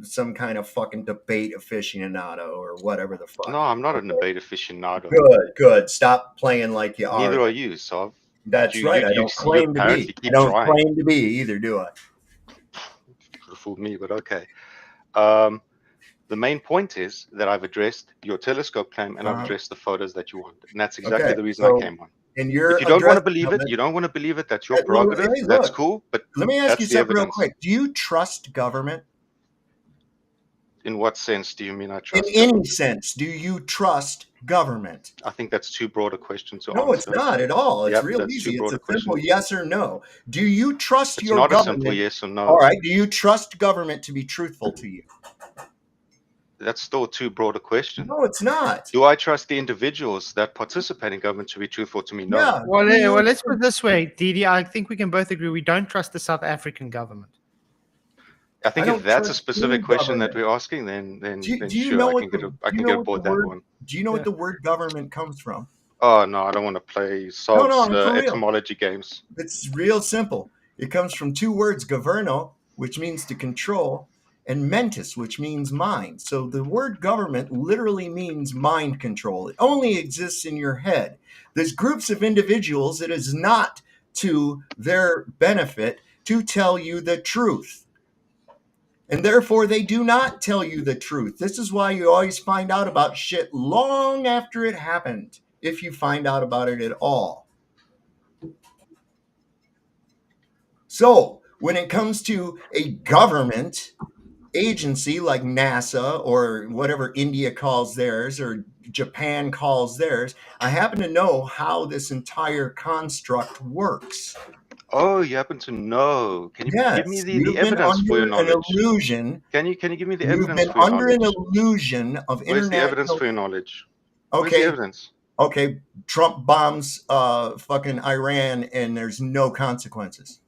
some kind of fucking debate aficionado or whatever the fuck.
No, I'm not a debate aficionado.
Good. Stop playing like you are.
Neither are you, Sav.
That's right. I don't claim to be. I don't claim to be either, do I?
Could have fooled me, but okay. The main point is that I've addressed your telescope claim and I've addressed the photos that you want. And that's exactly the reason I came on.
And
if you don't want to believe it, you don't want to believe it, that's your prerogative.
Hey,
that's cool. But
let me ask you something real quick. Do you trust government?
In what sense do you mean I trust
In any sense, do you trust government?
I think that's too broad a question to answer.
No, it's not at all. It's real easy. It's a simple yes or no. Do you trust your government? It's not a simple
yes or no.
All right. Do you trust government to be truthful to you?
That's still too broad a question.
No, it's not.
Do I trust the individuals that participate in government to be truthful to me? No.
Yeah.
Well, let's put it this way, Didi. I think we can both agree we don't trust the South African government.
I think if that's a specific question that we're asking, then sure, I can get aboard that one.
Do you know what the word government comes from?
Oh, no, I don't want to play etymology games.
It's real simple. It comes from two words, governo, which means to control, and mentis, which means mind. So the word government literally means mind control. It only exists in your head. There's groups of individuals. It is not to their benefit to tell you the truth. And therefore, they do not tell you the truth. This is why you always find out about shit long after it happened, if you find out about it at all. So when it comes to a government agency like NASA or whatever India calls theirs or Japan calls theirs, I happen to know how this entire construct works.
Oh, you happen to know. Can you give me the
You've been
evidence for your
under an
knowledge?
illusion.
Can you give me the
You've
evidence
been
for your
under an
knowledge?
illusion of
Where's the evidence
international.
for your knowledge? Where's the
Okay,
evidence?
okay. Trump bombs fucking Iran, and there's no consequences.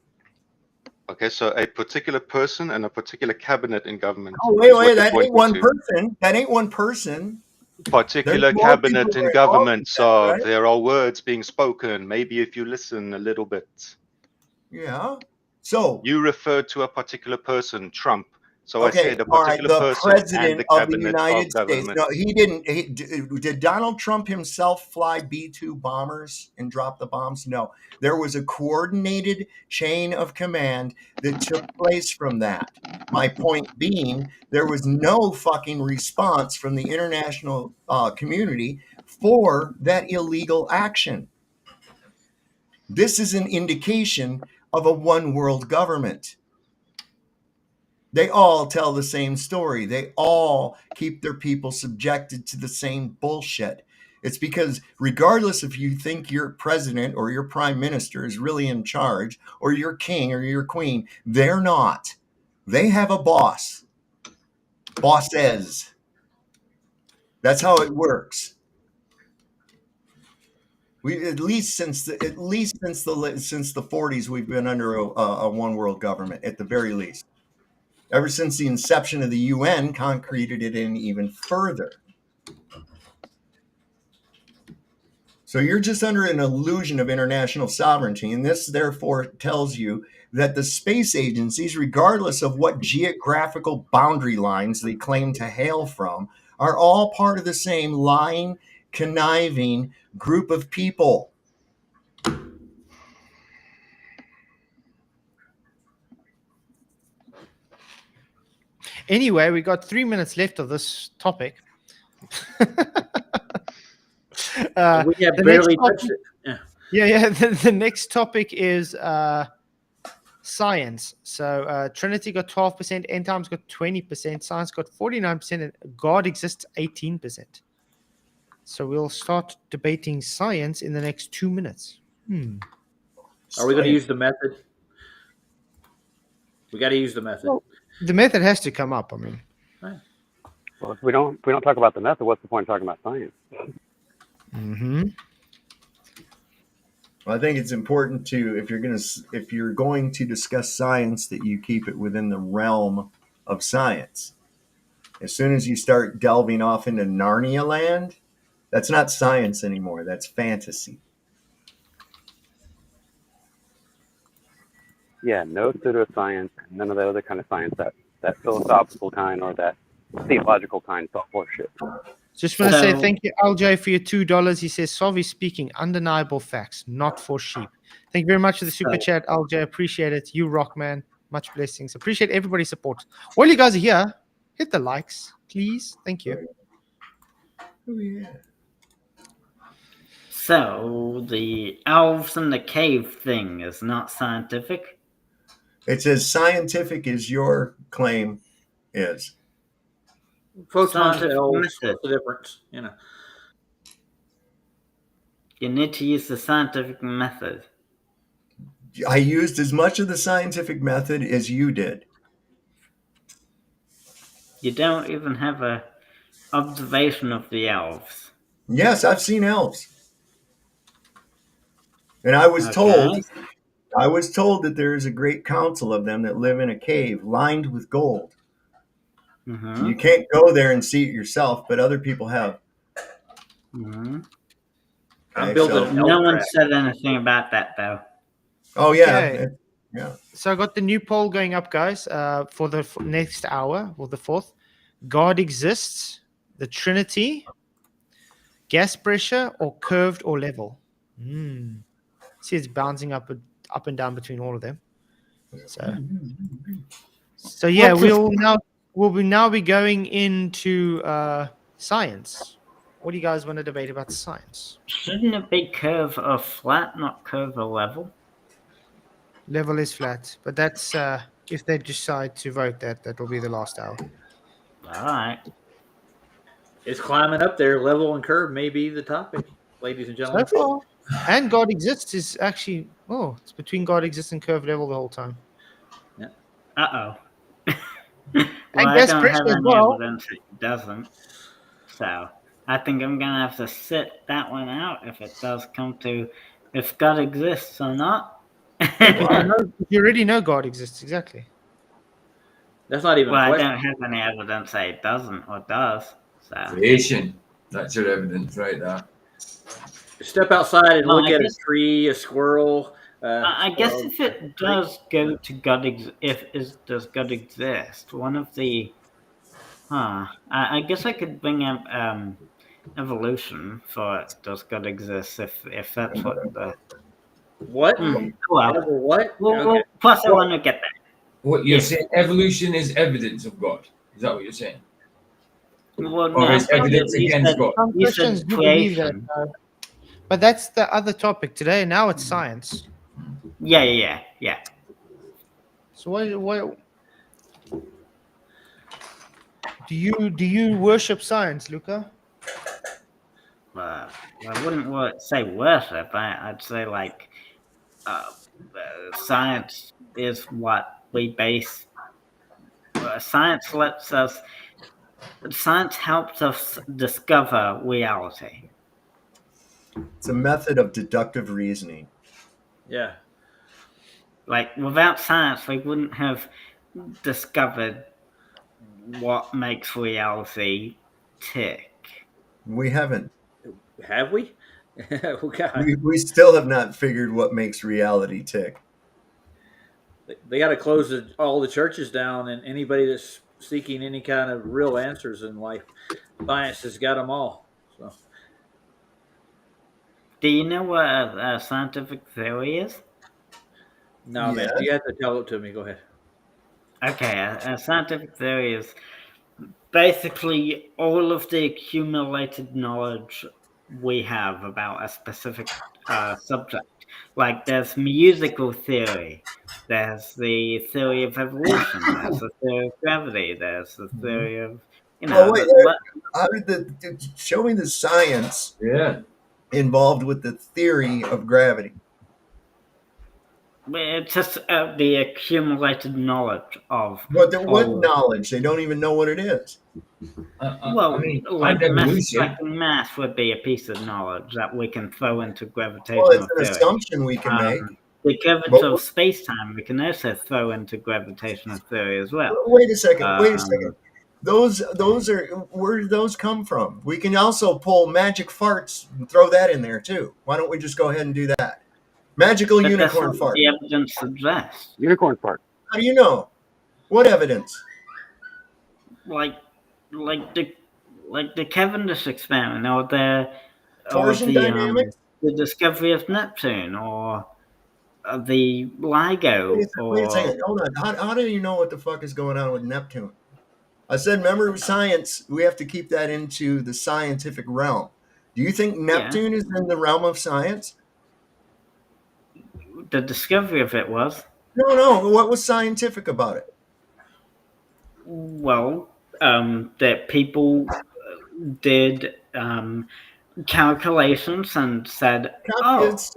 Okay, so a particular person and a particular cabinet in government.
Oh, wait, that ain't one person. That ain't one person.
Particular cabinet in government, so right? There are words being spoken. Maybe if you listen a little bit.
Yeah. So
you referred to a particular person, Trump. So
okay,
I said a particular
the
person
president
and the
of the
cabinet
United
of
States.
government.
No, he didn't. Did Donald Trump himself fly B-2 bombers and drop the bombs? No. There was a coordinated chain of command that took place from that. My point being, there was no fucking response from the international community for that illegal action. This is an indication of a one world government. They all tell the same story. They all keep their people subjected to the same bullshit. It's because regardless if you think your president or your prime minister is really in charge, or your king or your queen, they're not. They have a boss. Bosses. That's how it works. We at least since the 40s, we've been under a one world government at the very least. Ever since the inception of the UN, concreted it in even further. So you're just under an illusion of international sovereignty, and this therefore tells you that the space agencies, regardless of what geographical boundary lines they claim to hail from, are all part of the same lying, conniving group of people.
Anyway, we got 3 minutes left of this topic.
We have barely touched it.
Yeah. The next topic is science. So Trinity got 12%, End Times got 20%, Science got 49%, and God exists 18%. So we'll start debating science in the next 2 minutes.
Are we going to use the method? We got to use the method.
Well, the method has to come up. I mean,
well, if we don't talk about the method, what's the point of talking about science?
Mm-hmm.
Well, I think it's important to, if you're going to discuss science, that you keep it within the realm of science. As soon as you start delving off into Narnia land, that's not science anymore. That's fantasy.
Yeah, no pseudoscience, none of that other kind of science, that philosophical kind or that theological kind, it's all horseshit.
Just want to say thank you, LJ, for your $2. He says, Sovi speaking, undeniable facts, not for sheep. Thank you very much for the super chat, LJ. Appreciate it. You rock, man. Much blessings. Appreciate everybody's support. While you guys are here, hit the likes, please. Thank you.
Oh, yeah.
So, the elves in the cave thing is not scientific?
It's as scientific as your claim is.
Photons to elves, what's the difference?
You need to use the scientific method.
I used as much of the scientific method as you did.
You don't even have a observation of the elves.
Yes, I've seen elves. And I was told that there is a great council of them that live in a cave lined with gold.
Mm-hmm.
You can't go there and see it yourself, but other people have.
Mm-hmm.
I'm building
no one said anything about that, though.
Oh, yeah. Yeah.
So I got the new poll going up, guys, for the next hour, or the fourth. God exists, the Trinity, gas pressure, or curved or level. See, it's bouncing up and down between all of them. So yeah, we'll now be going into science. What do you guys want to debate about science?
Shouldn't it be curve or flat, not curve or level?
Level is flat, but that's if they decide to vote that will be the last hour.
All right.
It's climbing up there. Level and curve may be the topic, ladies and
So
gentlemen.
far, and God exists is actually it's between God exists and curve level the whole time.
Yeah.
Uh-oh.
And
Well, I
gas
don't
pressure
have
as
any
well.
evidence it doesn't. So I think I'm gonna have to sit that one out if it does come to if God exists or not.
You already know God exists, exactly.
That's not even
Well,
a
I
question.
don't have any evidence that it doesn't or does. So
Creation. That's your evidence right there.
Step outside and
No,
look
I
at
guess-
a tree, a squirrel.
I guess if it does go to God, does God exist? One of the, I guess I could bring up evolution for does God exist if that's what the
What?
well,
What?
well, plus I want to get that.
What you're
Yes.
saying, evolution is evidence of God. Is that what you're saying?
Well,
Or
no,
is evidence
you
against
said,
God?
Some
you
Christians
said
do believe that,
creation.
but that's the other topic today. Now it's science.
Yeah.
So what do you worship science, Luca?
I wouldn't say worship. I'd say like science is what we base. Science lets us. Science helps us discover reality.
It's a method of deductive reasoning.
Yeah.
Like without science, we wouldn't have discovered what makes reality tick.
We haven't.
Have we? Oh, God.
We still have not figured what makes reality tick.
They got to close all the churches down, and anybody that's seeking any kind of real answers in life, science has got them all. So,
Do you know what a scientific theory is?
no, man, you have to tell it to me. Go ahead.
Okay, a scientific theory is basically all of the accumulated knowledge we have about a specific subject. Like there's musical theory, there's the theory of evolution, there's the theory of gravity, there's the theory of
how did show me the science involved with the theory of gravity?
It's just the accumulated knowledge of
what knowledge? They don't even know what it is.
Well, like math would be a piece of knowledge that we can throw into gravitational
theory. Well, it's an
theory.
assumption we can make.
The curvature of space-time we can also throw into gravitational theory as well.
Wait a second. Those are where did those come from? We can also pull magic farts and throw that in there too. Why don't we just go ahead and do that? Magical unicorn fart.
The evidence suggests.
Unicorn fart.
How do you know? What evidence?
Like the Cavendish experiment, or
torsion dynamics,
the discovery of Neptune, or the LIGO.
Wait a second, hold on. How do you know what the fuck is going on with Neptune? I said, remember, science. We have to keep that into the scientific realm. Do you think Neptune is in the realm of science?
The discovery of it was.
No. What was scientific about it?
Well, that people did calculations and said,
that's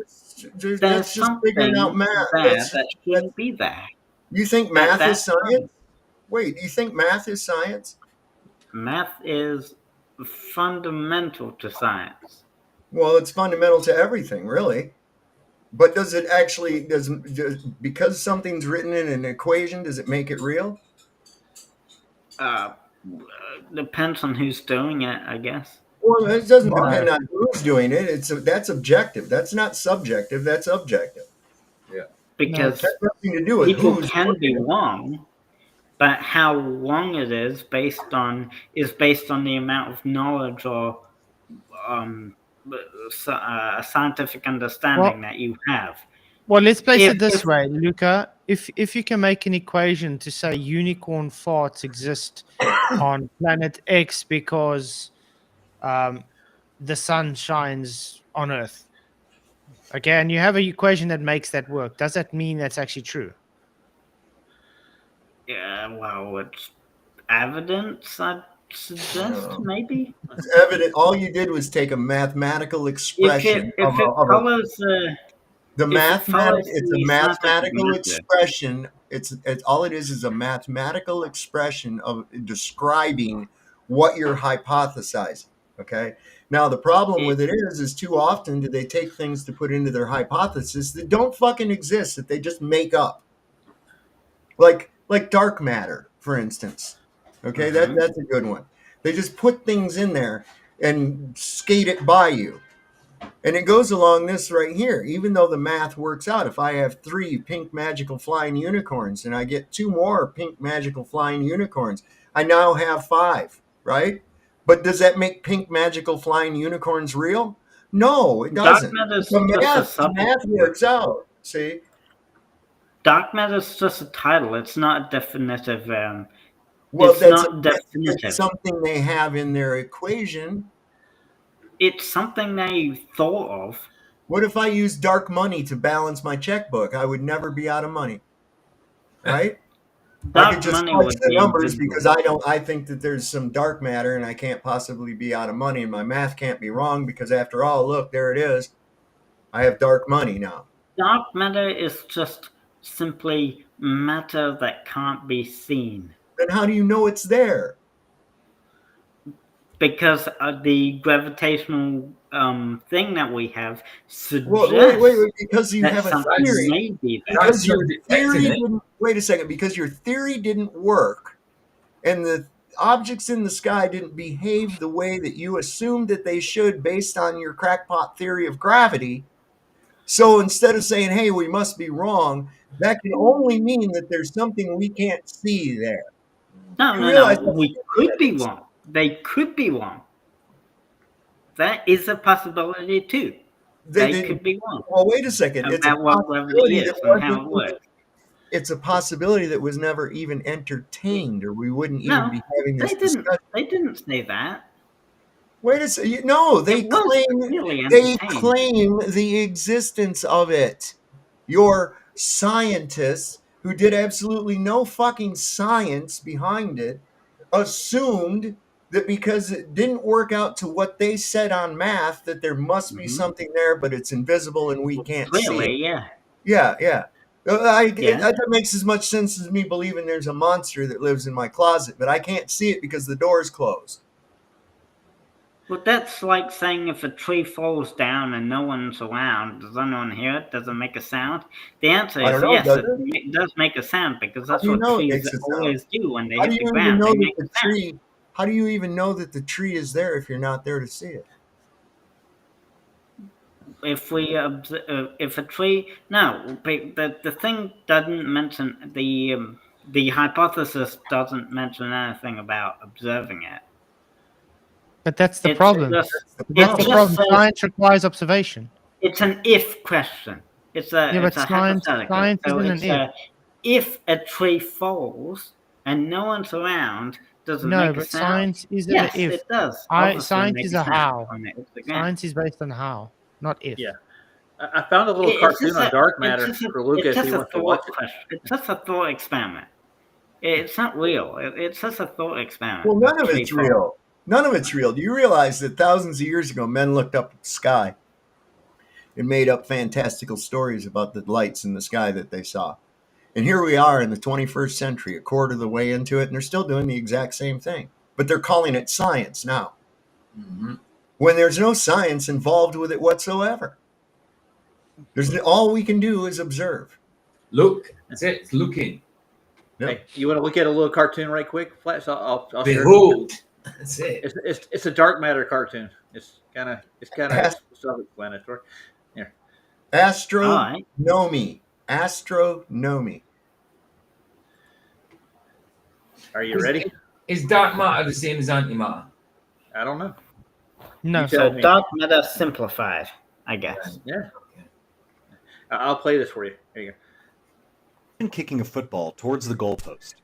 just figuring out math.
That shouldn't be there.
You think math is science? Wait, you think math is science?
Math is fundamental to science.
Well, it's fundamental to everything, really. But does it actually, because something's written in an equation, does it make it real?
Depends on who's doing it, I guess.
Well, it doesn't depend on who's doing it. That's objective. That's not subjective. That's objective.
Yeah.
because
It has nothing to do with
people
who's
can be
looking.
wrong, but how long it is based on the amount of knowledge or a scientific understanding that you have.
Well, let's place
If,
it this
if
way, Luca. If you can make an equation to say unicorn farts exist on planet X because the sun shines on Earth, okay, and you have an equation that makes that work, does that mean that's actually true?
yeah, well, it's evidence, I'd suggest, maybe.
It's evident. All you did was take a mathematical expression
If it follows
the mathematic. It's a
the scientific
mathematical
method.
expression. It's all it is a mathematical expression of describing what you're hypothesizing. Okay. Now the problem with it is too often do they take things to put into their hypothesis that don't fucking exist, that they just make up. Like dark matter, for instance. Okay, that's a good one. They just put things in there and skate it by you. And it goes along this right here. Even though the math works out, if I have 3 pink magical flying unicorns and I get 2 more pink magical flying unicorns, I now have 5, right? But does that make pink magical flying unicorns real? No, it doesn't. The math works out. See?
Dark matter is just a title. It's not a definitive.
Well,
it's not definitive.
It's something they have in their equation.
It's something they thought of.
What if I use dark money to balance my checkbook? I would never be out of money, right? I could just punch the numbers because I think that there's some dark matter and I can't possibly be out of money, and my math can't be wrong because after all, look, there it is. I have dark money now.
Dark matter is just simply matter that can't be seen.
Then how do you know it's there?
Because the gravitational thing that we have suggests
wait, because you have a theory.
Because
your theory didn't, wait a second, because your theory didn't work and the objects in the sky didn't behave the way that you assumed that they should based on your crackpot theory of gravity. So instead of saying, hey, we must be wrong, that can only mean that there's something we can't see there.
No. We could be wrong. They could be wrong. That is a possibility too. They could be wrong.
Well, wait a second. It's a possibility it's a possibility that was never even entertained, or we wouldn't even be having this discussion.
They didn't say that.
Wait a second. No, they claim the existence of it. Your scientists, who did absolutely no fucking science behind it, assumed that because it didn't work out to what they said on math, that there must be something there, but it's invisible and we can't see it. Yeah. That makes as much sense as me believing there's a monster that lives in my closet, but I can't see it because the door's closed.
Well, that's like saying if a tree falls down and no one's around, does anyone hear it? Does it make a sound? The answer is yes, it does make a sound because that's what trees always do when they hit the ground. They make a sound.
How do you even know that the tree is there if you're not there to see it?
If a tree, no, the thing doesn't mention the hypothesis doesn't mention anything about observing it.
But that's the problem. Science requires observation.
It's an if question. It's a
science isn't an if.
If a tree falls and no one's around, does it make a sound?
Science isn't
yes,
an if.
It does.
Science is a how. Science is based on how, not if.
Yeah. I found a little cartoon on dark matter for Lucas. He wants to watch it.
It's just a thought experiment. It's not real. It's just a thought experiment.
Well, none of it's real. None of it's real. Do you realize that thousands of years ago, men looked up at the sky and made up fantastical stories about the lights in the sky that they saw? And here we are in the 21st century, a quarter of the way into it, and they're still doing the exact same thing. But they're calling it science now. Mm-hmm. When there's no science involved with it whatsoever. All we can do is observe.
Look. That's it. It's looking.
Yep. Hey, you want to look at a little cartoon right quick, Flash? I'll
Behold. That's it.
It's a dark matter cartoon. It's kind of self-explanatory. Here.
Astronomy. astronomy.
Are you ready?
Is dark matter the same as antimatter?
I don't know.
No.
So dark matter simplified, I guess.
Yeah. I'll play this for you. There you go.
Kicking a football towards the goalpost.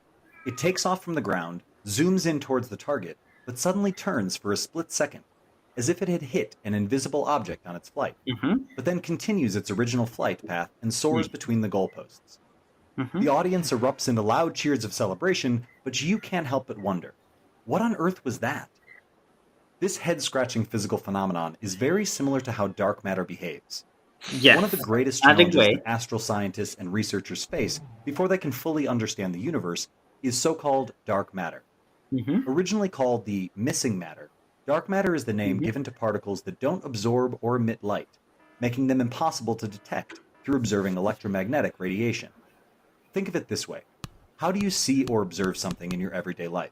It takes off from the ground, zooms in towards the target, but suddenly turns for a split second, as if it had hit an invisible object on its flight, but then continues its original flight path and soars between the goalposts. The audience erupts into loud cheers of celebration, but you can't help but wonder, what on earth was that? This head-scratching physical phenomenon is very similar to how dark matter behaves.
Yes,
one of the greatest challenges that astral scientists and researchers face before they can fully understand the universe is so-called dark matter. Originally called the missing matter, dark matter is the name given to particles that don't absorb or emit light, making them impossible to detect through observing electromagnetic radiation. Think of it this way. How do you see or observe something in your everyday life?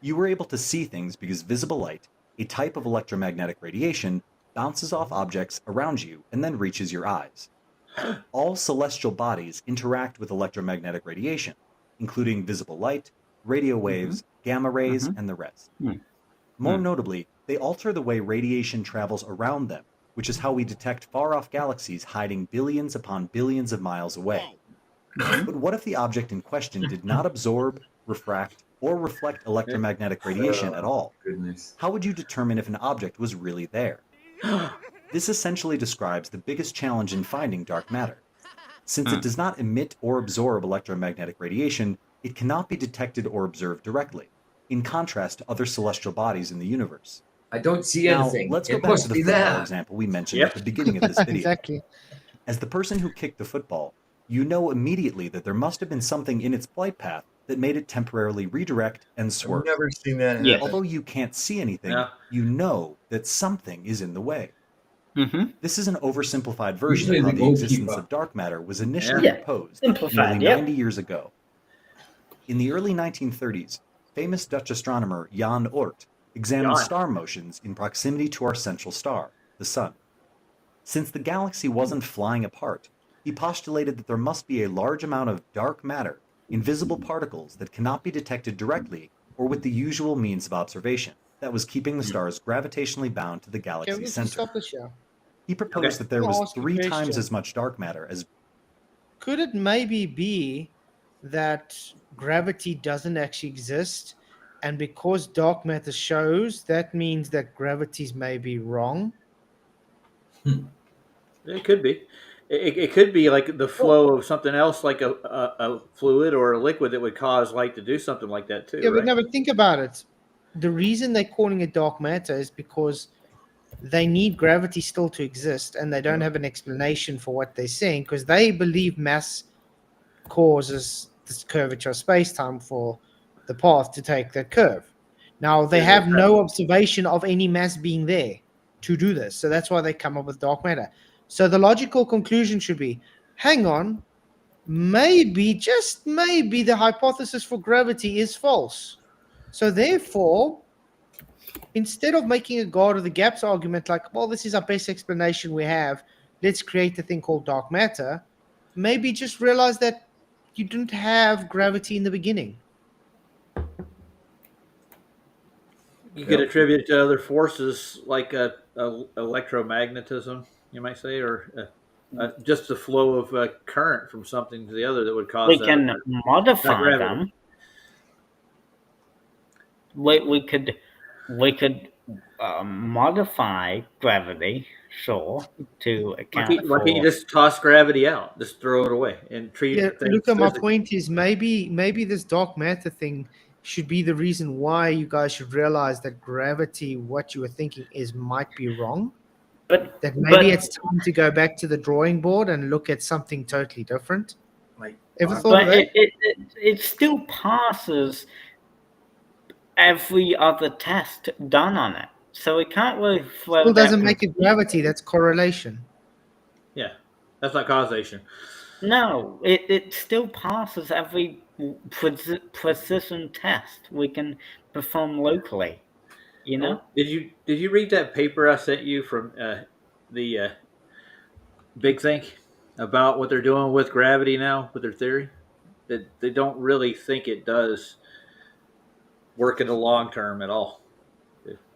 You were able to see things because visible light, a type of electromagnetic radiation, bounces off objects around you and then reaches your eyes. All celestial bodies interact with electromagnetic radiation, including visible light, radio waves, gamma rays, and the rest. More notably, they alter the way radiation travels around them, which is how we detect far-off galaxies hiding billions upon billions of miles away. But what if the object in question did not absorb, refract, or reflect electromagnetic radiation at all? How would you determine if an object was really there? This essentially describes the biggest challenge in finding dark matter. Since it does not emit or absorb electromagnetic radiation, it cannot be detected or observed directly, in contrast to other celestial bodies in the universe.
I don't see anything.
Let's go back to the football example we mentioned at the beginning of this video.
Exactly.
As the person who kicked the football, you know immediately that there must have been something in its flight path that made it temporarily redirect and swerve.
I've never seen that happen.
Although you can't see anything, you know that something is in the way. This is an oversimplified version of how the existence of dark matter was initially proposed nearly 90 years ago. In the early 1930s, famous Dutch astronomer Jan Oort examined star motions in proximity to our central star, the Sun. Since the galaxy wasn't flying apart, he postulated that there must be a large amount of dark matter, invisible particles that cannot be detected directly or with the usual means of observation, that was keeping the stars gravitationally bound to the galaxy's center. He proposed that there was 3 times as much dark matter as...
Could it maybe be that gravity doesn't actually exist, and because dark matter shows, that means that gravity's maybe wrong?
It could be. It could be like the flow of something else, like a fluid or a liquid that would cause light to do something like that too.
Yeah,
right?
but think about it. The reason they're calling it dark matter is because they need gravity still to exist, and they don't have an explanation for what they're saying, because they believe mass causes this curvature of space-time for the path to take that curve. Now, they have no observation of any mass being there to do this, so that's why they come up with dark matter. So the logical conclusion should be, hang on, maybe, just maybe, the hypothesis for gravity is false. So therefore, instead of making a God of the gaps argument like, well, this is our best explanation we have, let's create a thing called dark matter, maybe just realize that you didn't have gravity in the beginning.
You could attribute it to other forces like electromagnetism, you might say, or just the flow of current from something to the other that would cause.
We can modify them. We could modify gravity, sure, to account
Why can't you just toss gravity out, just throw it away, and treat it?
Look, my point is maybe this dark matter thing should be the reason why you guys should realize that gravity, what you were thinking might be wrong. But it's time to go back to the drawing board and look at something totally different. Ever thought of that?
It still passes every other test done on it, so it can't really flow.
Still doesn't make it gravity. That's correlation.
Yeah, that's not causation.
No, it still passes every precision test we can perform locally. You know?
Did you read that paper I sent you from the Big Think about what they're doing with gravity now, with their theory? That they don't really think it does work in the long term at all.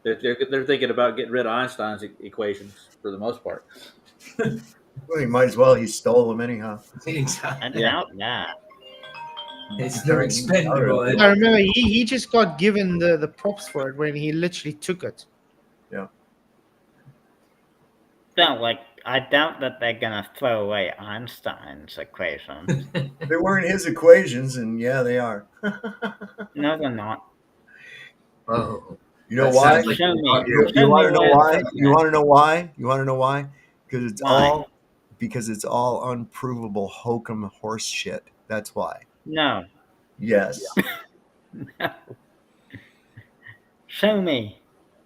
They're thinking about getting rid of Einstein's equations for the most part.
Well, he might as well. He stole them anyhow.
Exactly.
I doubt that.
They're expendable.
I remember he just got given the props for it when he literally took it.
Yeah.
No, like, I doubt that they're gonna throw away Einstein's equations.
They weren't his equations, and yeah, they are.
No, they're not.
Oh. You know why?
Show me.
You want to know why? You want to know why? You want to know why? Because it's all unprovable hokum horse shit. That's why.
No.
Yes.
No. Show me.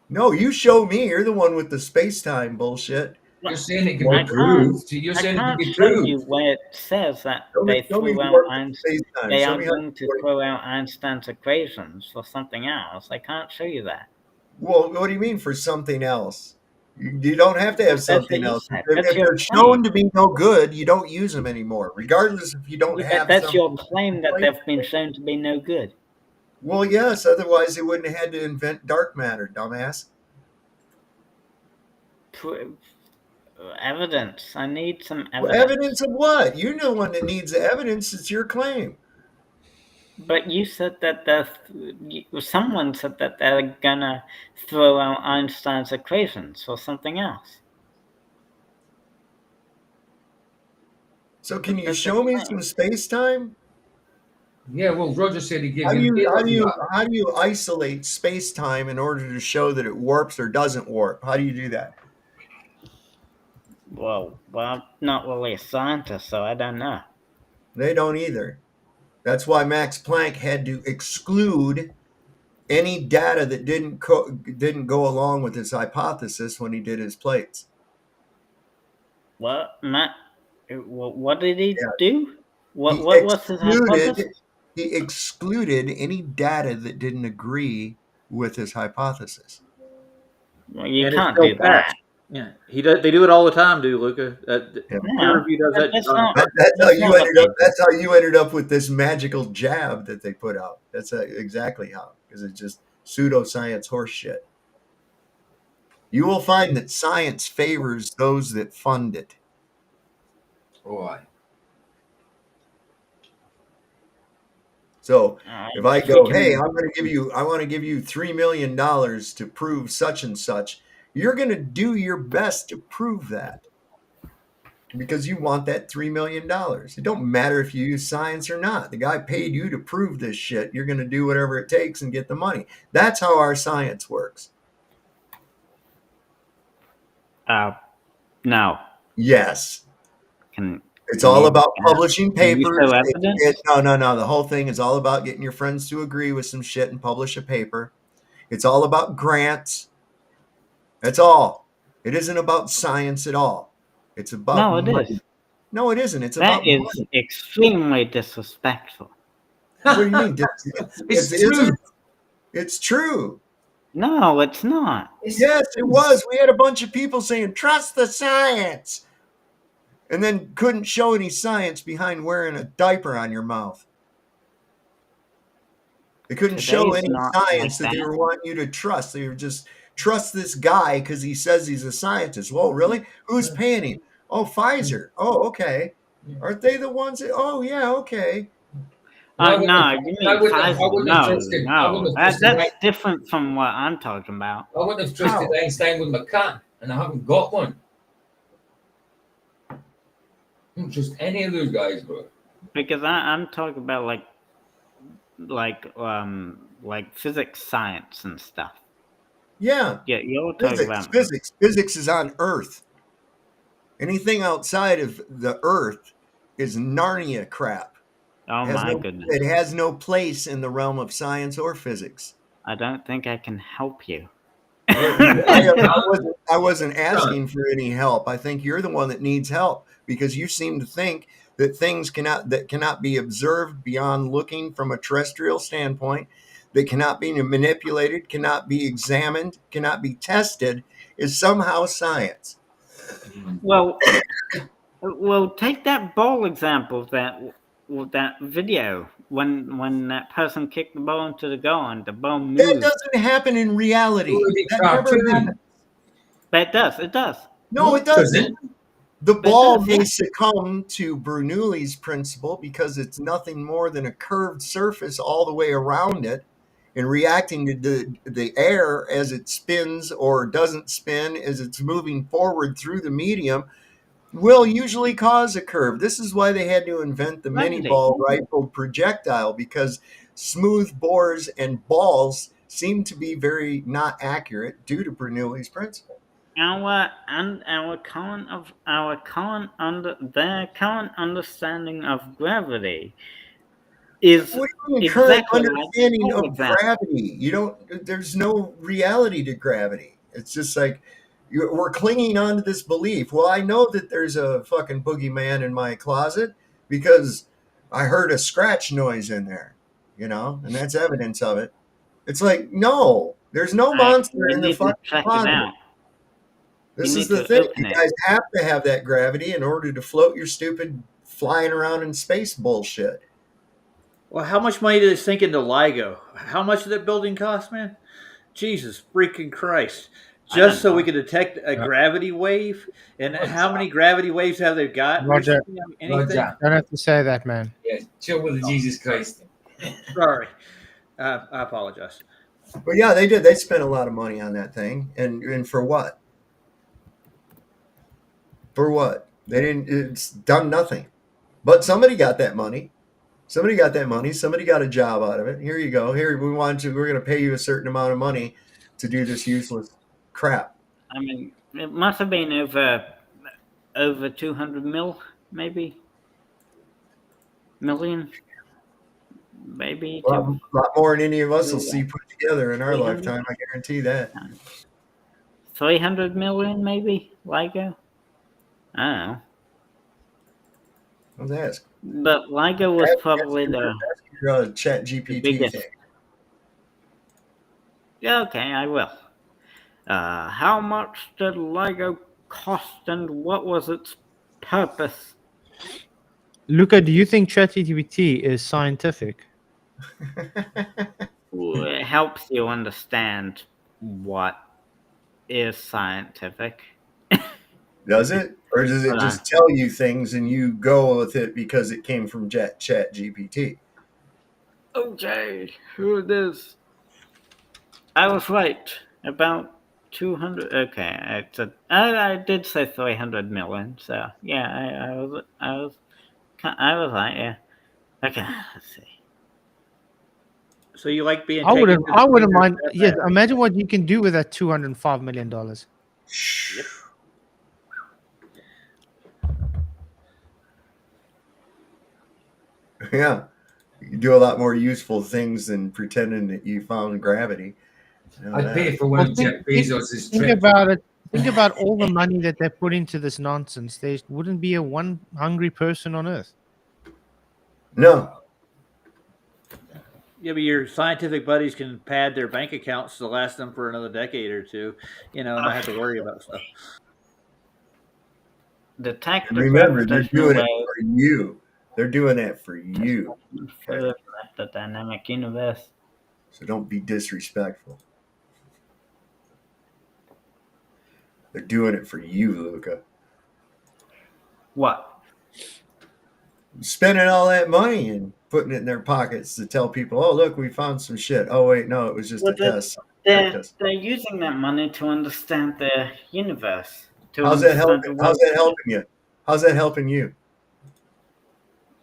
No, you show me. You're the one with the space-time bullshit.
You're saying it can be proved. You're saying it can be
show
proved.
you where it says that they threw out Einstein. They are going to throw out Einstein's equations for something else. I can't show you that.
Well, what do you mean for something else? You don't have to have something else. If
your
they're shown to be no good, you don't use them anymore, regardless if you don't have.
That's your claim that they've been shown to be no good.
Well, yes. Otherwise, they wouldn't have had to invent dark matter, dumbass.
Evidence. I need some evidence.
Well, evidence of what? You're the one that needs the evidence. It's your claim.
But you said that someone said that they're gonna throw out Einstein's equations or something else.
So can you show me some space-time?
Yeah, well, Roger said he gave
how
you.
How do you isolate space-time in order to show that it warps or doesn't warp? How do you do that?
Well, I'm not really a scientist, so I don't know.
They don't either. That's why Max Planck had to exclude any data that didn't go along with his hypothesis when he did his plates.
What, Matt? What did he do? What was his hypothesis?
He excluded any data that didn't agree with his hypothesis.
Well, you can't do that.
Yeah, they do it all the time, Luca. Peer review does that.
That's how you ended up with this magical jab that they put out. That's exactly how, because it's just pseudoscience horse shit. You will find that science favors those that fund it.
Boy.
So if I go, hey, I want to give you $3 million to prove such and such, you're going to do your best to prove that because you want that $3 million. It don't matter if you use science or not. The guy paid you to prove this shit. You're going to do whatever it takes and get the money. That's how our science works.
No.
Yes. It's all about publishing papers. No. The whole thing is all about getting your friends to agree with some shit and publish a paper. It's all about grants. That's all. It isn't about science at all. It's about money.
Is.
No, it isn't. It's about
money. That is extremely disrespectful.
What do you mean?
It's true.
It's true.
No, it's not.
Yes, it was. We had a bunch of people saying, trust the science. And then couldn't show any science behind wearing a diaper on your mouth. They couldn't show any science that they were wanting you to trust. They were just, trust this guy because he says he's a scientist. Well, really? Who's paying him? Oh, Pfizer. Oh, okay. Aren't they the ones that, oh, yeah, okay.
No, you mean Pfizer. No. That's different from what I'm talking about.
I wouldn't have trusted Einstein with my cat, and I haven't got one. I don't trust any of those guys, bro.
Because I'm talking about like physics, science, and stuff.
Yeah.
Yeah, you're talking about
physics. Physics is on Earth. Anything outside of the Earth is Narnia crap.
Oh my goodness!
It has no place in the realm of science or physics.
I don't think I can help you.
I wasn't asking for any help. I think you're the one that needs help because you seem to think that things cannot be observed beyond looking from a terrestrial standpoint, that cannot be manipulated, cannot be examined, cannot be tested, is somehow science.
Well, Well, take that ball example. That video when that person kicked the ball into the goal and the ball moved.
That doesn't happen in reality. That never happens.
But it does. It does.
No, it doesn't. The ball may succumb to Bernoulli's principle because it's nothing more than a curved surface all the way around it, and reacting to the air as it spins or doesn't spin as it's moving forward through the medium will usually cause a curve. This is why they had to invent the mini ball rifled projectile, because smooth bores and balls seem to be very not accurate due to Bernoulli's principle.
Their current understanding of gravity is
what do you mean,
exactly
current understanding of gravity? You don't. There's no reality to gravity. It's just like we're clinging on to this belief. Well, I know that there's a fucking boogeyman in my closet because I heard a scratch noise in there, and that's evidence of it. It's like, no, there's no monster in the fucking closet. This is the thing. You guys have to have that gravity in order to float your stupid flying around in space bullshit.
Well, how much money did they sink into LIGO? How much did that building cost, man? Jesus freaking Christ. Just so we could detect a gravity wave? And how many gravity waves have they got?
Roger.
Anything?
Don't have to say that, man.
Yeah, chill with the Jesus Christ.
Sorry. I apologize.
But yeah, they did. They spent a lot of money on that thing. And for what? For what? They didn't. It's done nothing. But somebody got that money. Somebody got a job out of it. Here you go. Here we're going to pay you a certain amount of money to do this useless crap.
I mean, it must have been over 200 million, maybe.
A lot more than any of us will see put together in our lifetime. I guarantee that.
300 million, maybe. LIGO. I don't know.
Let's ask.
But LIGO was probably the
Chat GPT thing.
Yeah, okay, I will. How much did LIGO cost, and what was its purpose?
Luca, do you think ChatGPT is scientific?
It helps you understand what is scientific.
Does it? Or does it just tell you things and you go with it because it came from Chat GPT?
Okay, here it is. I was right. About 200. Okay, I did say 300 million. So yeah, I was right. Yeah. Okay, let's see.
So you like being?
I wouldn't mind. Yes, imagine what you can do with that $205 million.
Yep.
Yeah, you can do a lot more useful things than pretending that you found gravity.
I'd pay for one of Jeff Bezos'
Think about it. Think about all the money that they put into this nonsense. There wouldn't be one hungry person on Earth.
No.
Yeah, but your scientific buddies can pad their bank accounts to last them for another decade or two, and not have to worry about stuff.
Remember, they're doing it for you. They're doing that for you.
For the dynamic universe.
So don't be disrespectful. They're doing it for you, Luca.
What?
Spending all that money and putting it in their pockets to tell people, oh, look, we found some shit. Oh, wait, no, it was just a test.
They're using that money to understand the universe.
How's that helping? How's that helping you? How's that helping you?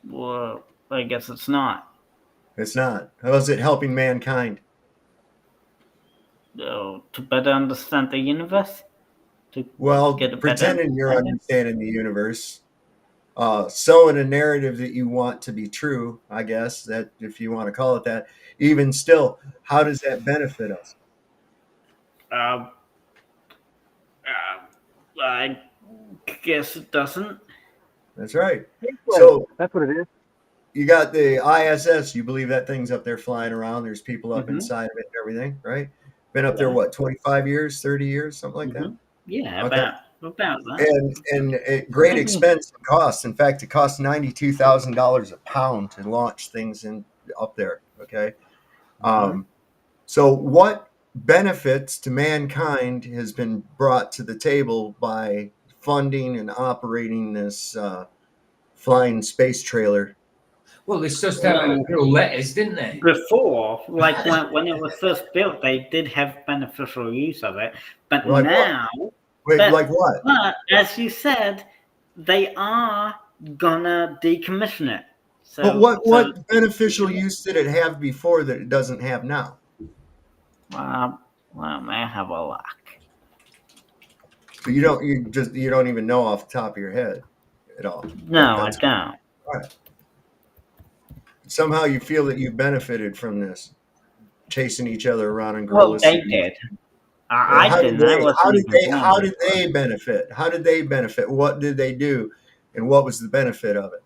Well, I guess it's not.
It's not. How's it helping mankind?
To better understand the universe?
Pretending you're understanding the universe. Sowing a narrative that you want to be true, I guess, that if you want to call it that. Even still, how does that benefit us?
I guess it doesn't.
That's right. So
that's what it is.
You got the ISS. You believe that thing's up there flying around. There's people up inside of it and everything, right? Been up there, what, 25 years, 30 years, something like that?
Yeah,
okay.
about that.
and at great expense and cost. In fact, it costs $92,000 a pound to launch things up there. Okay, so what benefits to mankind has been brought to the table by funding and operating this flying space trailer?
Well, they just having to grow lettuce, didn't they?
Before, like when it was first built, they did have beneficial use of it, but
Like
now,
Wait, like what?
But as you said, they are gonna decommission it. So,
But what beneficial use did it have before that it doesn't have now?
Well, may I have a look?
So you don't even know off the top of your head at all.
No, I don't.
Right. Somehow you feel that you benefited from this, chasing each other around in gorillas.
Well, they did. I didn't.
How did they benefit? How did they benefit? What did they do? And what was the benefit of it?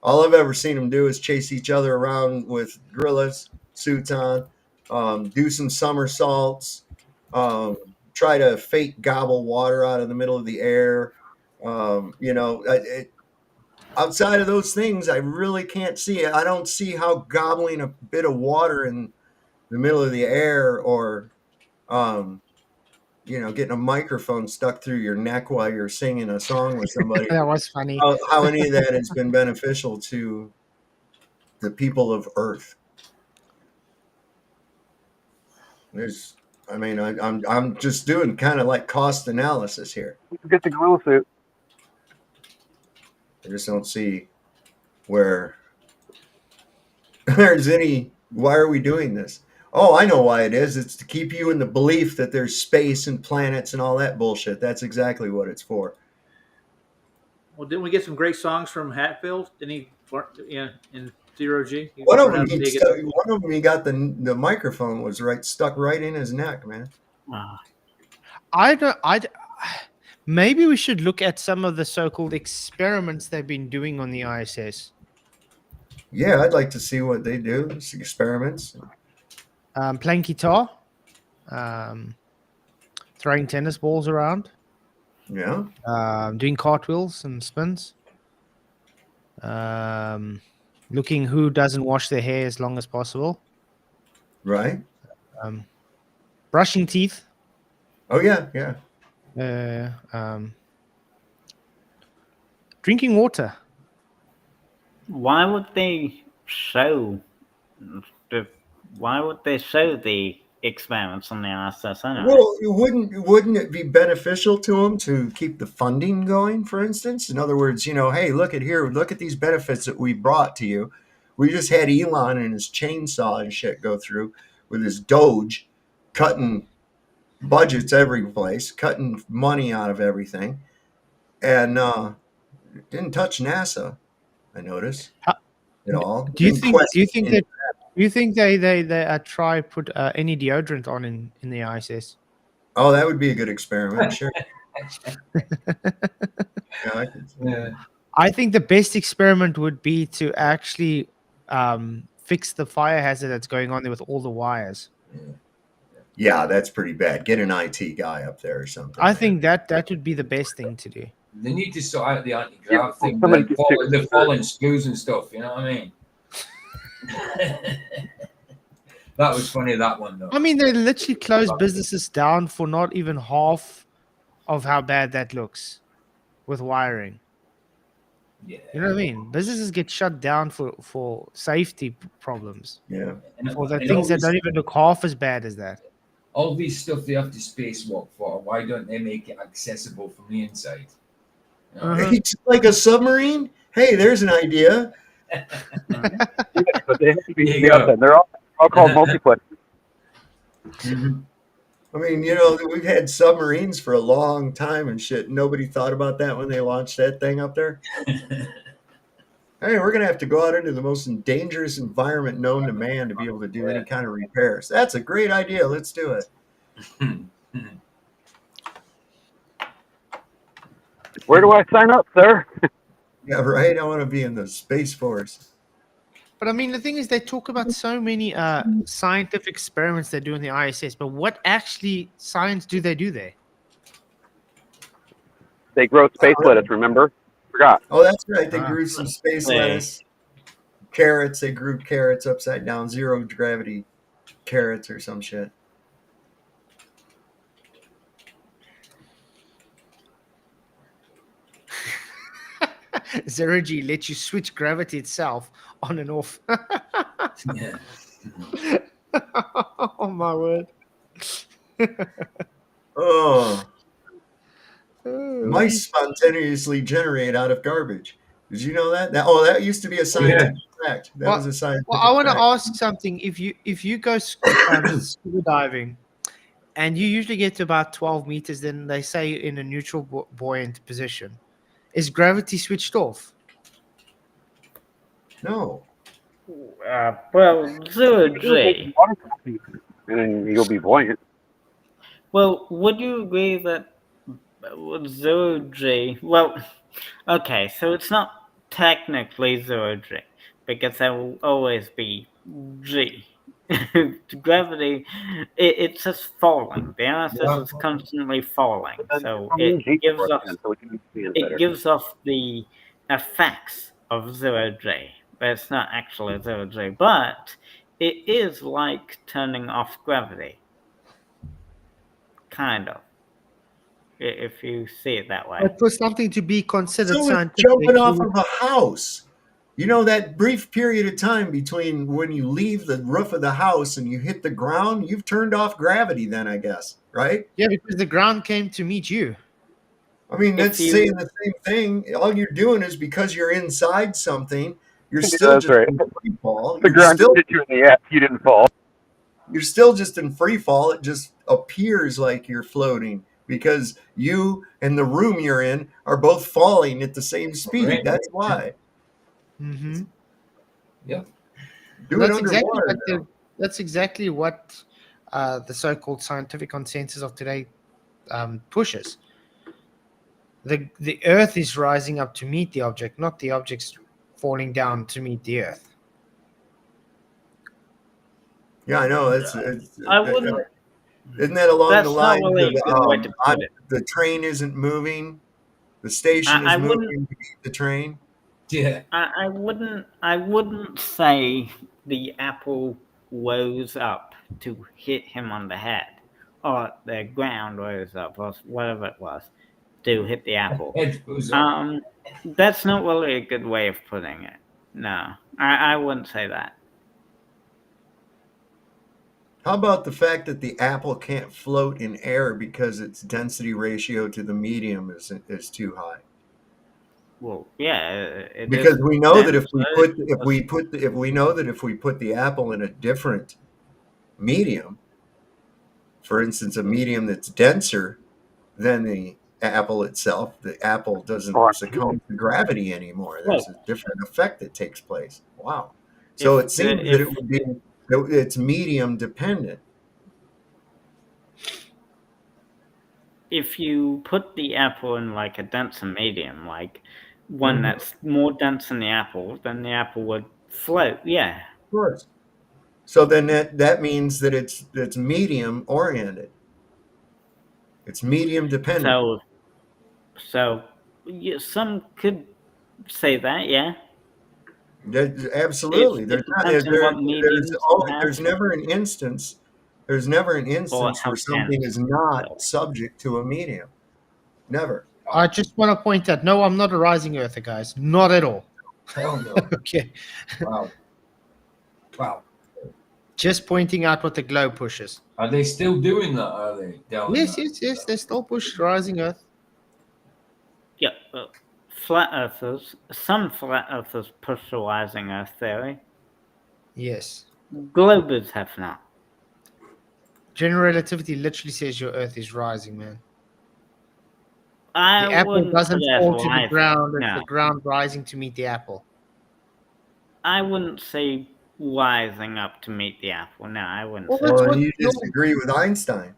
All I've ever seen them do is chase each other around with gorillas suits on, do some somersaults, try to fake gobble water out of the middle of the air. Outside of those things, I really can't see it. I don't see how gobbling a bit of water in the middle of the air or, getting a microphone stuck through your neck while you're singing a song with somebody.
That was funny.
How any of that has been beneficial to the people of Earth. I'm just doing kind of like cost analysis here.
Get the gorilla suit.
I just don't see where there's any. Why are we doing this? Oh, I know why it is. It's to keep you in the belief that there's space and planets and all that bullshit. That's exactly what it's for.
Well, didn't we get some great songs from Hatfield? Didn't he? Yeah, in Zero G.
One of them, he got the microphone was stuck right in his neck, man.
Maybe we should look at some of the so-called experiments they've been doing on the ISS.
Yeah, I'd like to see what they do. It's experiments.
Playing guitar, throwing tennis balls around.
Yeah.
Doing cartwheels and spins. Looking who doesn't wash their hair as long as possible.
Right.
Brushing teeth.
Oh yeah.
Drinking water.
Why would they show the experiments on the ISS anyway?
Well, wouldn't it be beneficial to them to keep the funding going, for instance? In other words, hey, look at these benefits that we brought to you. We just had Elon and his chainsaw and shit go through with his Doge, cutting budgets every place, cutting money out of everything, and didn't touch NASA. I noticed at all.
Do you think they try put any deodorant on in the ISS?
Oh, that would be a good experiment. Sure.
I think the best experiment would be to actually fix the fire hazard that's going on there with all the wires.
Yeah, that's pretty bad. Get an IT guy up there or something.
I think that would be the best thing to do.
They need to sort out the anti-grav thing, like the falling screws and stuff. You know what I mean? That was funny, that one though.
I mean, they literally close businesses down for not even half of how bad that looks with wiring.
Yeah.
You know what I mean? Businesses get shut down for safety problems.
Yeah.
For the things that don't even look half as bad as that.
All these stuff they have to spacewalk for, why don't they make it accessible from the inside?
It's like a submarine? Hey, there's an idea.
But they have to be they're all called multiplex.
I mean, we've had submarines for a long time and shit. Nobody thought about that when they launched that thing up there. Hey, we're going to have to go out into the most dangerous environment known to man to be able to do any kind of repairs. That's a great idea. Let's do it.
Where do I sign up, sir?
Yeah, right. I want to be in the Space Force.
But I mean, the thing is, they talk about so many scientific experiments they do in the ISS, but what actually science do they do there?
They grow space lettuce, remember? Forgot.
Oh, that's right. They grew some space
Hey.
lettuce, carrots. They grew carrots upside down, zero gravity carrots or some shit.
Zero G lets you switch gravity itself on and off.
Yeah.
Oh my word.
Oh,
Oh,
mice spontaneously generate out of garbage. Did you know that? That used to be a scientific fact. That was a scientific
Well, I want to
fact.
ask something. If you go scuba diving, and you usually get to about 12 meters, then they say in a neutral buoyant position. Is gravity switched off?
No.
Well, zero G.
And then you'll be buoyant.
Well, would you agree that with zero G? Well, okay, so it's not technically zero G because there will always be G. Gravity, it's just falling. The Earth is just constantly falling, so it gives off the effects of zero G, but it's not actually zero G. But it is like turning off gravity, kind of, if you see it that way.
But for something to be considered
So it's
scientific,
jumping off of a house. You know, that brief period of time between when you leave the roof of the house and you hit the ground, you've turned off gravity then, I guess, right?
Yeah, because the ground came to meet you.
I mean, that's saying the same thing. All you're doing is because you're inside something, you're still just in free fall.
The ground hit you in the ass. You didn't fall.
You're still just in free fall. It just appears like you're floating because you and the room you're in are both falling at the same speed.
Right.
That's why.
Mm-hmm.
Yep.
That's exactly what the so-called scientific consensus of today pushes. The Earth is rising up to meet the object, not the object's falling down to meet the Earth.
Yeah, I know.
I wouldn't.
Isn't that along
That's
the
not
lines
really a good way to put it.
the train isn't moving, the station is moving to meet the train?
Yeah.
I wouldn't say the apple rose up to hit him on the head, or the ground rose up, or whatever it was, to hit the apple. That's not really a good way of putting it. No, I wouldn't say that.
How about the fact that the apple can't float in air because its density ratio to the medium is too high?
Well, yeah,
because we know that if we put the apple in a different medium, for instance, a medium that's denser than the apple itself, the apple doesn't succumb to gravity anymore. There's a different effect that takes place. Wow. So it seems that it would be it's medium dependent.
If you put the apple in like a denser medium, like one that's more dense than the apple, then the apple would float. Yeah.
Of course. So then that means that it's medium oriented. It's medium dependent.
So yeah, some could say that, yeah.
Absolutely. There's never an instance where something is not subject to a medium. Never.
I just want to point out, no, I'm not a rising earther, guys. Not at all.
Hell no.
Okay.
Wow.
Just pointing out what the globe pushes.
Are they still doing that? Are they?
Yes. They still push rising earth.
Yeah. Flat earthers. Some flat earthers push the rising earth theory.
Yes.
Globers have not.
General relativity literally says your earth is rising, man. The
I
apple doesn't fall to the
rising.
ground. It's
No.
the ground rising to meet the apple.
I wouldn't say rising up to meet the apple. No, I wouldn't say
Well,
that.
you disagree with Einstein.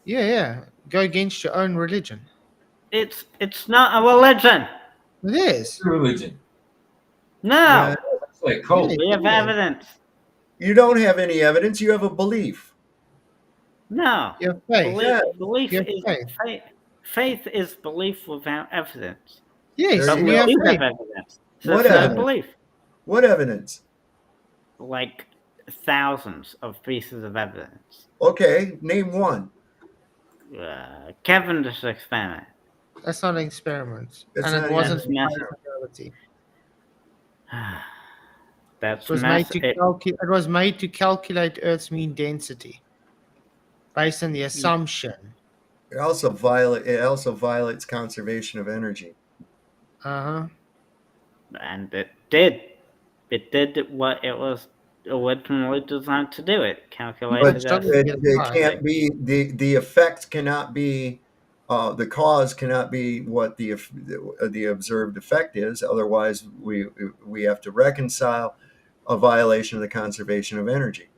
Yeah. Go against your own religion.
It's not a religion.
It is.
Religion.
No.
Yeah.
It's like cult.
We have evidence.
You don't have any evidence. You have a belief.
No.
You have faith.
Belief
You have
is
faith.
faith. Faith is belief without evidence.
Yes,
There
But
you
we
you have
do have
faith.
evidence. So
What
it's not
evidence?
belief.
What evidence?
Like thousands of pieces of evidence.
Okay, name one.
Cavendish experiment.
That's not an experiment,
It's
and it
not even
wasn't
That's
an
massive.
experiment.
reality.
That's
It was made to calculate. It was made to calculate Earth's mean density based on the assumption.
It also violates conservation of energy.
Uh-huh.
And it did. It did what it was originally designed to do. It
But
calculated
it can't be the effect cannot be the cause cannot be what the observed effect is. Otherwise, we have to reconcile a violation of the conservation of energy.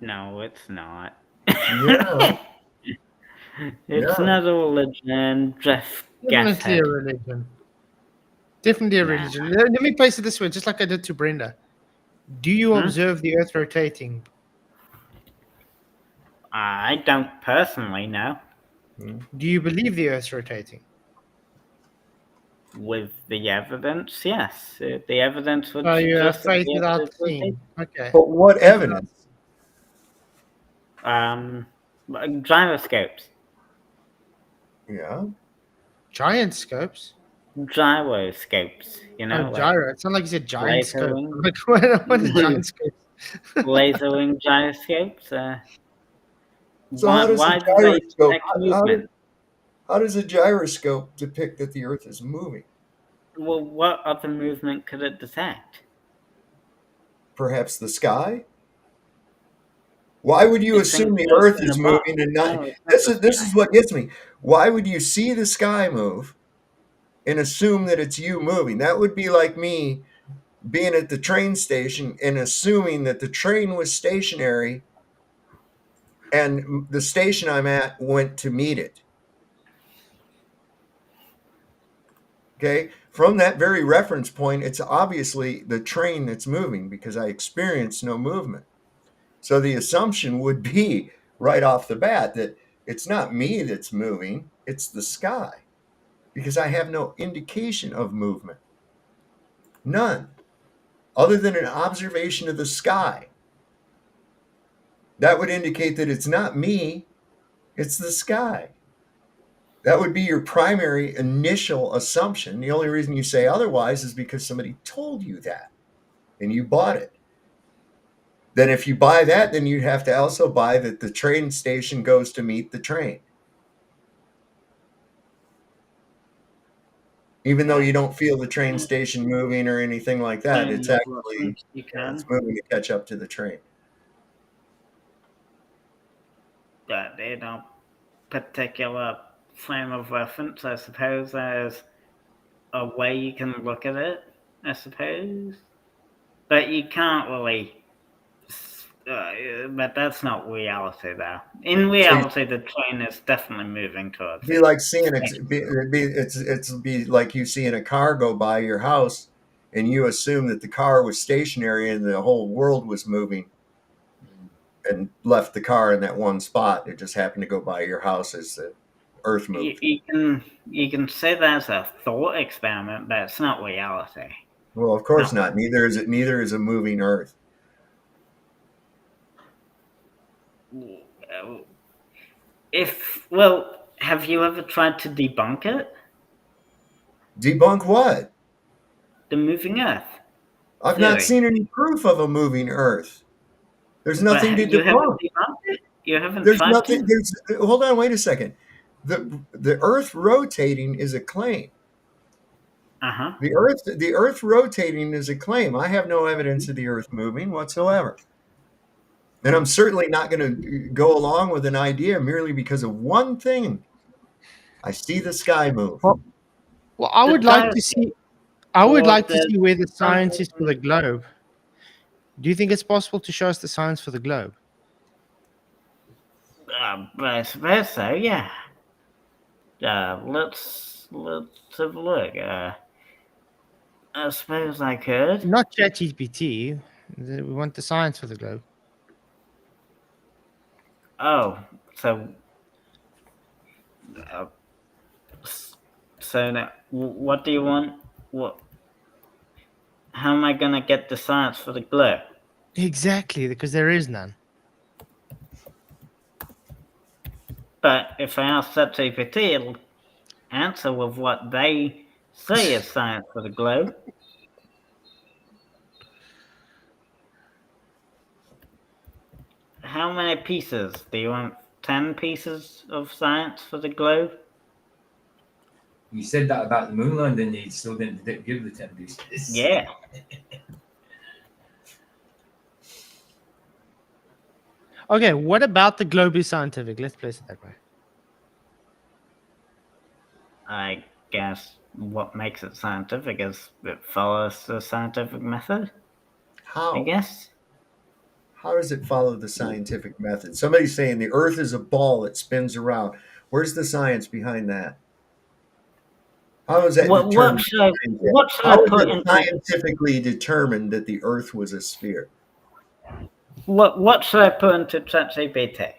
No, it's not.
Yeah.
It's
Yeah.
not a religion, just
Definitely a
gashead.
religion. Definitely a religion. Let me place it this way, just like I did to Brenda. Do you observe the Earth rotating?
I don't personally know.
Do you believe the Earth's rotating?
With the evidence, yes. The evidence would
So you have
suggest that
faith
the
without
evidence would be.
seeing. Okay.
But what evidence?
Gyroscopes.
Yeah.
Giant scopes?
Gyroscopes, you know.
Oh, gyro. It sounded like you said giant scope.
lasering.
Like, what is giant scope?
Lasering gyroscopes.
So how does
why
a
do they
gyroscope?
detect movement?
How does a gyroscope depict that the Earth is moving?
Well, what other movement could it detect?
Perhaps the sky. Why would you assume the Earth is moving and not? This is what gets me. Why would you see the sky move and assume that it's you moving? That would be like me being at the train station and assuming that the train was stationary and the station I'm at went to meet it. Okay, from that very reference point, it's obviously the train that's moving because I experience no movement. So the assumption would be right off the bat that it's not me that's moving, it's the sky, because I have no indication of movement. None, other than an observation of the sky. That would indicate that it's not me, it's the sky. That would be your primary initial assumption. The only reason you say otherwise is because somebody told you that and you bought it. Then if you buy that, then you'd have to also buy that the train station goes to meet the train. Even though you don't feel the train station moving or anything like that, it's actually it's moving to catch up to the train.
But in a particular frame of reference, I suppose there's a way you can look at it, I suppose. But you can't really. But that's not reality, though. In reality, the train is definitely moving towards.
It'd be like seeing it'd be like you seeing a car go by your house, and you assume that the car was stationary and the whole world was moving, and left the car in that one spot. It just happened to go by your house as the Earth moved.
You can say that's a thought experiment, but it's not reality.
Well, of course not. Neither is a moving Earth.
Have you ever tried to debunk it?
Debunk what?
The moving Earth.
I've not seen any proof of a moving Earth. There's nothing to debunk.
You haven't
There's
tried
nothing.
to?
Hold on, wait a second. The Earth rotating is a claim. The Earth rotating is a claim. I have no evidence of the Earth moving whatsoever. And I'm certainly not going to go along with an idea merely because of one thing. I see the sky move.
Well, I would like to see. I would like to see where the science is for the globe. Do you think it's possible to show us the science for the globe?
I suppose so. Yeah. Let's have a look. I suppose I could.
Not ChatGPT. We want the science for the globe.
Oh, so so now, what do you want? What? How am I gonna get the science for the globe?
Exactly, because there is none.
But if I ask ChatGPT, it'll answer with what they say is science for the globe. How many pieces? Do you want 10 pieces of science for the globe?
You said that about the moon landing, you still didn't give the 10 pieces.
Yeah.
Okay, what about the globe is scientific? Let's place it that way.
I guess what makes it scientific is it follows the scientific method.
How?
I guess.
How does it follow the scientific method? Somebody's saying the Earth is a ball that spins around. Where's the science behind that? How is that determined?
What should
How
I
is
put
it
into
scientifically determined that the Earth was a sphere?
what should I put into ChatGPT?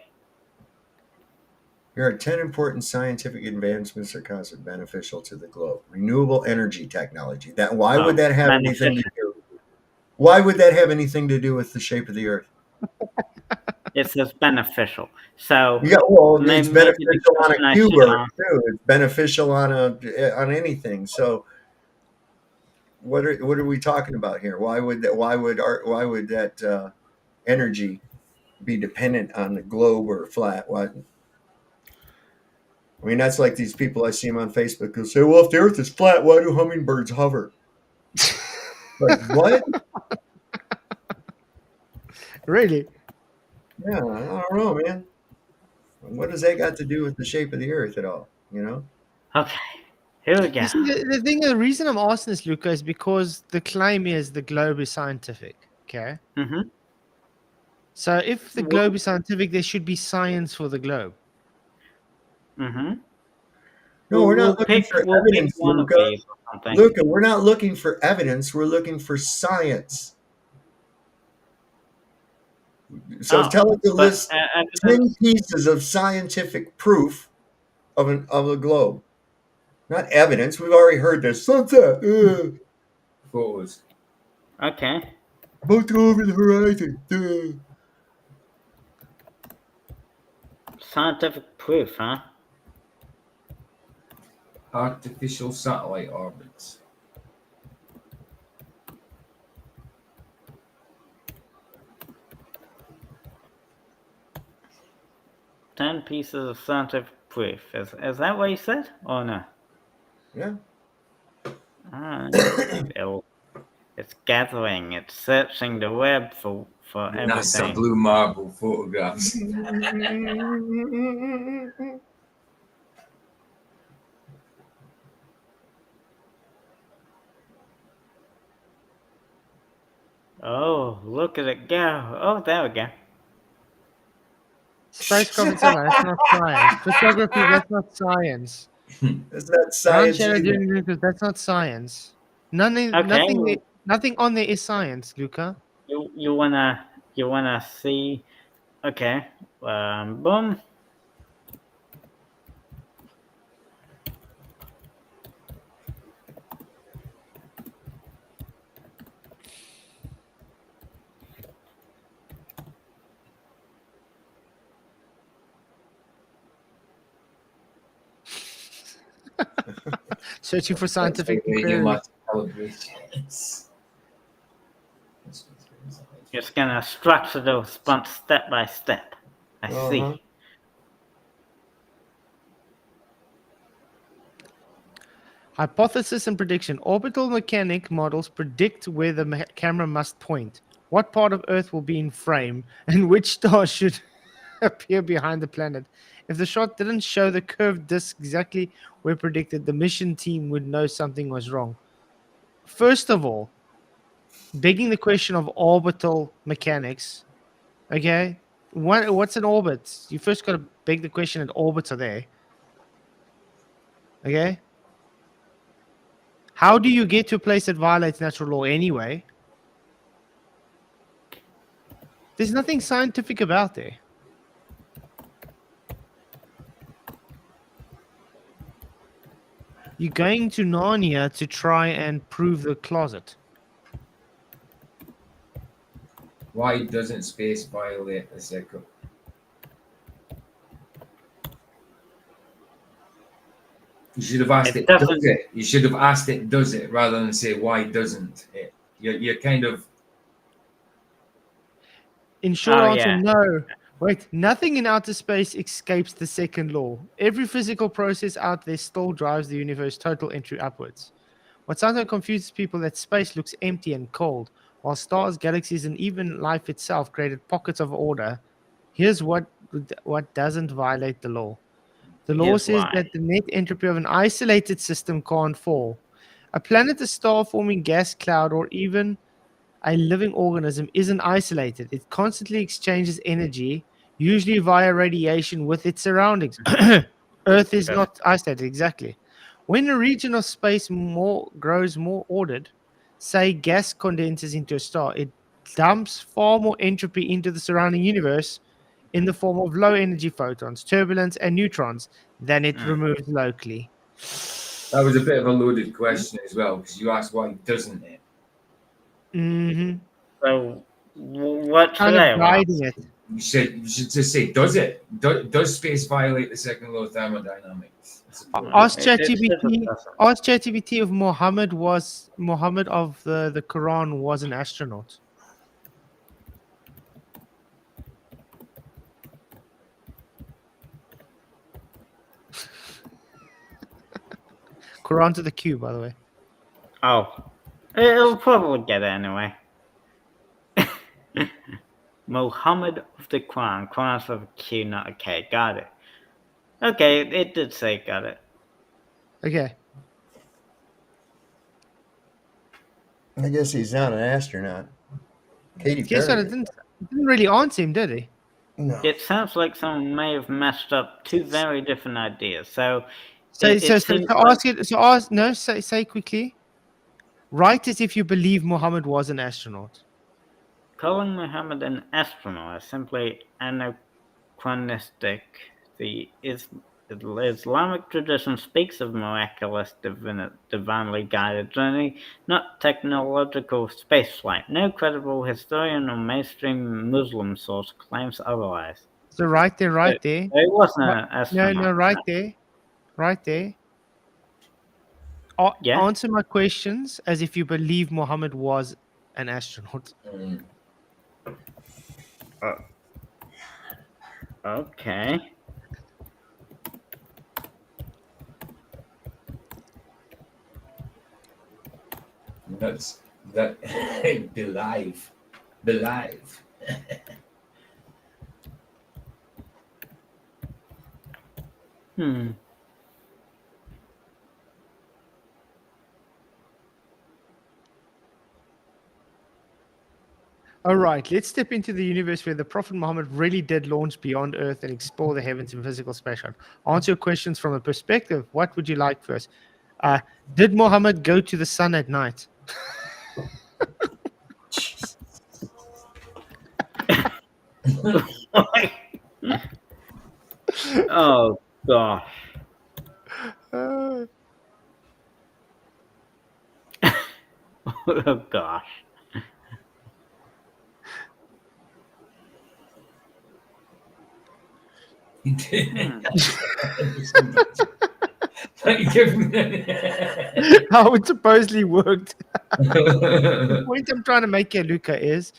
Here are 10 important scientific advancements that are beneficial to the globe. Renewable energy technology. Why would that have anything to do? Why would that have anything to do with the shape of the Earth?
It says beneficial. So
Yeah, well, it's
maybe
beneficial on a
I
cube
should
Earth
ask.
too. It's beneficial on anything. So what are we talking about here? Why would that energy be dependent on the globe or flat? Why? I mean, that's like these people I see them on Facebook who say, "Well, if the Earth is flat, why do hummingbirds hover?" Like what?
Really?
Yeah, I don't know, man. What does that got to do with the shape of the Earth at all? You know?
Okay, here we go.
You see, the reason I'm asking this, Luca, is because the claim is the globe is scientific. Okay.
Mm-hmm.
So if the globe is scientific, there should be science for the globe.
Mm-hmm.
No, we're not looking for evidence,
one
Luca.
of these or something.
Luca, we're not looking for evidence. We're looking for science. So tell it to list 10 pieces of scientific proof of a globe. Not evidence. We've already heard this. Sunset.
Photos.
Okay.
About to go over the horizon.
Scientific proof, huh?
Artificial satellite orbits.
Ten pieces of scientific proof. Is that what you said? Or no?
Yeah.
It's gathering. It's searching the web for everything.
NASA blue marble photographs.
Oh, look at it go. Oh, there we go.
Spacecraft and satellite, that's not science. Photography, that's not science.
Is that science?
That's not science. Nothing on there is science, Luca.
You wanna see? Okay. Boom.
Searching for scientific
calibrations.
It's gonna structure the response step by step. I see.
Hypothesis and prediction. Orbital mechanic models predict where the camera must point. What part of Earth will be in frame, and which star should appear behind the planet. If the shot didn't show the curved disk exactly where predicted, the mission team would know something was wrong. First of all, begging the question of orbital mechanics, okay? What's an orbit? You first got to beg the question that orbits are there. Okay? How do you get to a place that violates natural law anyway? There's nothing scientific about there. You're going to Narnia to try and prove the closet.
Why doesn't space violate the second? You should have asked it, does it? You should have asked it, does it, rather than say, why doesn't it? You're kind of...
In short answer, no. Wait, nothing in outer space escapes the second law. Every physical process out there still drives the universe total entry upwards. What sometimes confuses people that space looks empty and cold, while stars, galaxies, and even life itself created pockets of order. Here's what doesn't violate the law. The law says that the net entropy of an isolated system can't fall. A planet, a star-forming gas cloud, or even a living organism isn't isolated. It constantly exchanges energy, usually via radiation, with its surroundings. Earth is not isolated, exactly. When a region of space grows more ordered, say gas condenses into a star, it dumps far more entropy into the surrounding universe in the form of low energy photons, turbulence, and neutrons than it removes locally.
That was a bit of a loaded question as well, because you asked why doesn't it?
Mm-hmm.
So, what's
kind of guiding it?
You should just say, does it? Does space violate the second law of thermodynamics?
Ask ChatGPT if Muhammad of the Quran was an astronaut. Quran to the Q, by the way.
Oh, it'll probably get it anyway. Muhammad of the Quran. Quran's with a Q, not a K. Got it. Okay, it did say got it.
Okay.
I guess he's not an astronaut. Katy Perry.
Guess what? It didn't really answer him, did he?
No.
It sounds like someone may have messed up two very different ideas. So
say quickly. Write as if you believe Muhammad was an astronaut.
Calling Muhammad an astronaut is simply anachronistic. The Islamic tradition speaks of miraculous, divinely guided journey, not technological spaceflight. No credible historian or mainstream Muslim source claims otherwise.
So right there.
It wasn't an astronaut.
No, right there. Answer my questions as if you believe Muhammad was an astronaut.
Okay.
That's that. Believe.
All right, let's step into the universe where the Prophet Muhammad really did launch beyond Earth and explore the heavens in physical spaceship. Answer your questions from a perspective. What would you like first? Did Muhammad go to the sun at night?
Oh gosh.
Oh
gosh.
How it supposedly worked. The point I'm trying to make here, Luca, is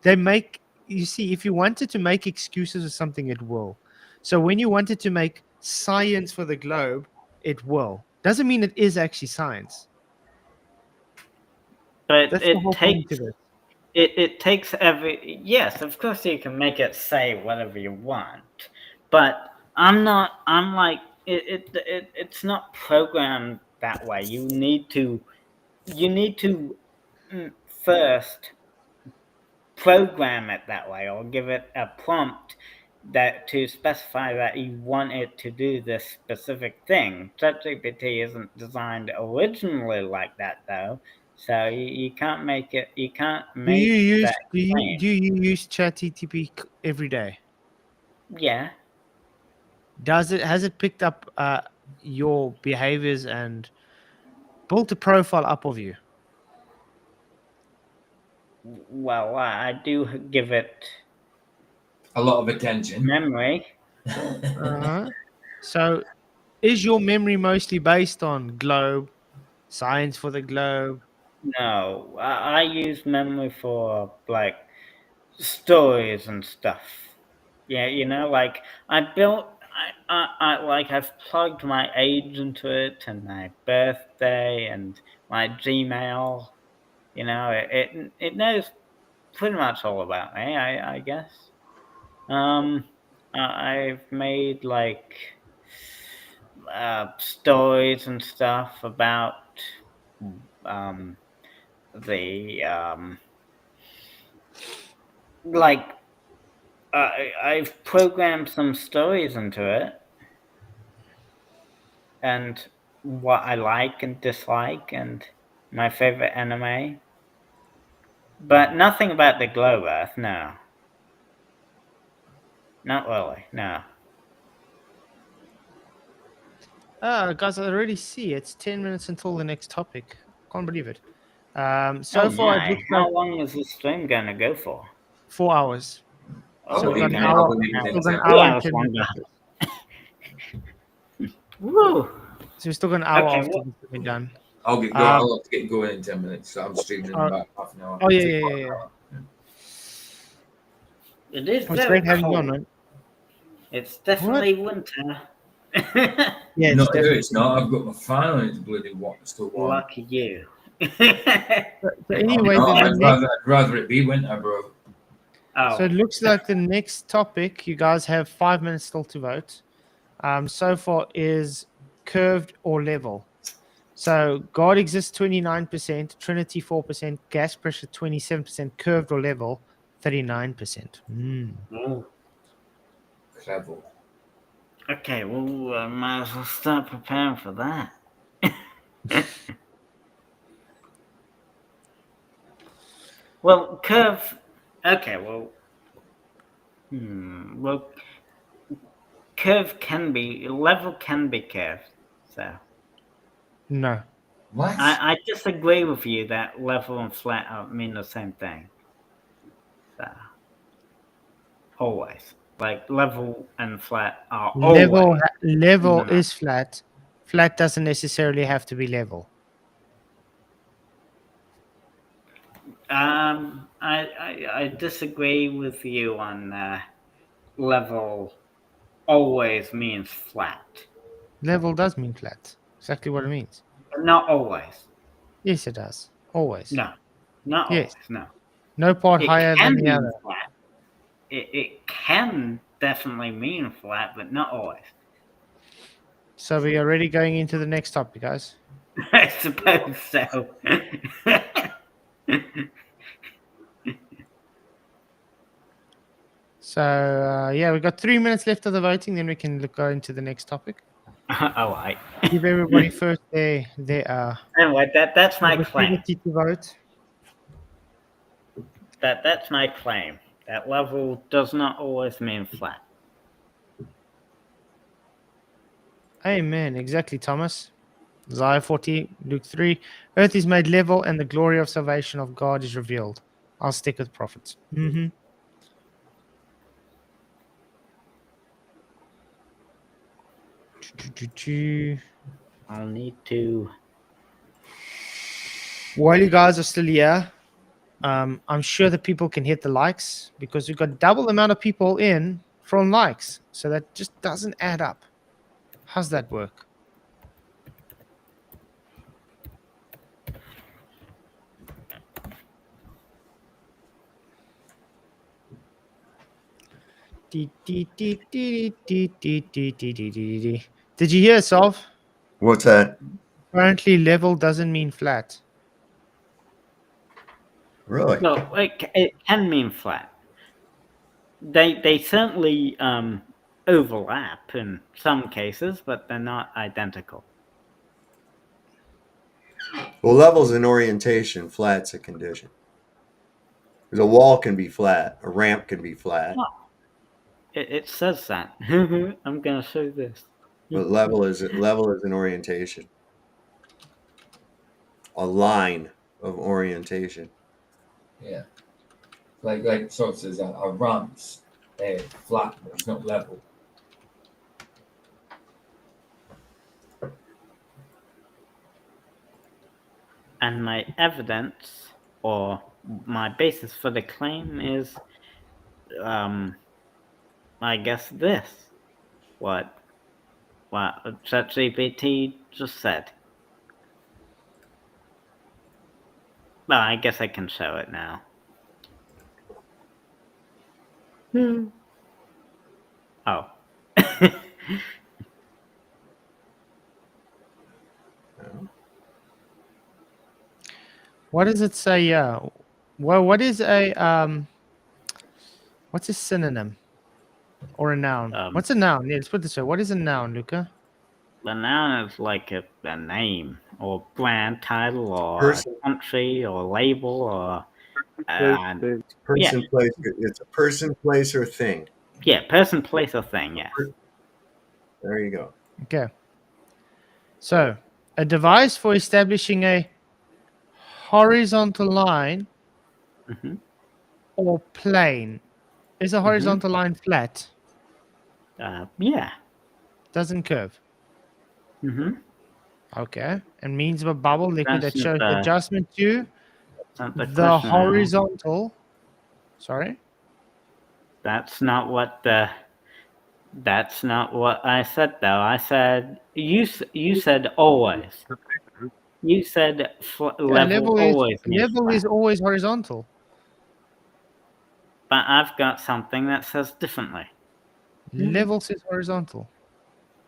you see, if you wanted to make excuses or something, it will. So when you wanted to make science for the globe, it will. Doesn't mean it is actually science.
But it takes every... Yes, of course you can make it say whatever you want. But it's not programmed that way. You need to first program it that way, or give it a prompt that to specify that you want it to do this specific thing. ChatGPT isn't designed originally like that, though. So you can't make it. You can't
Do
make
you use
that claim.
do you use ChatGTP every day?
Yeah.
Has it picked up your behaviors and built a profile up of you?
Well, I do give it
A lot of attention.
memory.
So, is your memory mostly based on globe, science for the globe?
No, I use memory for like stories and stuff. Yeah, you know, like I've plugged my age into it and my birthday and my Gmail. You know, it knows pretty much all about me. I guess. I've made like stories and stuff about um the like I've programmed some stories into it and what I like and dislike and my favorite anime, but nothing about the globe Earth. No, not really. No.
Guys, I already see it's 10 minutes until the next topic. Can't believe it. So
Oh
far, it
my!
looks
How
like
long is this stream gonna go for?
4 hours.
Oh,
So we've got an
okay.
hour. Still got an hour and 10 minutes.
Woo!
So we've still got an hour
Okay,
after
well,
this to be done.
I'll get going. I'll have to get going in 10 minutes. So I'm streaming in about half an hour.
Oh yeah.
It is
It's
very
great having you on,
cold.
man.
It's definitely winter.
Yeah,
No, it's not. I've got my fan on. It's bloody still warm.
Lucky you.
So anyway,
I'd rather it be winter, bro.
Oh.
So it looks like the next topic, you guys have 5 minutes still to vote. So far is curved or level. So God exists 29%, Trinity 4%, gas pressure 27%, curved or level 39%.
Oh.
Clever.
Okay, well, I might as well start preparing for that. Well, curve. Okay, well. Well, curve can be. Level can be curved. So.
No.
What?
I disagree with you that level and flat mean the same thing. So. Always. Like, level and flat are always.
Level is flat. Flat doesn't necessarily have to be level.
I disagree with you on level always means flat.
Level does mean flat. Exactly what it means.
But not always.
Yes, it does. Always.
No. Not
Yes.
always, no.
No part
It
higher
can
than the
mean
other.
flat. It can definitely mean flat, but not always.
So we are already going into the next topic, guys.
I suppose so.
So yeah, we've got 3 minutes left of the voting, then we can go into the next topic.
All right.
Give everybody first their
anyway, that's my claim.
opportunity to vote.
That's my claim. That level does not always mean flat.
Amen. Exactly, Thomas. Isaiah 40, Luke 3. Earth is made level and the glory of salvation of God is revealed. I'll stick with prophets.
I'll need to.
While you guys are still here, I'm sure that people can hit the likes because we've got double the amount of people in from likes. So that just doesn't add up. How's that work? Did you hear, Solve?
What's that?
Apparently, level doesn't mean flat.
Really?
No, it can mean flat. They certainly overlap in some cases, but they're not identical.
Well, level's an orientation, flat's a condition. Because a wall can be flat, a ramp can be flat.
Oh, it says that. I'm going to show this.
But level is an orientation. A line of orientation.
Yeah. Like so says a ramp's flat, but it's not level.
And my evidence, or my basis for the claim is, I guess this. What ChatGPT just said. Well, I guess I can show it now. Oh.
What does it say? Well, what is a what's a synonym or a noun? What's a noun? Yeah, let's put it this way. What is a noun, Luca?
A noun is like a name or brand, title, or
Person.
country, or label, or
Person, place. It's a person, place, or thing.
Yeah, person, place, or thing. Yes.
There you go.
Okay. So, a device for establishing a horizontal line or plane. Is a horizontal line flat?
Yeah.
Doesn't curve. Okay. And means of a bubble liquid that shows adjustment to the horizontal. Sorry?
That's not what I said, though. I said you said always. You said level always.
Level is always horizontal.
But I've got something that says differently.
Level says horizontal.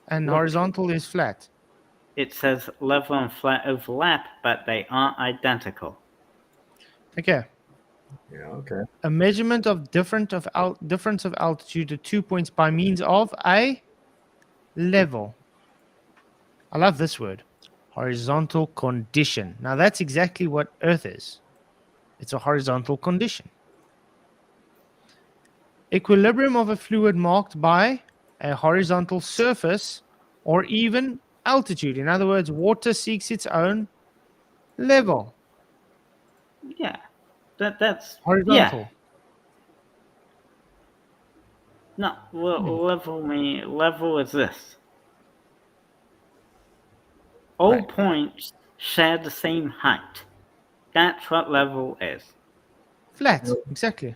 And horizontal is flat.
It says level and flat overlap, but they aren't identical.
Okay.
Yeah, okay.
A measurement of difference of altitude at 2 points by means of a level. I love this word. Horizontal condition. Now that's exactly what Earth is. It's a horizontal condition. Equilibrium of a fluid marked by a horizontal surface or even altitude. In other words, water seeks its own level.
Yeah. That's
horizontal.
Yeah. No, level is this. All points share the same height. That's what level is.
Flat, exactly.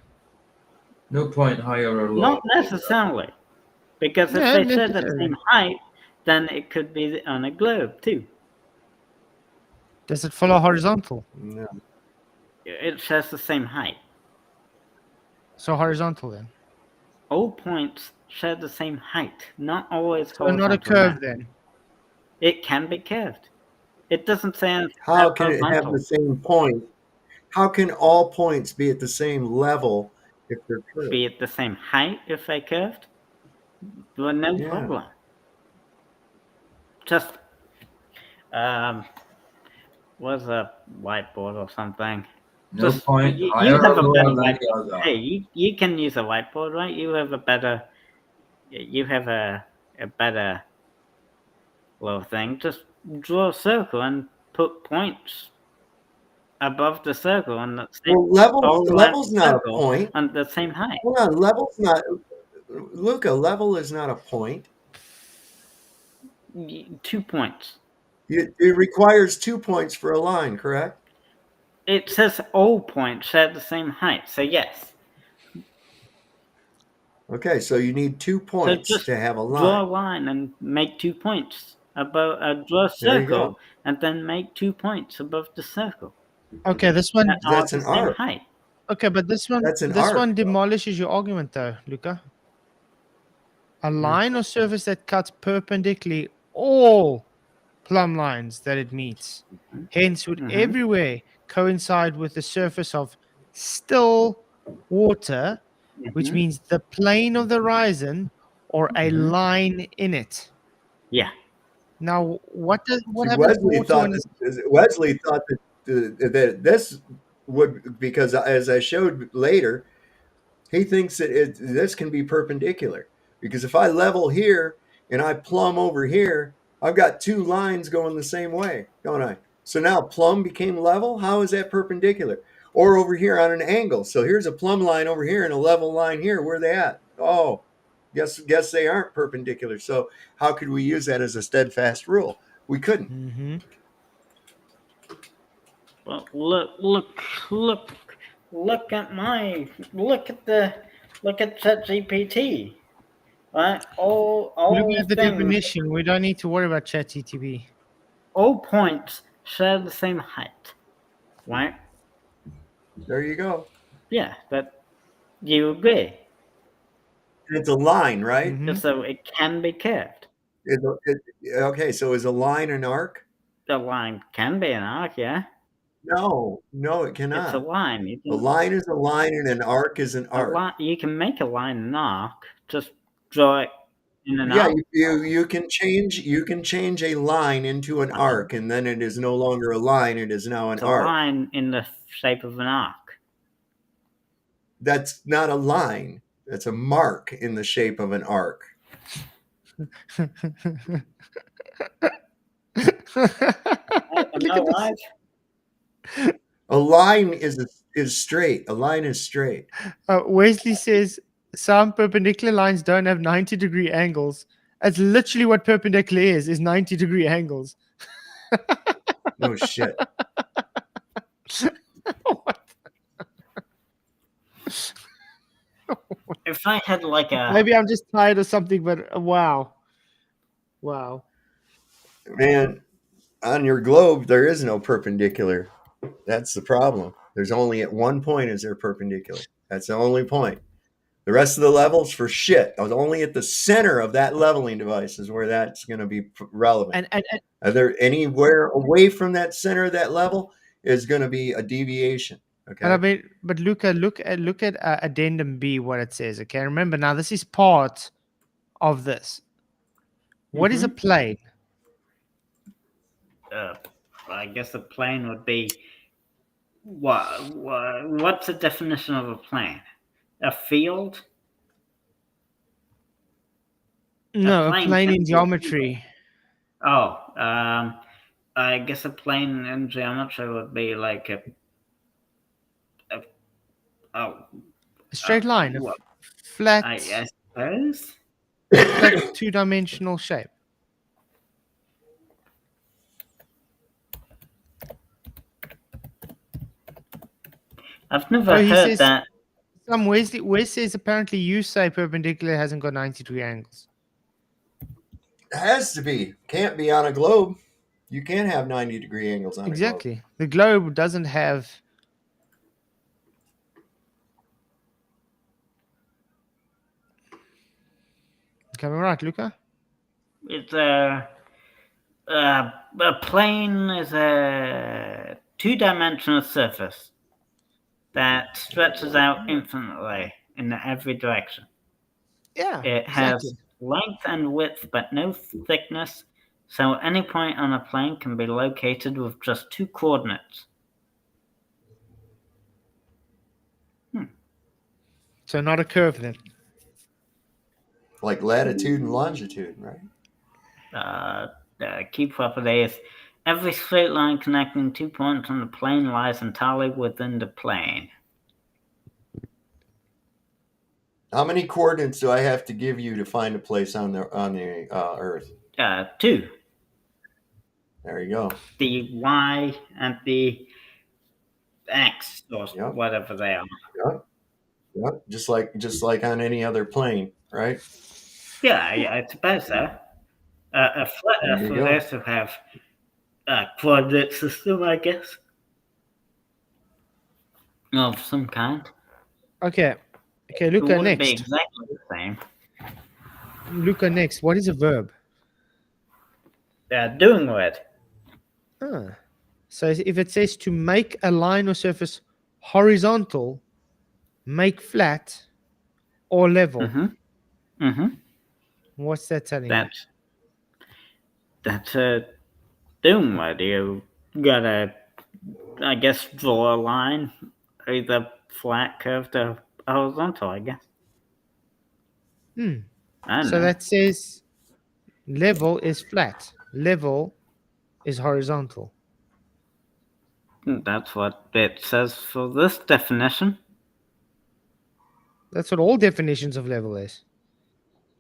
No point higher or lower.
Not necessarily. Because if they share the same height, then it could be on a globe too.
Does it follow horizontal?
No.
It shares the same height.
So horizontal then?
All points share the same height, not always
so
horizontal.
Not a curve then?
It can be curved. It doesn't say anything.
How can it have the same point? How can all points be at the same level if they're curved?
Be at the same height if they're curved? Well, no problem. Just was a whiteboard or something.
No
Just,
point
you
higher
have
or
a
lower
better
than
whiteboard.
the other.
Hey, you can use a whiteboard, right? You have a better little thing. Just draw a circle and put points above the circle on the same.
Well, level's not a point.
On the same height.
Hold on, level's not. Luca, level is not a point.
2 points.
It requires 2 points for a line, correct?
It says all points share the same height, so yes.
Okay, so you need 2 points to have a line.
Draw a line and make 2 points above. Draw a circle and then make 2 points above the circle.
Okay, this one.
That's an arc.
Height.
Okay, but this one. One demolishes your argument, though, Luca. A line or surface that cuts perpendicularly all plumb lines that it meets, hence would everywhere coincide with the surface of still water, which means the plane of the horizon or a line in it.
Yeah.
Now, what
See,
happens to
Wesley
water
thought
when it's
that this would, because as I showed later, he thinks that this can be perpendicular, because if I level here and I plumb over here, I've got two lines going the same way, don't I? So now plumb became level. How is that perpendicular? Or over here on an angle. So here's a plumb line over here and a level line here. Where are they at? Oh, guess they aren't perpendicular. So how could we use that as a steadfast rule? We couldn't.
Mm-hmm.
Well, look at ChatGPT. Right? All
Look at the
things,
definition. We don't need to worry about ChatGPT.
all points share the same height. Right?
There you go.
Yeah, but you agree.
It's a line, right?
Mm-hmm.
So it can be curved.
Okay, so is a line an arc?
The line can be an arc, yeah.
No, it cannot.
It's a line.
A line is a line, and an arc is an arc.
You can make a line an arc. Just draw it in an
Yeah,
arc.
you can change a line into an arc, and then it is no longer a line; it is now an
It's a
arc.
line in the shape of an arc.
That's not a line. That's a mark in the shape of an arc. A line is straight. A line is straight.
Wesley says some perpendicular lines don't have 90-degree angles. That's literally what perpendicular is 90-degree angles.
No shit.
If I had like a...
Maybe I'm just tired or something, but wow.
Man, on your globe, there is no perpendicular. That's the problem. There's only at one point is there perpendicular. That's the only point. The rest of the levels for shit. I was only at the center of that leveling device is where that's going to be relevant.
And
are there anywhere away from that center of that level is going to be a deviation. Okay.
And I mean, but Luca, look at addendum B, what it says. Okay, remember now this is part of this. What is a plane?
I guess a plane would be what's the definition of a plane? A field?
No, a plane in geometry.
I guess a plane in geometry would be like a
straight line, a flat.
I suppose.
Flat two-dimensional shape.
I've never heard that.
Some Wesley says apparently you say perpendicular hasn't got 90-degree angles.
It has to be. Can't be on a globe. You can't have 90-degree angles on a globe.
Exactly. The globe doesn't have. Coming right, Luca?
It's a plane is a two-dimensional surface that stretches out infinitely in every direction.
Yeah.
It has length and width, but no thickness. So any point on a plane can be located with just two coordinates.
So not a curve then.
Like latitude and longitude, right?
The key property is every straight line connecting 2 points on the plane lies entirely within the plane.
How many coordinates do I have to give you to find a place on the Earth?
2.
There you go.
The Y and the X, or whatever they are.
Yep. Just like on any other plane, right?
Yeah, I suppose so. A flat Earth would also have a coordinate system, I guess, of some kind.
Okay, Luca,
it
next.
Be exactly the same.
Luca, next. What is a verb?
Doing word.
So if it says to make a line or surface horizontal, make flat, or level, what's that telling you?
That's a doom word. You gotta, I guess, draw a line, either flat, curved, or horizontal, I guess. I don't
So
know.
that says level is flat. Level is horizontal.
That's what it says for this definition.
That's what all definitions of level is.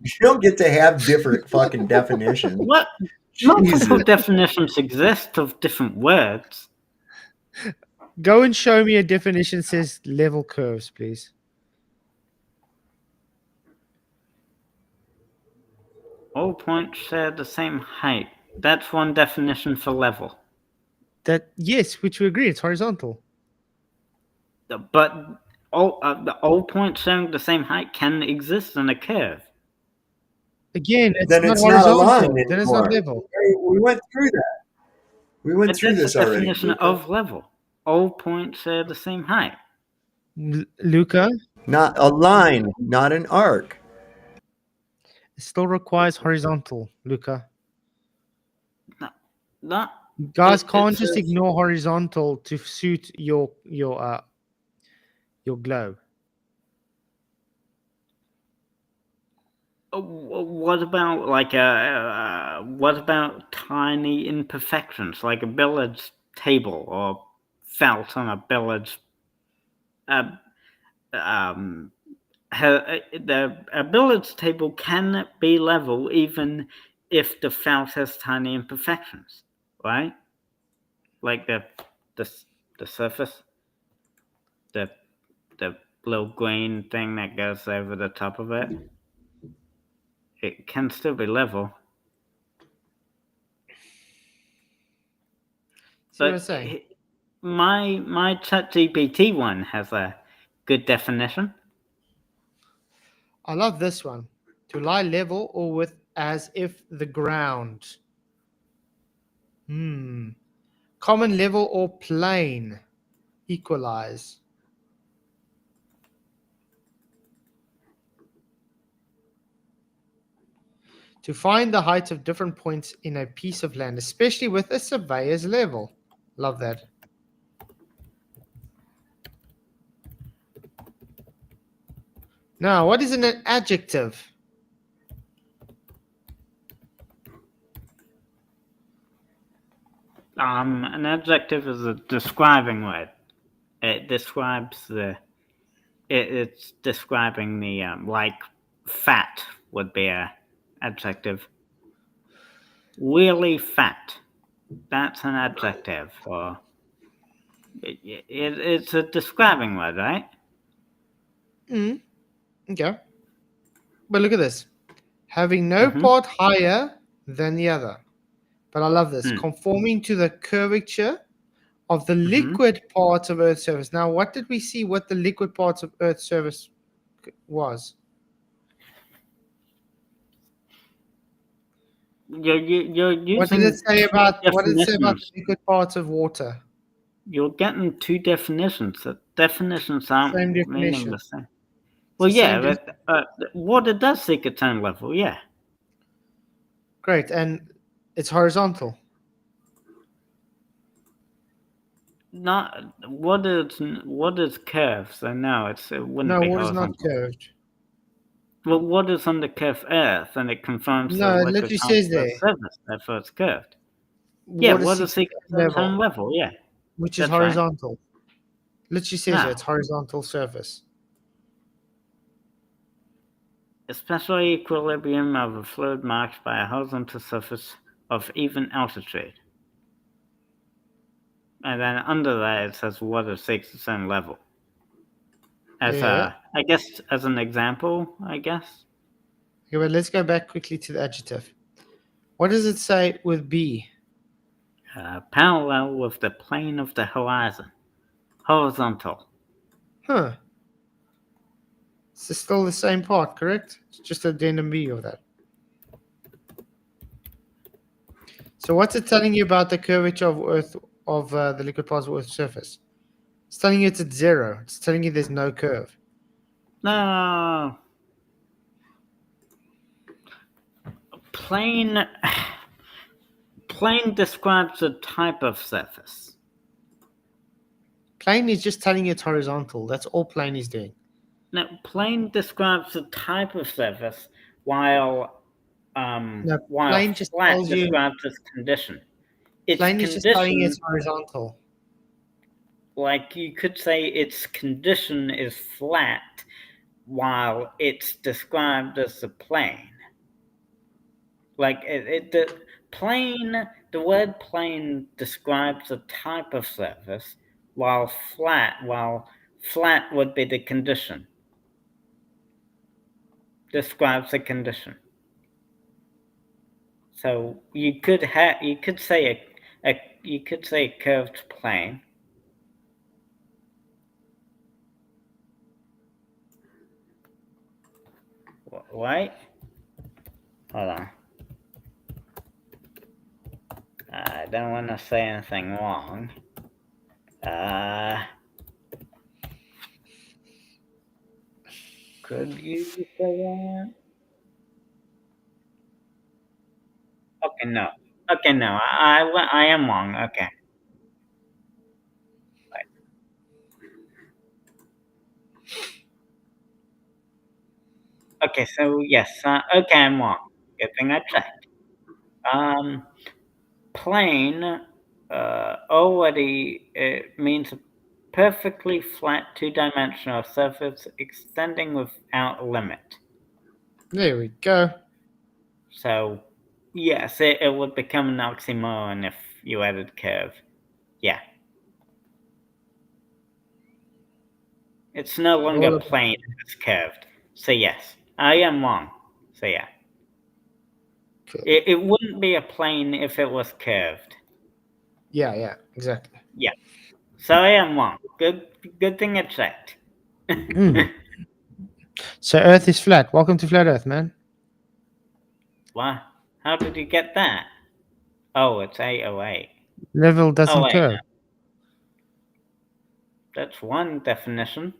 You don't get to have different fucking definitions.
What? Multiple definitions exist of different words.
Go and show me a definition that says level curves, please.
All points share the same height. That's one definition for level.
That yes, which we agree, it's horizontal.
But all points sharing the same height can exist in a curve.
Again, it's
Then
not
it's not a
horizontal.
line
Then it's not
anymore.
level.
We went through that. We went through
That's
this
the
already.
definition
Luca.
of level. All points share the same height.
Luca?
Not a line, not an arc.
It still requires horizontal, Luca.
Not
Guys can't just ignore horizontal to suit your globe.
What about what about tiny imperfections like a billiards table or felt on a billiards? A billiards table can be level even if the felt has tiny imperfections, right? Like the surface, the little green thing that goes over the top of it. It can still be level.
See what I'm saying?
My ChatGPT one has a good definition.
I love this one. To lie level or with as if the ground. Common level or plane. Equalize. To find the height of different points in a piece of land, especially with a surveyor's level. Love that. Now, what is an adjective?
An adjective is a describing word. It describes the. It's describing the like fat would be a adjective. Really fat. That's an adjective. Or it's a describing word, right?
Okay. But look at this. Having no part higher than the other. But I love this. Conforming to the curvature of the liquid parts of Earth's surface. Now, what did we see what the liquid parts of Earth's surface was?
You're using
what did it say about
definitions.
The liquid parts of water?
You're getting two definitions. The definitions aren't
Same
meaning
definition.
the same. Well, yeah, but water does seek its own level, yeah.
Great, and it's horizontal.
Not what is curved? So no, it wouldn't be
No, water is
horizontal.
not curved.
Well, what is on the curved Earth, and it confirms
No,
the
it
liquid
literally
parts
says
of the
there.
surface, therefore it's curved. Yeah, water seeks its own level, yeah.
Which is
That's
horizontal.
Right.
Literally says it's horizontal surface.
Especially equilibrium of a fluid marked by a horizontal surface of even altitude. And then under that it says water seeks its own level. As I guess as an example, I guess.
Okay, but let's go back quickly to the adjective. What does it say with B?
Parallel with the plane of the horizon. Horizontal.
Huh. It's still the same part, correct? It's just addendum B of that. So what's it telling you about the curvature of Earth, of the liquid parts of Earth's surface? It's telling you it's at 0. It's telling you there's no curve.
No. Plane. plane describes a type of surface.
Plane is just telling you it's horizontal. That's all plane is doing.
No, plane describes a type of surface, while
plane just
flat
tells you.
describes its condition. Its
Plane is just telling you it's horizontal.
Like you could say its condition is flat, while it's described as a plane. Like the word plane describes a type of surface, while flat would be the condition. Describes a condition. So you could say a curved plane. Wait. Hold on. I don't want to say anything wrong. Could you say that? Okay, no. Okay, no. I am wrong. Okay. Right. Okay, so yes. Okay, I'm wrong. Good thing I checked. Plane already means a perfectly flat two-dimensional surface extending without limit.
There we go.
So, yes, it would become an oxymoron if you added curve. Yeah. It's no longer plane, it's curved. So yes, I am wrong. So yeah. Cool. It wouldn't be a plane if it was curved.
Yeah, exactly.
Yeah. So I am wrong. Good thing I checked.
So Earth is flat. Welcome to Flat Earth, man.
What? How did you get that? Oh, it's 808.
Level doesn't curve.
No. That's one definition.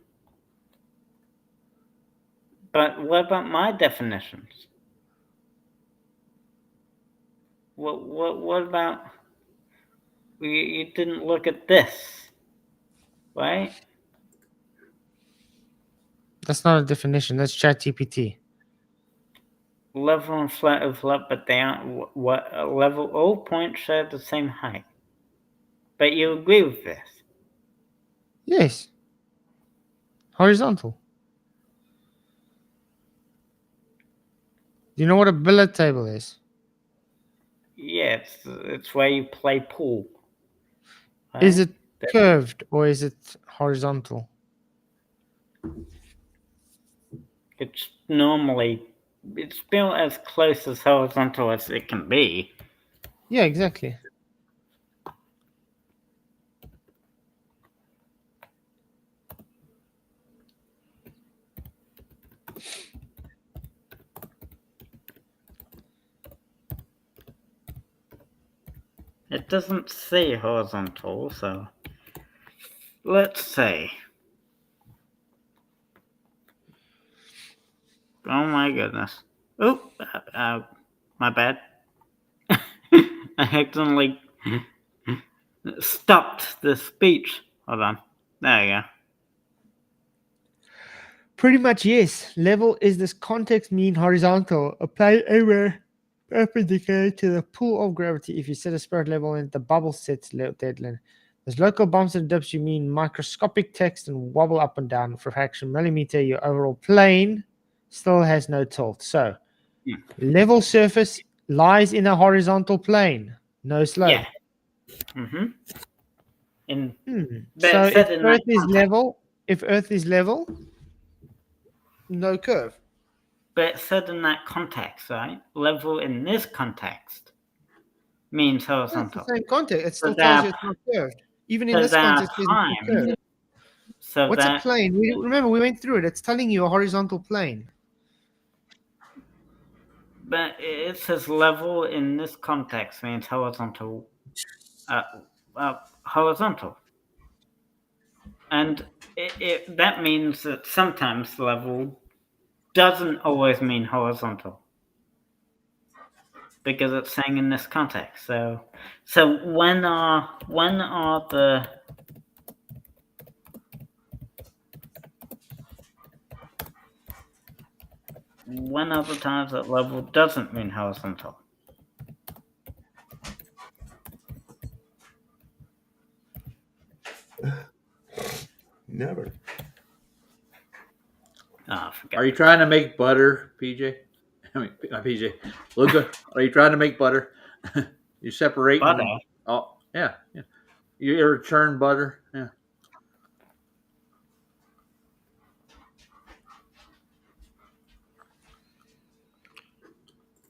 But what about my definitions? What about... You didn't look at this, right?
That's not a definition. That's ChatGPT.
Level and flat are flat, but they aren't level. All points share the same height. But you agree with this?
Yes. Horizontal. Do you know what a billiard table is?
Yeah, it's where you play pool.
Right? Is it curved or is it horizontal?
It's built as close as horizontal as it can be.
Yeah, exactly.
It doesn't say horizontal, so let's say. Oh my goodness. Oh, my bad. I accidentally stopped the speech. Hold on. There you go.
Pretty much, yes. Level is this context mean horizontal, applied anywhere perpendicular to the pull of gravity. If you set a spirit level and the bubble sets deadline. There's local bumps and dips, you mean microscopic text and wobble up and down for a fraction millimeter. Your overall plane still has no tilt. So, level surface lies in a horizontal plane. No slope.
Yeah.
So if Earth is level, no curve.
But it's said in that context, right? Level in this context means horizontal.
It's the same context. It still tells you it's not curved. Even in this context, it's not curved.
So
what's a plane? Remember, we went through it. It's telling you a horizontal plane.
But it says level in this context means horizontal. Horizontal. And that means that sometimes level doesn't always mean horizontal. because it's saying in this context. So when are the times that level doesn't mean horizontal?
Never.
Are you trying to make butter, PJ? I mean, not PJ. Luca, are you trying to make butter? You separate
butter.
Oh, yeah. You ever churn butter? Yeah.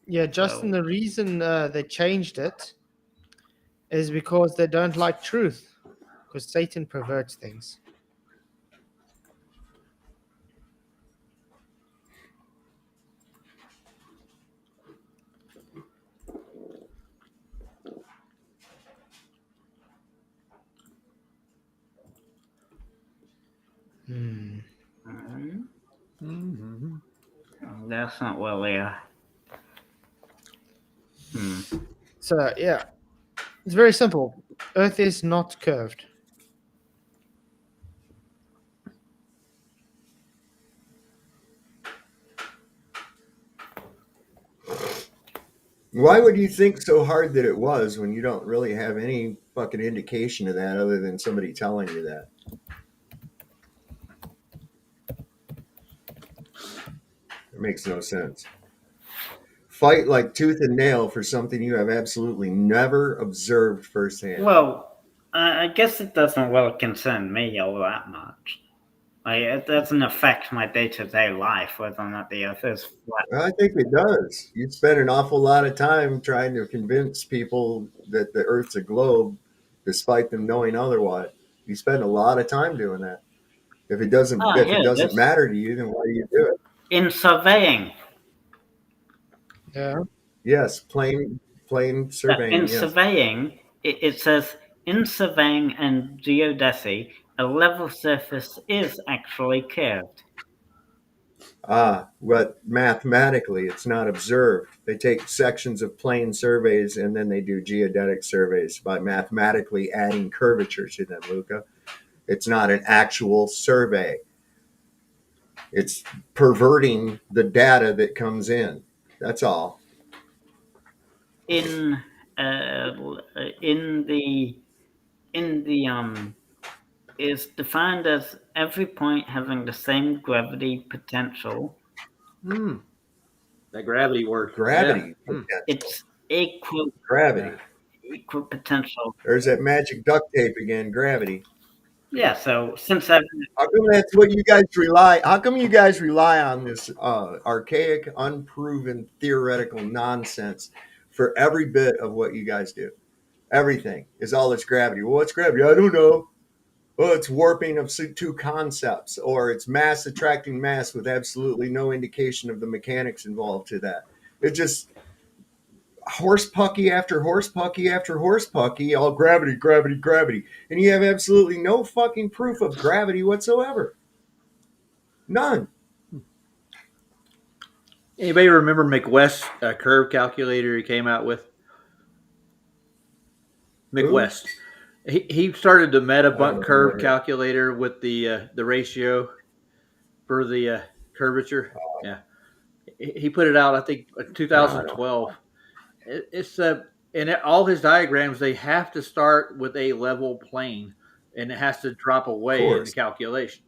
Yeah, Justin, the reason they changed it is because they don't like truth, because Satan perverts things.
That's not well there.
So, yeah, it's very simple. Earth is not curved.
Why would you think so hard that it was when you don't really have any fucking indication of that other than somebody telling you that? It makes no sense. Fight like tooth and nail for something you have absolutely never observed firsthand.
Well, I guess it doesn't really concern me all that much. It doesn't affect my day-to-day life whether or not the Earth is flat.
I think it does. You spend an awful lot of time trying to convince people that the Earth's a globe, despite them knowing otherwise. You spend a lot of time doing that. If it doesn't, matter to you, then why do you do it?
In surveying.
Yeah.
Yes, plain surveying.
In surveying, it says in surveying and geodesy, a level surface is actually curved.
But mathematically, it's not observed. They take sections of plane surveys and then they do geodetic surveys by mathematically adding curvature to them, Luca. It's not an actual survey. It's perverting the data that comes in. That's all.
In the is defined as every point having the same gravity potential.
That gravity word.
Gravity.
Yeah.
It's equal
gravity.
Equal potential.
There's that magic duct tape again, gravity.
Yeah, so since I've...
How come that's what you guys rely? How come you guys rely on this archaic, unproven, theoretical nonsense for every bit of what you guys do? Everything is all this gravity. Well, what's gravity? I don't know. Well, it's warping of two concepts, or it's mass attracting mass with absolutely no indication of the mechanics involved to that. It's just horse pucky after horse pucky after horse pucky, all gravity, gravity, gravity. And you have absolutely no fucking proof of gravity whatsoever. None.
Anybody remember McWest's curve calculator he came out with? McWest. He started the Metabunk curve calculator with the ratio for the curvature. Yeah. He put it out, I think, 2012. It's in all his diagrams, they have to start with a level plane, and it has to drop away in the calculation.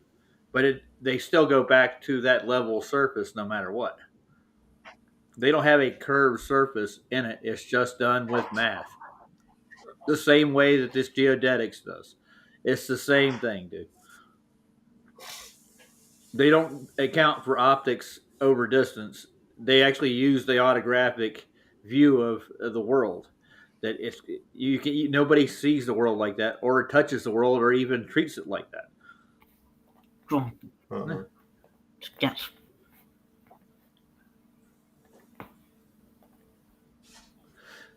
But they still go back to that level surface no matter what. They don't have a curved surface in it. It's just done with math. The same way that this geodetics does. It's the same thing, dude. They don't account for optics over distance. They actually use the autographic view of the world. That nobody sees the world like that, or touches the world, or even treats it like that.
Yes.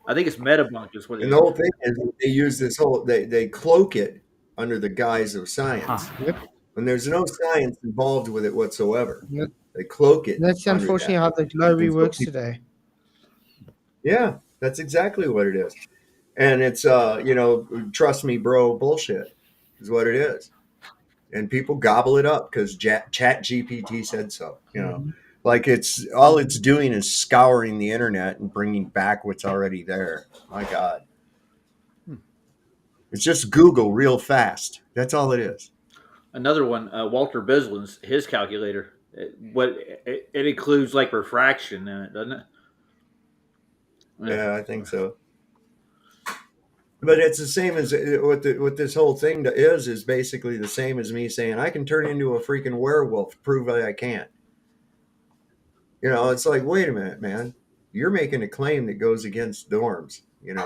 I think it's Metabunk is what.
And the whole thing is they use this they cloak it under the guise of science. When there's no science involved with it whatsoever. They cloak it.
That's unfortunately how the globe works today.
Yeah, that's exactly what it is. And it's trust me, bro, bullshit is what it is. And people gobble it up because Chat GPT said so. Like it's all it's doing is scouring the internet and bringing back what's already there. My God, it's just Google real fast. That's all it is.
Another one, Walter Bislin's his calculator. It includes like refraction in it, doesn't it?
Yeah, I think so. But it's the same as what this whole thing is basically the same as me saying I can turn into a freaking werewolf. Prove that I can't. It's like, wait a minute, man. You're making a claim that goes against norms.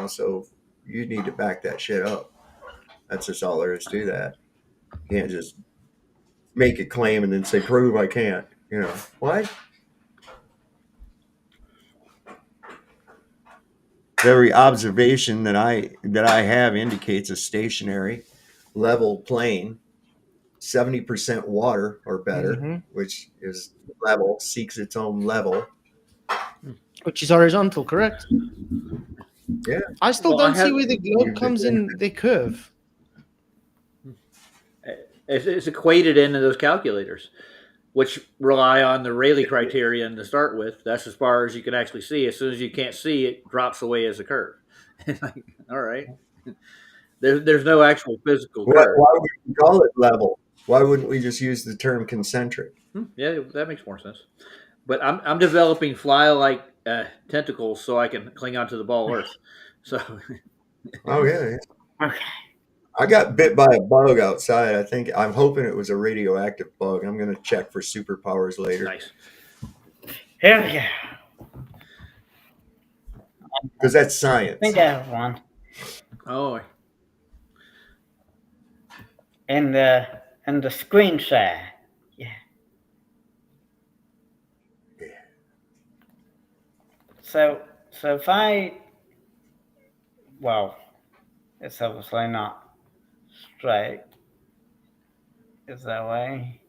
So you need to back that shit up. That's just all there is to that. You can't just make a claim and then say, prove I can't. What? Every observation that I have indicates a stationary level plane, 70% water or better, which is level, seeks its own level.
Which is horizontal, correct?
Yeah.
I still don't see where the globe comes in the curve.
It's equated into those calculators, which rely on the Rayleigh criterion to start with. That's as far as you can actually see. As soon as you can't see, it drops away as a curve. All right. There's no actual physical curve.
Why would we call it level? Why wouldn't we just use the term concentric?
Yeah, that makes more sense. But I'm developing fly-like tentacles so I can cling onto the ball Earth. So.
Oh yeah.
Okay.
I got bit by a bug outside. I'm hoping it was a radioactive bug. I'm going to check for superpowers later.
Nice.
Hell yeah.
Because that's science.
I think I have one.
Oh.
And the screen share. Yeah. So if it's obviously not straight. Is that way?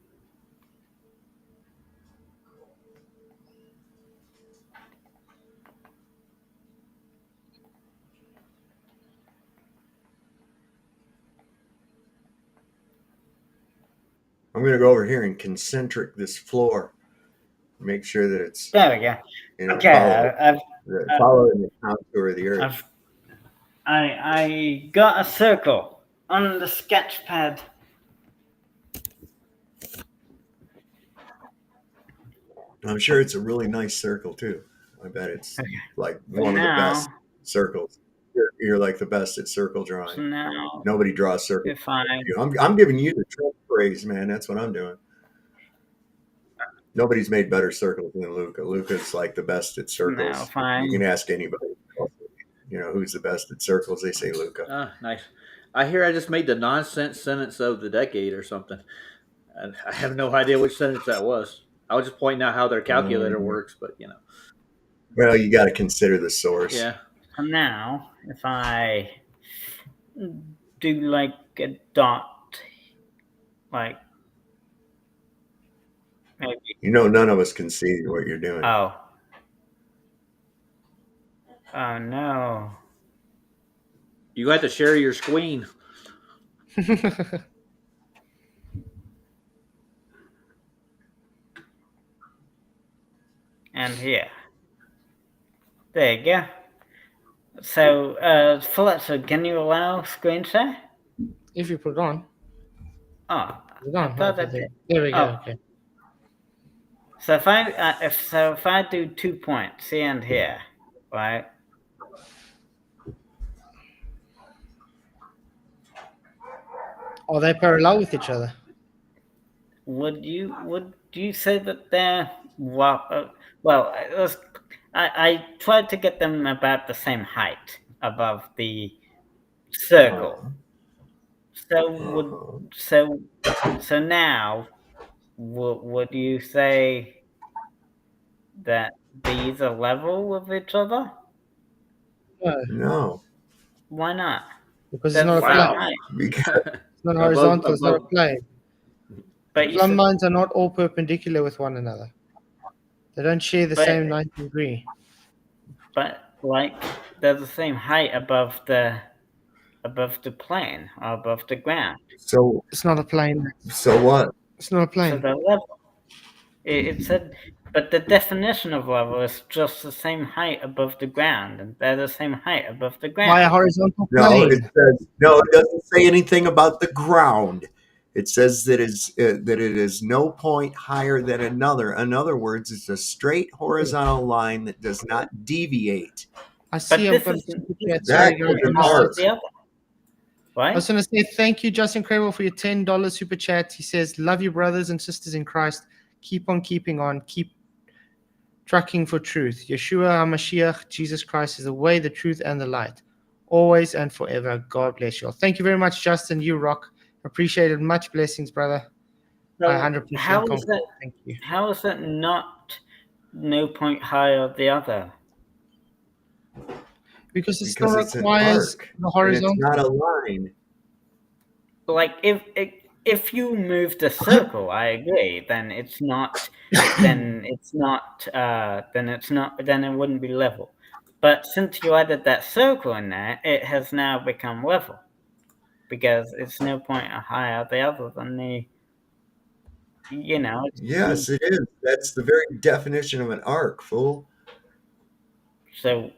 I'm going to go over here and concentric this floor. Make sure that it's
there. We go. Okay,
following the contour of the Earth.
I got a circle on the sketch pad.
I'm sure it's a really nice circle too. I bet it's like one of the best circles. You're like the best at circle drawing.
No.
Nobody draws circles.
Fine.
I'm giving you the Trump praise, man. That's what I'm doing. Nobody's made better circles than Luca. Luca's like the best at circles.
No, fine.
You can ask anybody. Who's the best at circles? They say Luca.
Ah, nice. I hear I just made the nonsense sentence of the decade or something. And I have no idea which sentence that was. I was just pointing out how their calculator works, but
Well, you got to consider the source.
Yeah.
And now, if I do like a dot, like maybe.
None of us can see what you're doing.
Oh no.
You got to share your screen.
And here. There you go. So, Fletcher, can you allow screen share?
If you put it on.
Oh,
Put it on.
there
we go. Okay.
So if I do 2 points here and here, right?
Are they parallel with each other?
Would you say that they're I tried to get them about the same height above the circle. So now, would you say that these are level with each other?
No.
Why not?
Because it's not a plane. It's not horizontal. It's not a plane.
But
plumb lines are not all perpendicular with one another. They don't share the same 90 degree.
But like they're the same height above the plane or above the ground.
So
It's not a plane.
so what?
It's not a
So
plane.
they're level. It said, but the definition of level is just the same height above the ground, and they're the same height above the ground.
By a horizontal
No,
plane.
it says no. It doesn't say anything about the ground. It says that it is no point higher than another. In other words, it's a straight horizontal line that does not deviate.
I see.
But
I've got a
this is
super chat.
That
Sorry,
is
guys, I
an
missed
higher
arc.
it.
the other.
I
Right?
was going to say thank you, Justin Crable, for your $10 super chat. He says, "Love you, brothers and sisters in Christ. Keep on keeping on. Keep trucking for truth. Yeshua HaMashiach, Jesus Christ, is the way, the truth, and the light. Always and forever. God bless you all." Thank you very much, Justin. You rock. Appreciated. Much blessings, brother. I
So
100%
how is
concur.
that?
Thank you.
How is that not no point higher the other?
Because it still
Because it's an
requires
arc,
the
and
horizontal.
it's not a line.
Like if you move the circle, I agree. Then it's not. Then it's not. Then it's not. Then it wouldn't be level. But since you added that circle in there, it has now become level, because it's no point higher the other than the. It's
Yes, it is. That's the very definition of an arc, fool.
so.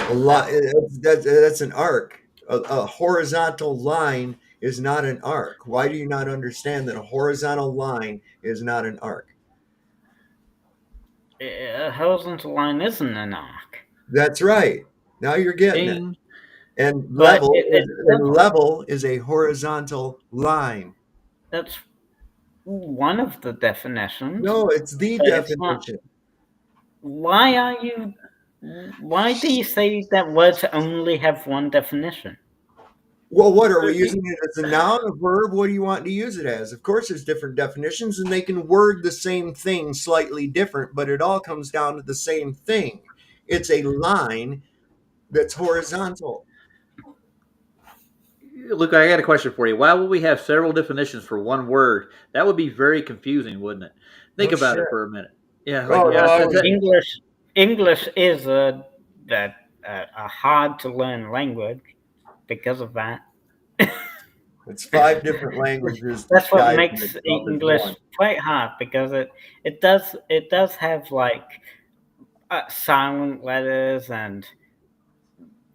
A lot. That's an arc. A horizontal line is not an arc. Why do you not understand that a horizontal line is not an arc?
A horizontal line isn't an arc.
That's right. Now you're getting it.
Ding.
And
But
level
level.
level is a horizontal line.
That's one of the definitions.
No, it's the
but it's not.
definition.
Why do you say that words only have one definition?
Well, what are we using it as a noun, a verb? What do you want to use it as? Of course, there's different definitions, and they can word the same thing slightly different, but it all comes down to the same thing. It's a line that's horizontal.
Luke, I got a question for you. Why would we have several definitions for one word? That would be very confusing, wouldn't it? Think about it for a minute. Yeah,
English is a hard to learn language because of that.
It's 5 different languages.
That's what makes English quite hard, because it does have like silent letters, and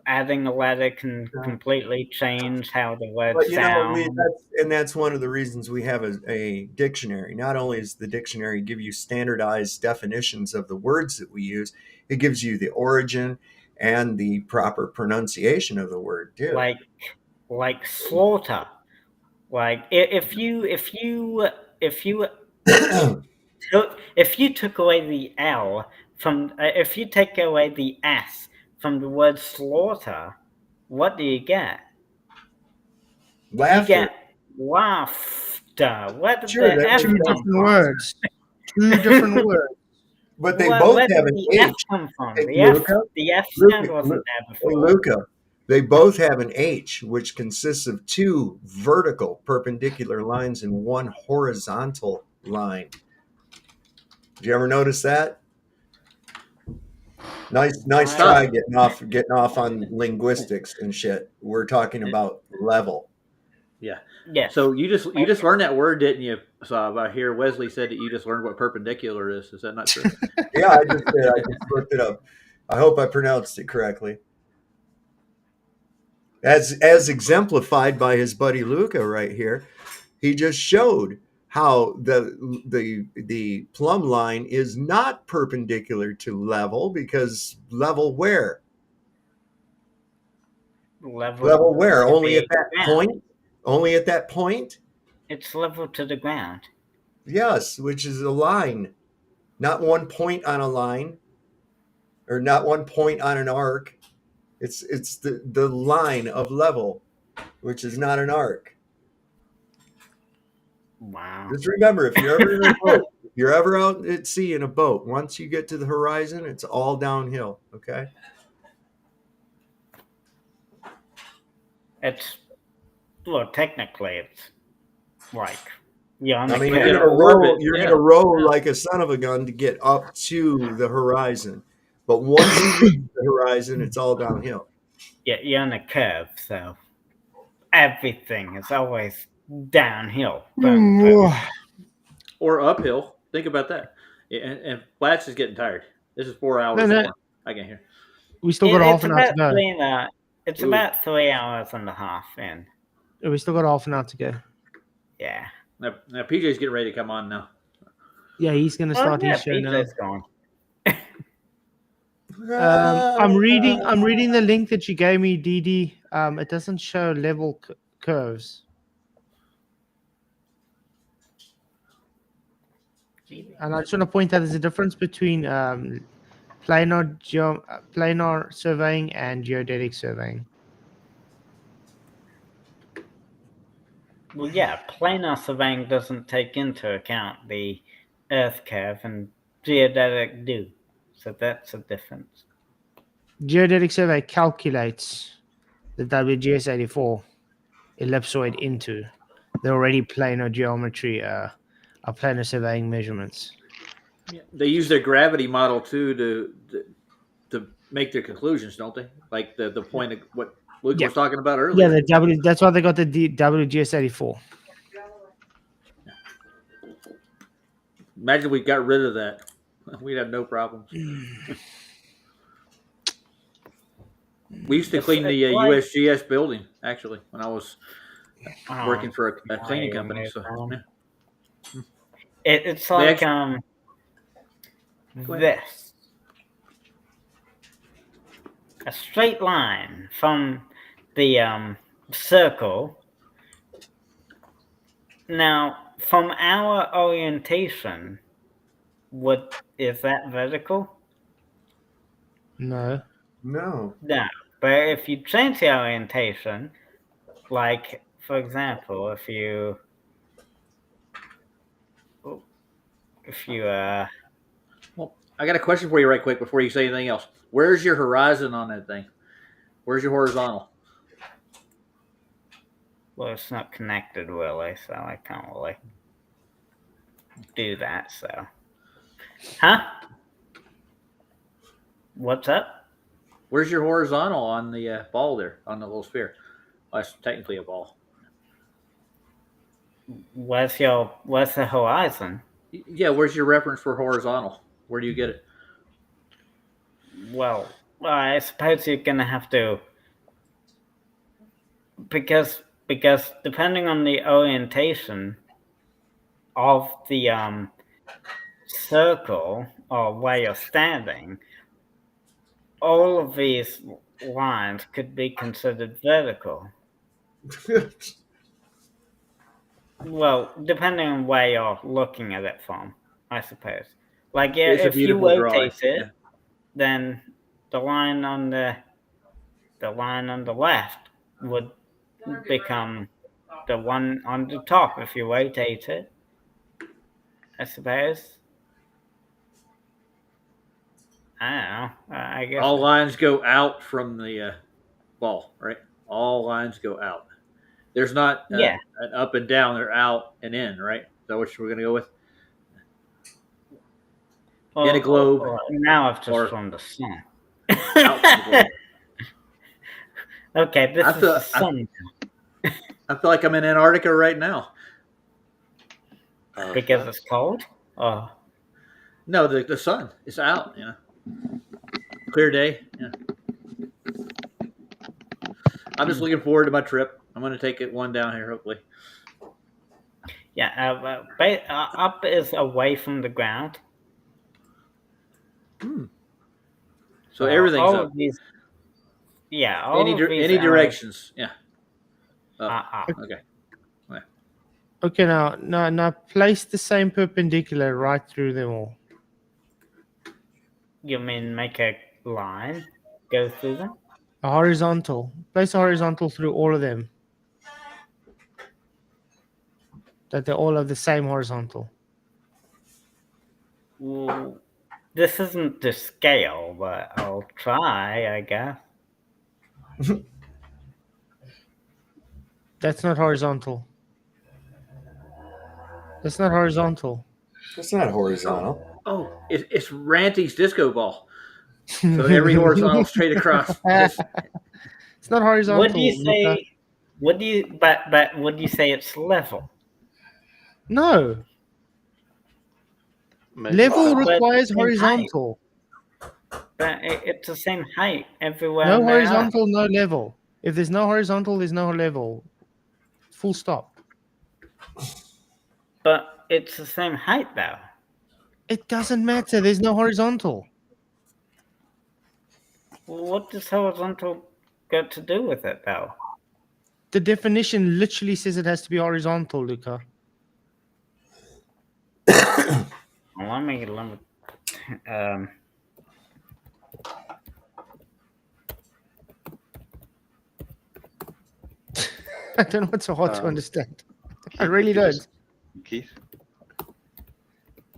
adding a letter can completely change how the word sounds.
That's one of the reasons we have a dictionary. Not only does the dictionary give you standardized definitions of the words that we use, it gives you the origin and the proper pronunciation of the word too.
Like slaughter. Like if you took away the L from if you take away the S from the word slaughter, what do you get?
Laughter.
You get laughter. Where did
Sure,
the F
two
come
different
from?
words. Two different words.
But they both
Where
have
did
an
the F
H.
come from?
Hey,
The F sound wasn't there before.
Luca, they both have an H, which consists of 2 vertical perpendicular lines and 1 horizontal line. Did you ever notice that? Nice try getting off on linguistics and shit. We're talking about level.
Yeah.
Yeah.
So you just learned that word, didn't you? So I hear Wesley said that you just learned what perpendicular is. Is that not true?
Yeah, I just did. I just looked it up. I hope I pronounced it correctly. As exemplified by his buddy Luca right here, he just showed how the plumb line is not perpendicular to level, because level where? Level where? Only at that point? Only at that point?
It's level to the ground.
Yes, which is a line. Not one point on a line, or not one point on an arc. It's the line of level, which is not an arc.
Wow.
Just remember, if you're ever in a boat, if you're ever out at sea in a boat, once you get to the horizon, it's all downhill. Okay.
Technically, it's like you're
you're gonna row like a son of a gun to get up to the horizon. But once you reach the horizon, it's all downhill.
Yeah, you're on a curve, so everything is always downhill. Boom, boom.
Or uphill. Think about that. And Flats is getting tired. This is 4 hours
No.
more. I can hear.
We still got half an hour to go.
It's about 3 hours and a half in.
We still got half an hour to go.
Yeah.
Now PJ's getting ready to come on now.
Yeah, he's going to start his show now.
PJ's gone.
I'm reading the link that you gave me, Didi. It doesn't show level curves. And I just want to point out there's a difference between planar surveying and geodetic surveying.
Well, yeah, planar surveying doesn't take into account the Earth curve, and geodetic do. So that's a difference.
Geodetic survey calculates the WGS84 ellipsoid into the already planar geometry, planar surveying measurements.
Yeah, they use their gravity model too to make their conclusions, don't they? Like the point of what Luke was talking about earlier.
Yeah, that's why they got the WGS84.
Imagine we got rid of that. We'd have no problems. We used to clean the USGS building, actually, when I was working for a cleaning company. So, yeah.
It's like this. A straight line from the circle. Now, from our orientation, is that vertical?
No.
No.
No. But if you change the orientation, like, for example, if you
well, I got a question for you right quick before you say anything else. Where's your horizon on that thing? Where's your horizontal?
Well, it's not connected really, so I can't really do that, so. Huh? What's up?
Where's your horizontal on the ball there, on the little sphere? Well, that's technically a ball.
Where's the horizon?
Yeah, where's your reference for horizontal? Where do you get it?
Well, I suppose you're gonna have to, because depending on the orientation of the circle or where you're standing, all of these lines could be considered vertical. Well, depending on where you're looking at it from, I suppose. Like, if you rotate it, then the line on the left would become the one on the top if you rotate it, I suppose. I don't know. I guess
all lines go out from the ball, right? All lines go out. There's not an up and down. They're out and in, right? Is that what we're going to go with? In a globe.
Now I've just from the sun. Okay, this is the sun.
I feel like I'm in Antarctica right now.
Because it's cold? Oh.
No, the sun is out, you know. Clear day. Yeah. I'm just looking forward to my trip. I'm going to take it one down here, hopefully.
Yeah, up is away from the ground.
So everything's up. Any directions. Yeah. Okay.
Okay, now place the same perpendicular right through them all.
You mean make a line go through them?
A horizontal. Place a horizontal through all of them. That they all have the same horizontal.
Well, this isn't the scale, but I'll try, I guess.
That's not horizontal. That's not horizontal.
That's not horizontal.
Oh, it's Ranty's disco ball. So every horizontal straight across.
It's not horizontal.
What do you
Luca.
say? But would you say it's level?
No.
Maybe
Level
But
requires
the same
horizontal.
But it's the same height everywhere.
No
on the Earth.
horizontal, no level. If there's no horizontal, there's no level. Full stop.
But it's the same height, though.
It doesn't matter. There's no horizontal.
What does horizontal got to do with it, though?
The definition literally says it has to be horizontal, Luca.
Let me.
I don't know what's so hard to understand. I
Keith,
really
if you
don't.
just- Keith?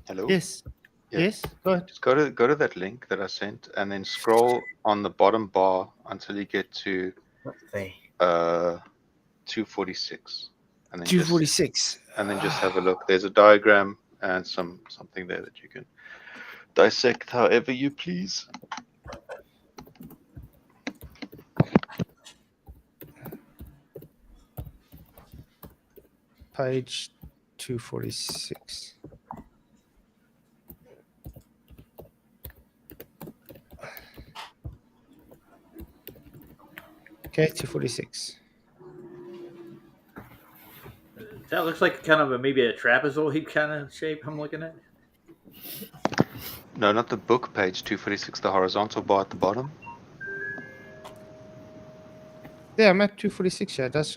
Hello?
Yes.
Yeah.
Yes. Go ahead.
Just go to that link that I sent and then scroll on the bottom bar until you get to
Let's see.
246. And then
246.
And then just have a look. There's a diagram and something there that you can dissect however you please.
Page 246. Okay, 246.
That looks like kind of maybe a trapezoid kind of shape I'm looking at.
No, not the book page 246, the horizontal bar at the bottom.
Yeah, I'm at 246. Yeah, that's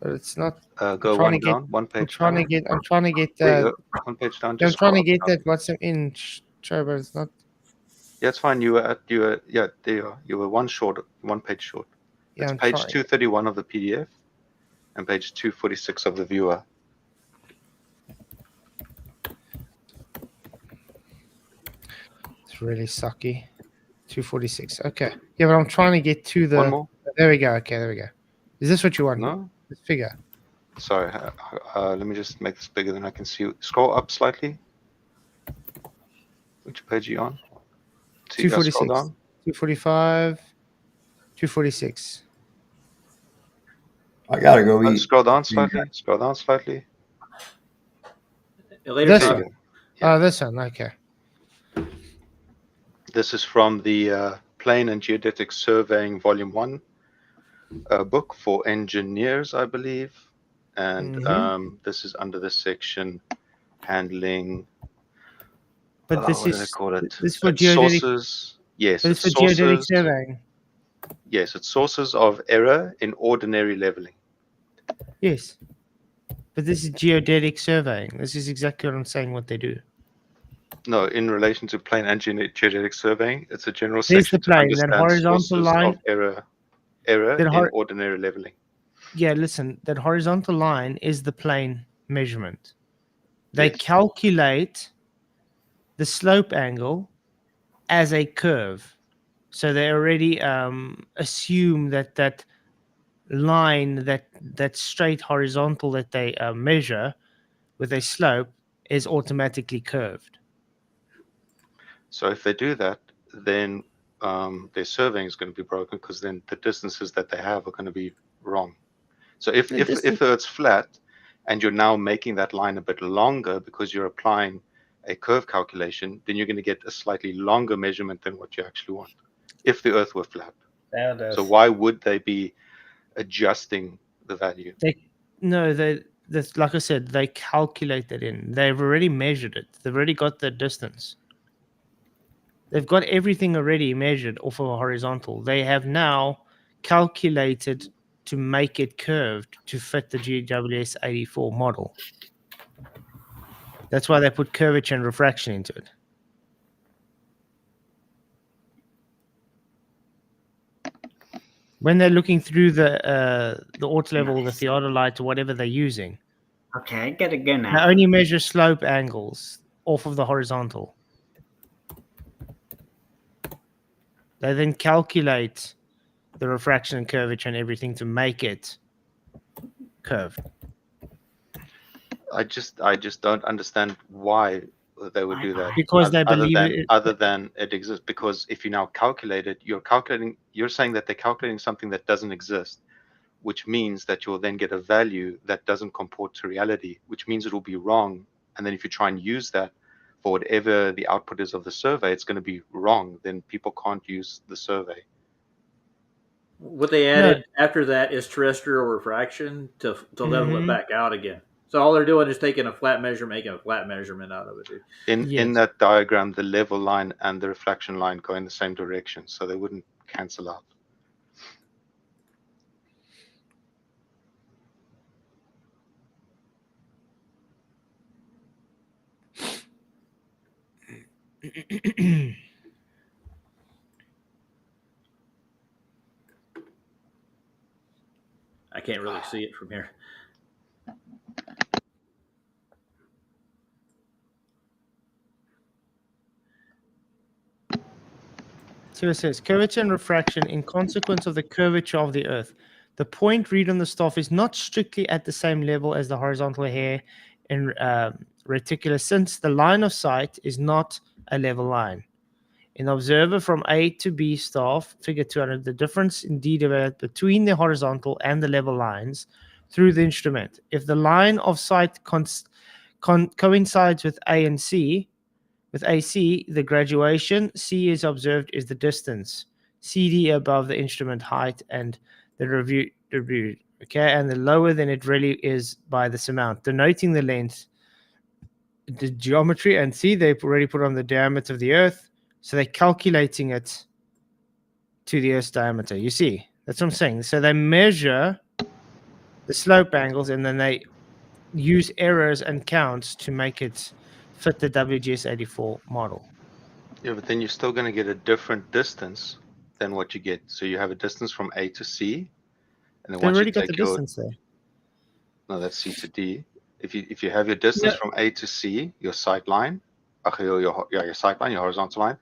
but it's not.
Go one down, one page down.
I'm trying to get
There you
that.
go. One page down.
I'm
Just
trying to
scroll
get
up
that. What's in show, but it's not.
Yeah, it's fine. You were yeah, there you are. You were one page short.
Yeah,
It's
I'm
page
trying.
231 of the PDF and page 246 of the viewer.
It's really sucky. 246. Okay. Yeah, but I'm trying to get to the.
One more.
There we go. Okay, there we go. Is this what you want?
No.
This figure.
Sorry. Let me just make this bigger than I can see. Scroll up slightly. Which page are you on?
246.
Scroll down.
245. 246.
I gotta go eat.
Scroll down slightly. Scroll down slightly.
This one. Oh, this one. Okay.
This is from the Plane and Geodetic Surveying Volume 1 book for engineers, I believe. And this is under the section handling.
But this
what
is.
do they call it?
This is for geodetic.
Sources. Yes,
This
it's
is for geodetic
sources.
surveying.
Yes, it's sources of error in ordinary leveling.
Yes. But this is geodetic surveying. This is exactly what I'm saying. What they do.
No, in relation to plane and geodetic surveying, it's a general
There's
section
the plane,
to
that
understand
horizontal
sources
line.
of error
That
in ordinary leveling.
Yeah, listen. That horizontal line is the plane measurement. They
Yes.
calculate the slope angle as a curve. So they already assume that line, that straight horizontal that they measure with a slope is automatically curved.
So if they do that, then their surveying is going to be broken because then the distances that they have are going to be wrong. So if it's flat and you're now making that line a bit longer because you're applying a curve calculation, then you're going to get a slightly longer measurement than what you actually want if the Earth were flat. So why would they be adjusting the value?
Like I said, they calculate that in. They've already measured it. They've already got the distance. They've got everything already measured off of a horizontal. They have now calculated to make it curved to fit the GWS 84 model. That's why they put curvature and refraction into it. When they're looking through the auto level, the theodolite, or whatever they're using.
Okay, I gotta go now.
They only measure slope angles off of the horizontal. They then calculate the refraction and curvature and everything to make it curved.
I just don't understand why they would do that?
Because they believe
other than it exists. Because if you now calculate it, you're saying that they're calculating something that doesn't exist, which means that you'll then get a value that doesn't comport to reality, which means it will be wrong. And then if you try and use that for whatever the output is of the survey, it's going to be wrong. Then people can't use the survey.
What they added after that is terrestrial refraction to level it back out again. So all they're doing is taking a flat measure, making a flat measurement out of it.
In that diagram, the level line and the reflection line go in the same direction, so they wouldn't cancel out.
I can't really see it from here.
So it says curvature and refraction in consequence of the curvature of the Earth. The point read on the staff is not strictly at the same level as the horizontal hair in reticulus, since the line of sight is not a level line. In the observer from A to B staff, figure 200, the difference indeed developed between the horizontal and the level lines through the instrument. If the line of sight coincides with A and C, with AC, the graduation C is observed is the distance, CD above the instrument height and the review, okay, and the lower than it really is by this amount, denoting the length, the geometry, and see they've already put on the diameter of the Earth, so they're calculating it to the Earth's diameter. You see, that's what I'm saying. So they measure the slope angles and then they use errors and counts to make it fit the WGS84 model.
Yeah, but then you're still going to get a different distance than what you get. So you have a distance from A to C, and then
They
once
already
you
got
take
the distance there.
No, that's C to D. If you have your distance from A to C, your sight line, your sight line, your horizontal line,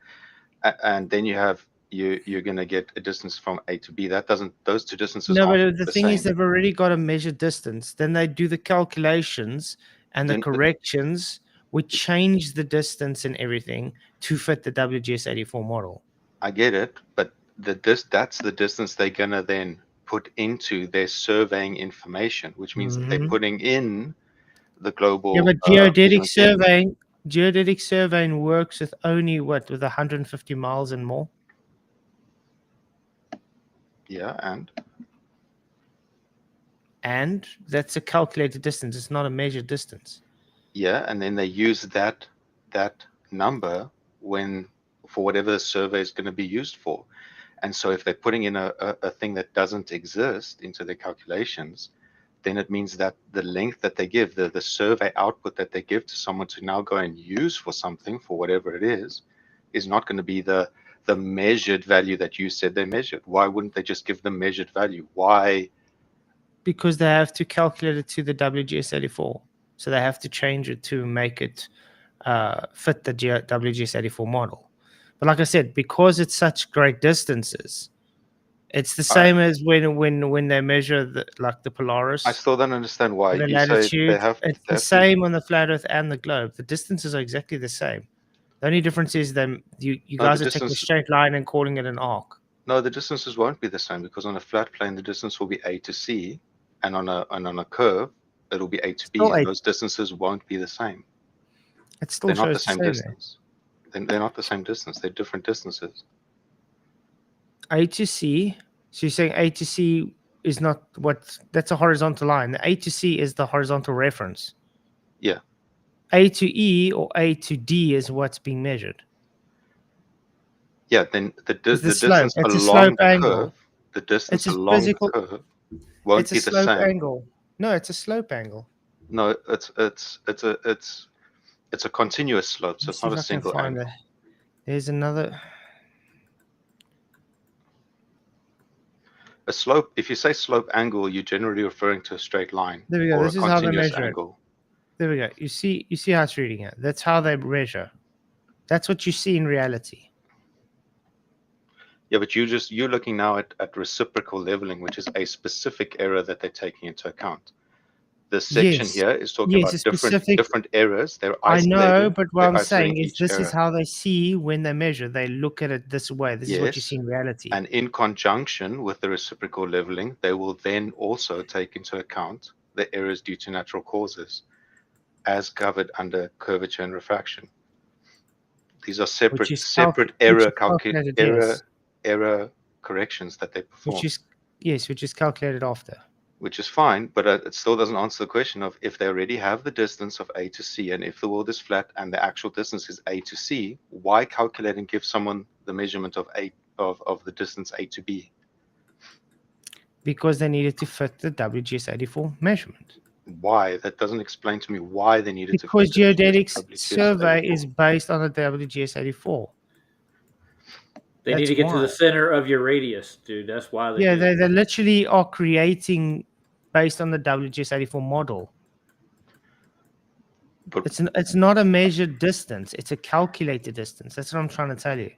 and then you're going to get a distance from A to B. Those two distances
No,
aren't
but the thing
same.
is they've already got a measured distance. Then they do the calculations and the corrections, which change the distance and everything to fit the WGS84 model.
I get it, but that's the distance they're going to then put into their surveying information, which means that they're putting in the global.
Yeah, but geodetic surveying works with only with 150 miles and more.
Yeah,
and that's a calculated distance. It's not a measured distance.
Yeah, and then they use that number for whatever the survey is going to be used for. And so if they're putting in a thing that doesn't exist into their calculations, then it means that the length that they give, the survey output that they give to someone to now go and use for something, for whatever it is not going to be the measured value that you said they measured. Why wouldn't they just give the measured value? Why?
Because they have to calculate it to the WGS84. So they have to change it to make it fit the WGS84 model. But like I said, because it's such great distances, it's the same as when they measure the Polaris.
I still don't understand why.
The
You
latitude,
say they have.
It's the same on the flat Earth and the globe. The distances are exactly the same. The only difference is you guys are taking a straight line and calling it an arc.
No, the distances won't be the same because on a flat plane the distance will be A to C, and on a curve it'll be A to B, and those distances won't be the same.
It still
They're not
shows
the same distance. They're not the same distance. They're different distances.
A to C. So you're saying A to C is not that's a horizontal line. The A to C is the horizontal reference.
Yeah.
A to E or A to D is what's being measured.
Yeah, then the distance
it's a
along
slope
the
angle.
curve, the distance along the curve won't be the same.
It's a slope angle. No, it's a slope angle.
No, it's a continuous slope, so it's not a single angle.
There's another.
A slope. If you say slope angle, you're generally referring to a straight line.
There we go.
Or
this
a
is how they
continuous
measure
angle.
it. There we go. You see how it's reading it. That's how they measure. That's what you see in reality.
Yeah, but you're looking now at reciprocal leveling, which is a specific error that they're taking into account. This section
Yes.
here is talking
Yes,
about
it's specific.
different errors. They're
I know,
isolating.
but what
They're
I'm
isolating
saying is
each
this
error.
is how they see when they measure. They look at it this way. This is what you see in reality.
And in conjunction with the reciprocal leveling, they will then also take into account the errors due to natural causes, as covered under curvature and refraction. These are separate error corrections that they perform.
Which is calculated after.
Which is fine, but it still doesn't answer the question of if they already have the distance of A to C, and if the world is flat and the actual distance is A to C, why calculate and give someone the measurement of the distance A to B?
Because they needed to fit the WGS84 measurement.
Why? That doesn't explain to me why they needed to fit
Because geodetics
WGS84.
survey is based on the WGS84.
They need to get to the center of your radius, dude. That's why they do.
They literally are creating based on the WGS84 model.
But
it's not a measured distance, it's a calculated distance. That's what I'm trying to tell you.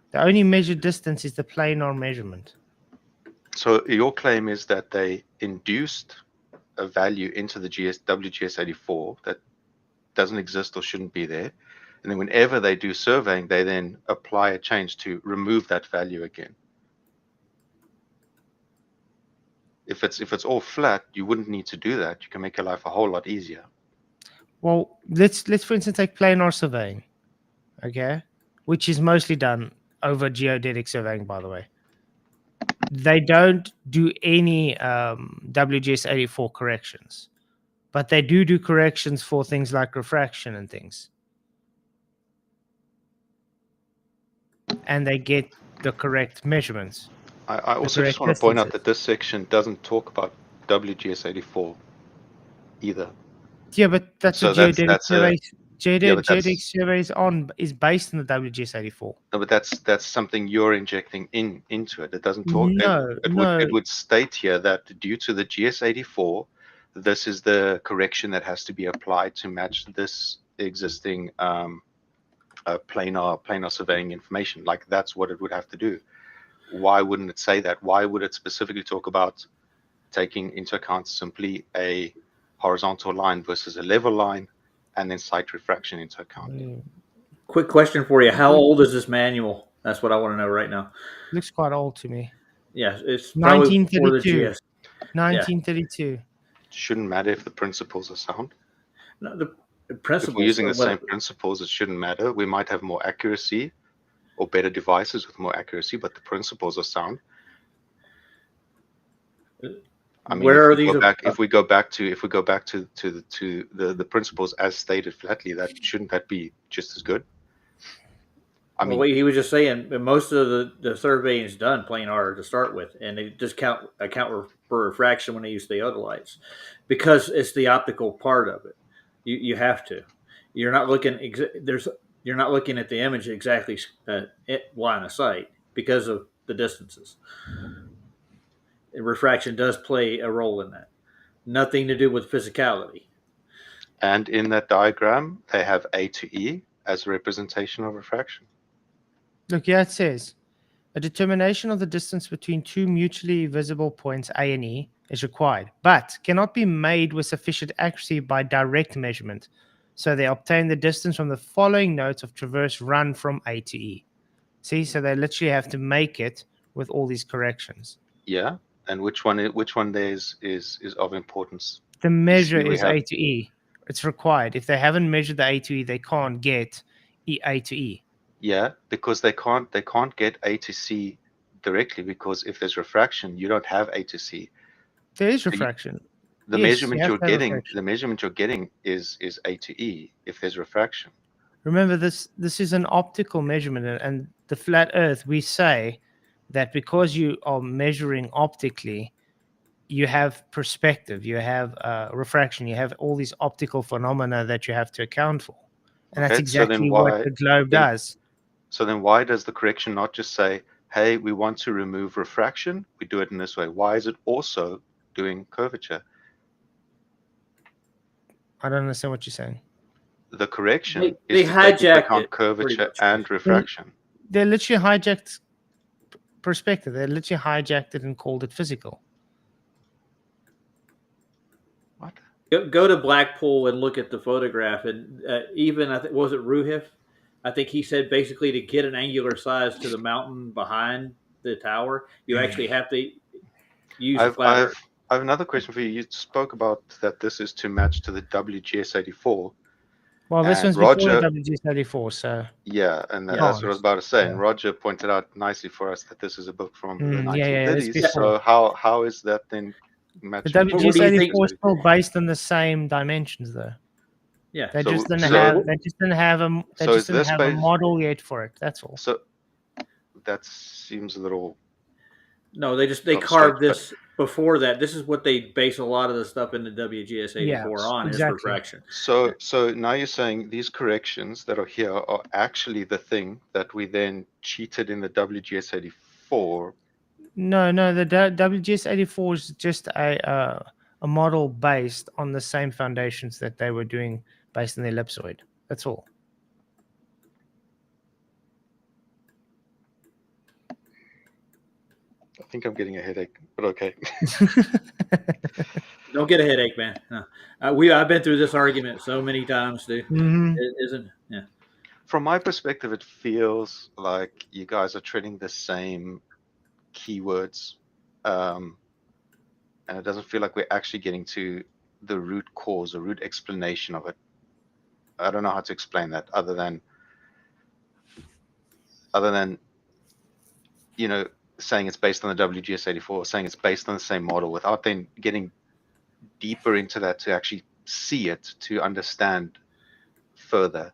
The only measured distance is the planar measurement.
So your claim is that they induced a value into the WGS84 that doesn't exist or shouldn't be there. And then whenever they do surveying, they then apply a change to remove that value again. If it's all flat, you wouldn't need to do that. You can make your life a whole lot easier.
Well, let's for instance take planar surveying, okay, which is mostly done over geodetic surveying, by the way. They don't do any WGS84 corrections, but they do corrections for things like refraction and things. And they get the correct measurements.
I also just want to point out that this section doesn't talk about WGS84 either.
Yeah, but that's
so
what geodetic survey. Geodetic surveys is based on the WGS84.
No, but that's something you're injecting into it. It doesn't talk.
No,
It would state here that due to the GS84, this is the correction that has to be applied to match this existing planar surveying information. Like that's what it would have to do. Why wouldn't it say that? Why would it specifically talk about taking into account simply a horizontal line versus a level line, and then site refraction into account?
Quick question for you: how old is this manual? That's what I want to know right now.
Looks quite old to me.
Yeah, it's
1932. 1932.
Shouldn't matter if the principles are sound.
No, the principles.
If we're using the same principles, it shouldn't matter. We might have more accuracy or better devices with more accuracy, but the principles are sound. I mean,
where are these?
If we go back to the principles as stated flatly, shouldn't that be just as good? I mean,
he was just saying most of the surveying is done planar to start with, and they just account for refraction when they use theodolites because it's the optical part of it. You have to. You're not looking You're not looking at the image exactly line of sight because of the distances. Refraction does play a role in that. Nothing to do with physicality.
And in that diagram, they have A to E as a representation of refraction.
Look, yeah, it says a determination of the distance between two mutually visible points A and E is required, but cannot be made with sufficient accuracy by direct measurement. So they obtain the distance from the following nodes of traverse run from A to E. See, so they literally have to make it with all these corrections.
Yeah, and which one there is of importance?
The measure is A to E. It's required. If they haven't measured the A to E, they can't get A to E.
Yeah, because they can't get A to C directly, because if there's refraction, you don't have A to C.
There is refraction.
The measurement you're getting is A to E if there's refraction.
Remember, this is an optical measurement, and the flat Earth, we say that because you are measuring optically, you have perspective, you have refraction, you have all these optical phenomena that you have to account for, and that's exactly what the globe does.
So then, why does the correction not just say, "Hey, we want to remove refraction, we do it in this way"? Why is it also doing curvature?
I don't understand what you're saying.
The correction
they
is to take into account curvature and refraction.
They literally hijacked perspective. They literally hijacked it and called it physical.
Go to Blackpool and look at the photograph, and even I think was it Ruhif? I think he said basically to get an angular size to the mountain behind the tower, you actually have to use a flat Earth.
I have another question for you. You spoke about that this is to match to the WGS84.
Well, this one's before the WGS84, so
yeah, and that's what I was about to say. And Roger pointed out nicely for us that this is a book from the 1930s. So how is that then matching?
The WGS84 is still based on the same dimensions, though.
Yeah,
they just didn't have a model yet for it. That's all.
So that seems a little.
No, they carved this before that. This is what they base a lot of the stuff in the WGS84 on is refraction.
So now you're saying these corrections that are here are actually the thing that we then cheated in the WGS84.
No, the WGS84 is just a model based on the same foundations that they were doing based on the ellipsoid. That's all.
I think I'm getting a headache, but okay.
Don't get a headache, man. No. I've been through this argument so many times, dude. It isn't. Yeah.
From my perspective, it feels like you guys are treating the same keywords, and it doesn't feel like we're actually getting to the root cause, the root explanation of it. I don't know how to explain that other than saying it's based on the WGS84, saying it's based on the same model, without then getting deeper into that to actually see it, to understand further.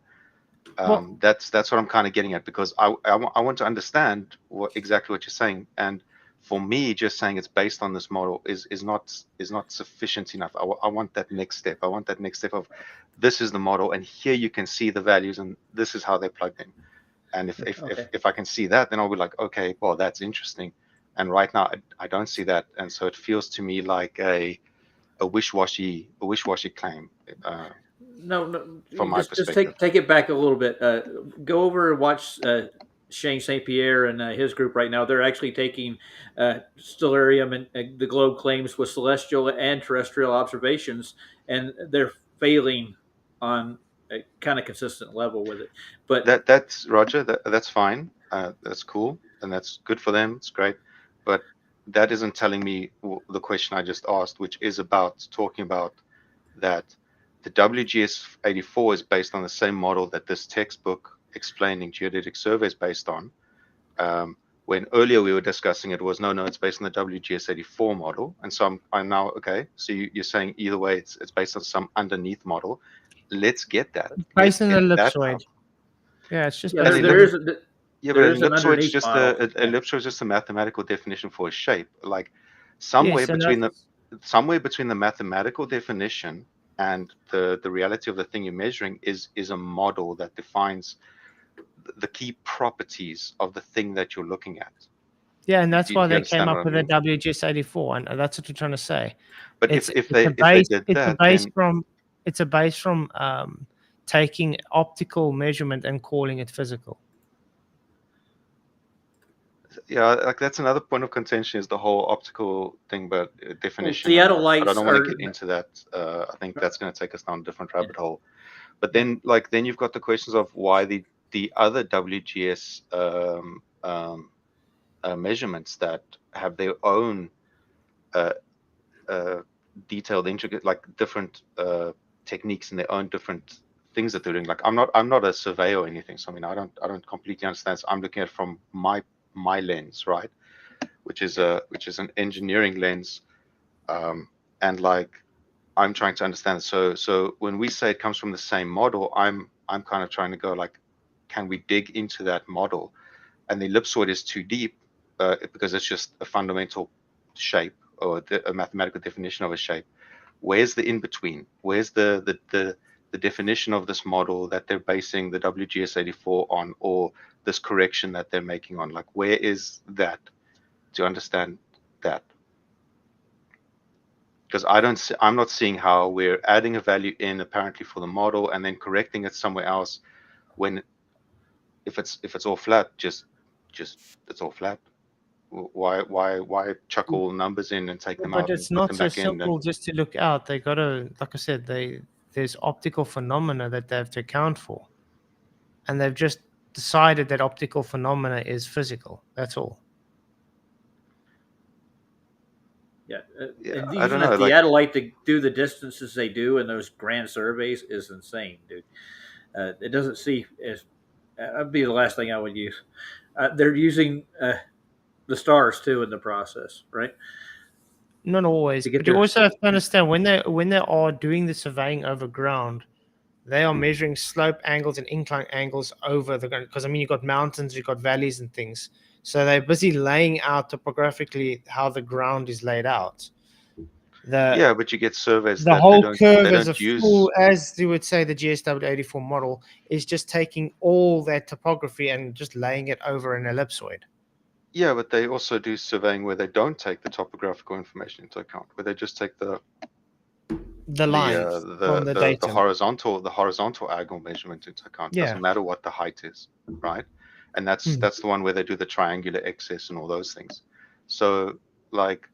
That's what I'm kind of getting at, because I want to understand exactly what you're saying, and for me, just saying it's based on this model is not sufficient enough. I want that next step. I want that next step of this is the model, and here you can see the values, and this is how they plugged in. And if I can see that, then I'll be like, okay, well, that's interesting. And right now, I don't see that, and so it feels to me like a wish-washy claim.
No.
From my perspective,
just take it back a little bit. Go over and watch Shane St. Pierre and his group right now. They're actually taking stellarium and the globe claims with celestial and terrestrial observations, and they're failing on a kind of consistent level with it. But
that's Roger. That's fine. That's cool, and that's good for them. It's great, but that isn't telling me the question I just asked, which is talking about that the WGS84 is based on the same model that this textbook explaining geodetic survey is based on. When earlier we were discussing it was no, it's based on the WGS84 model, and so I'm now okay. So you're saying either way, it's based on some underneath model. Let's get that.
Based on the ellipsoid. Yeah, it's just
there is.
Yeah, but ellipsoid is just a mathematical definition for a shape. Like somewhere between the mathematical definition and the reality of the thing you're measuring is a model that defines the key properties of the thing that you're looking at.
Yeah, and that's why they came up with the WGS84, and that's what you're trying to say.
But if they did that,
it's a base from taking optical measurement and calling it physical.
Yeah, like that's another point of contention is the whole optical thing, but definition.
Seattle lights.
But I don't want to get into that. I think that's going to take us down a different rabbit hole. But then you've got the questions of why the other WGS measurements that have their own detailed, intricate, like different techniques and their own different things that they're doing. Like I'm not a surveyor or anything, so I mean I don't completely understand. So I'm looking at it from my lens, right, which is an engineering lens, and like I'm trying to understand. So when we say it comes from the same model, I'm kind of trying to go like, can we dig into that model? And the ellipsoid is too deep because it's just a fundamental shape or a mathematical definition of a shape. Where's the in between? Where's the definition of this model that they're basing the WGS84 on, or this correction that they're making on? Like, where is that to understand that? Because I'm not seeing how we're adding a value in apparently for the model and then correcting it somewhere else, when if it's all flat, just it's all flat. Why chuck all numbers in and take them
But
out and
it's
put
not
them
so
back in?
simple just to look out. They got to, like I said, there's optical phenomena that they have to account for, and they've just decided that optical phenomena is physical. That's all.
Yeah,
Yeah,
and
I don't
using a
know. Like,
theodolite to do the distances they do in those grand surveys is insane, dude. It doesn't see as that'd be the last thing I would use. They're using the stars too in the process, right?
Not always,
To get
but you
their
also have to understand when they are doing the surveying over ground, they are measuring slope angles and incline angles over the ground. Because I mean, you've got mountains, you've got valleys and things. So they're busy laying out topographically how the ground is laid out.
yeah, but you get surveys
The
that they
whole
don't
curve
they
as a
don't use.
full, as you would say, the GSW-84 model is just taking all that topography and just laying it over an ellipsoid.
Yeah, but they also do surveying where they don't take the topographical information into account, where they just take the
lines from the datum.
horizontal angle measurement into account.
Yeah.
Doesn't matter what the height is, right? And that's the one where they do the triangular excess and all those things. So, like,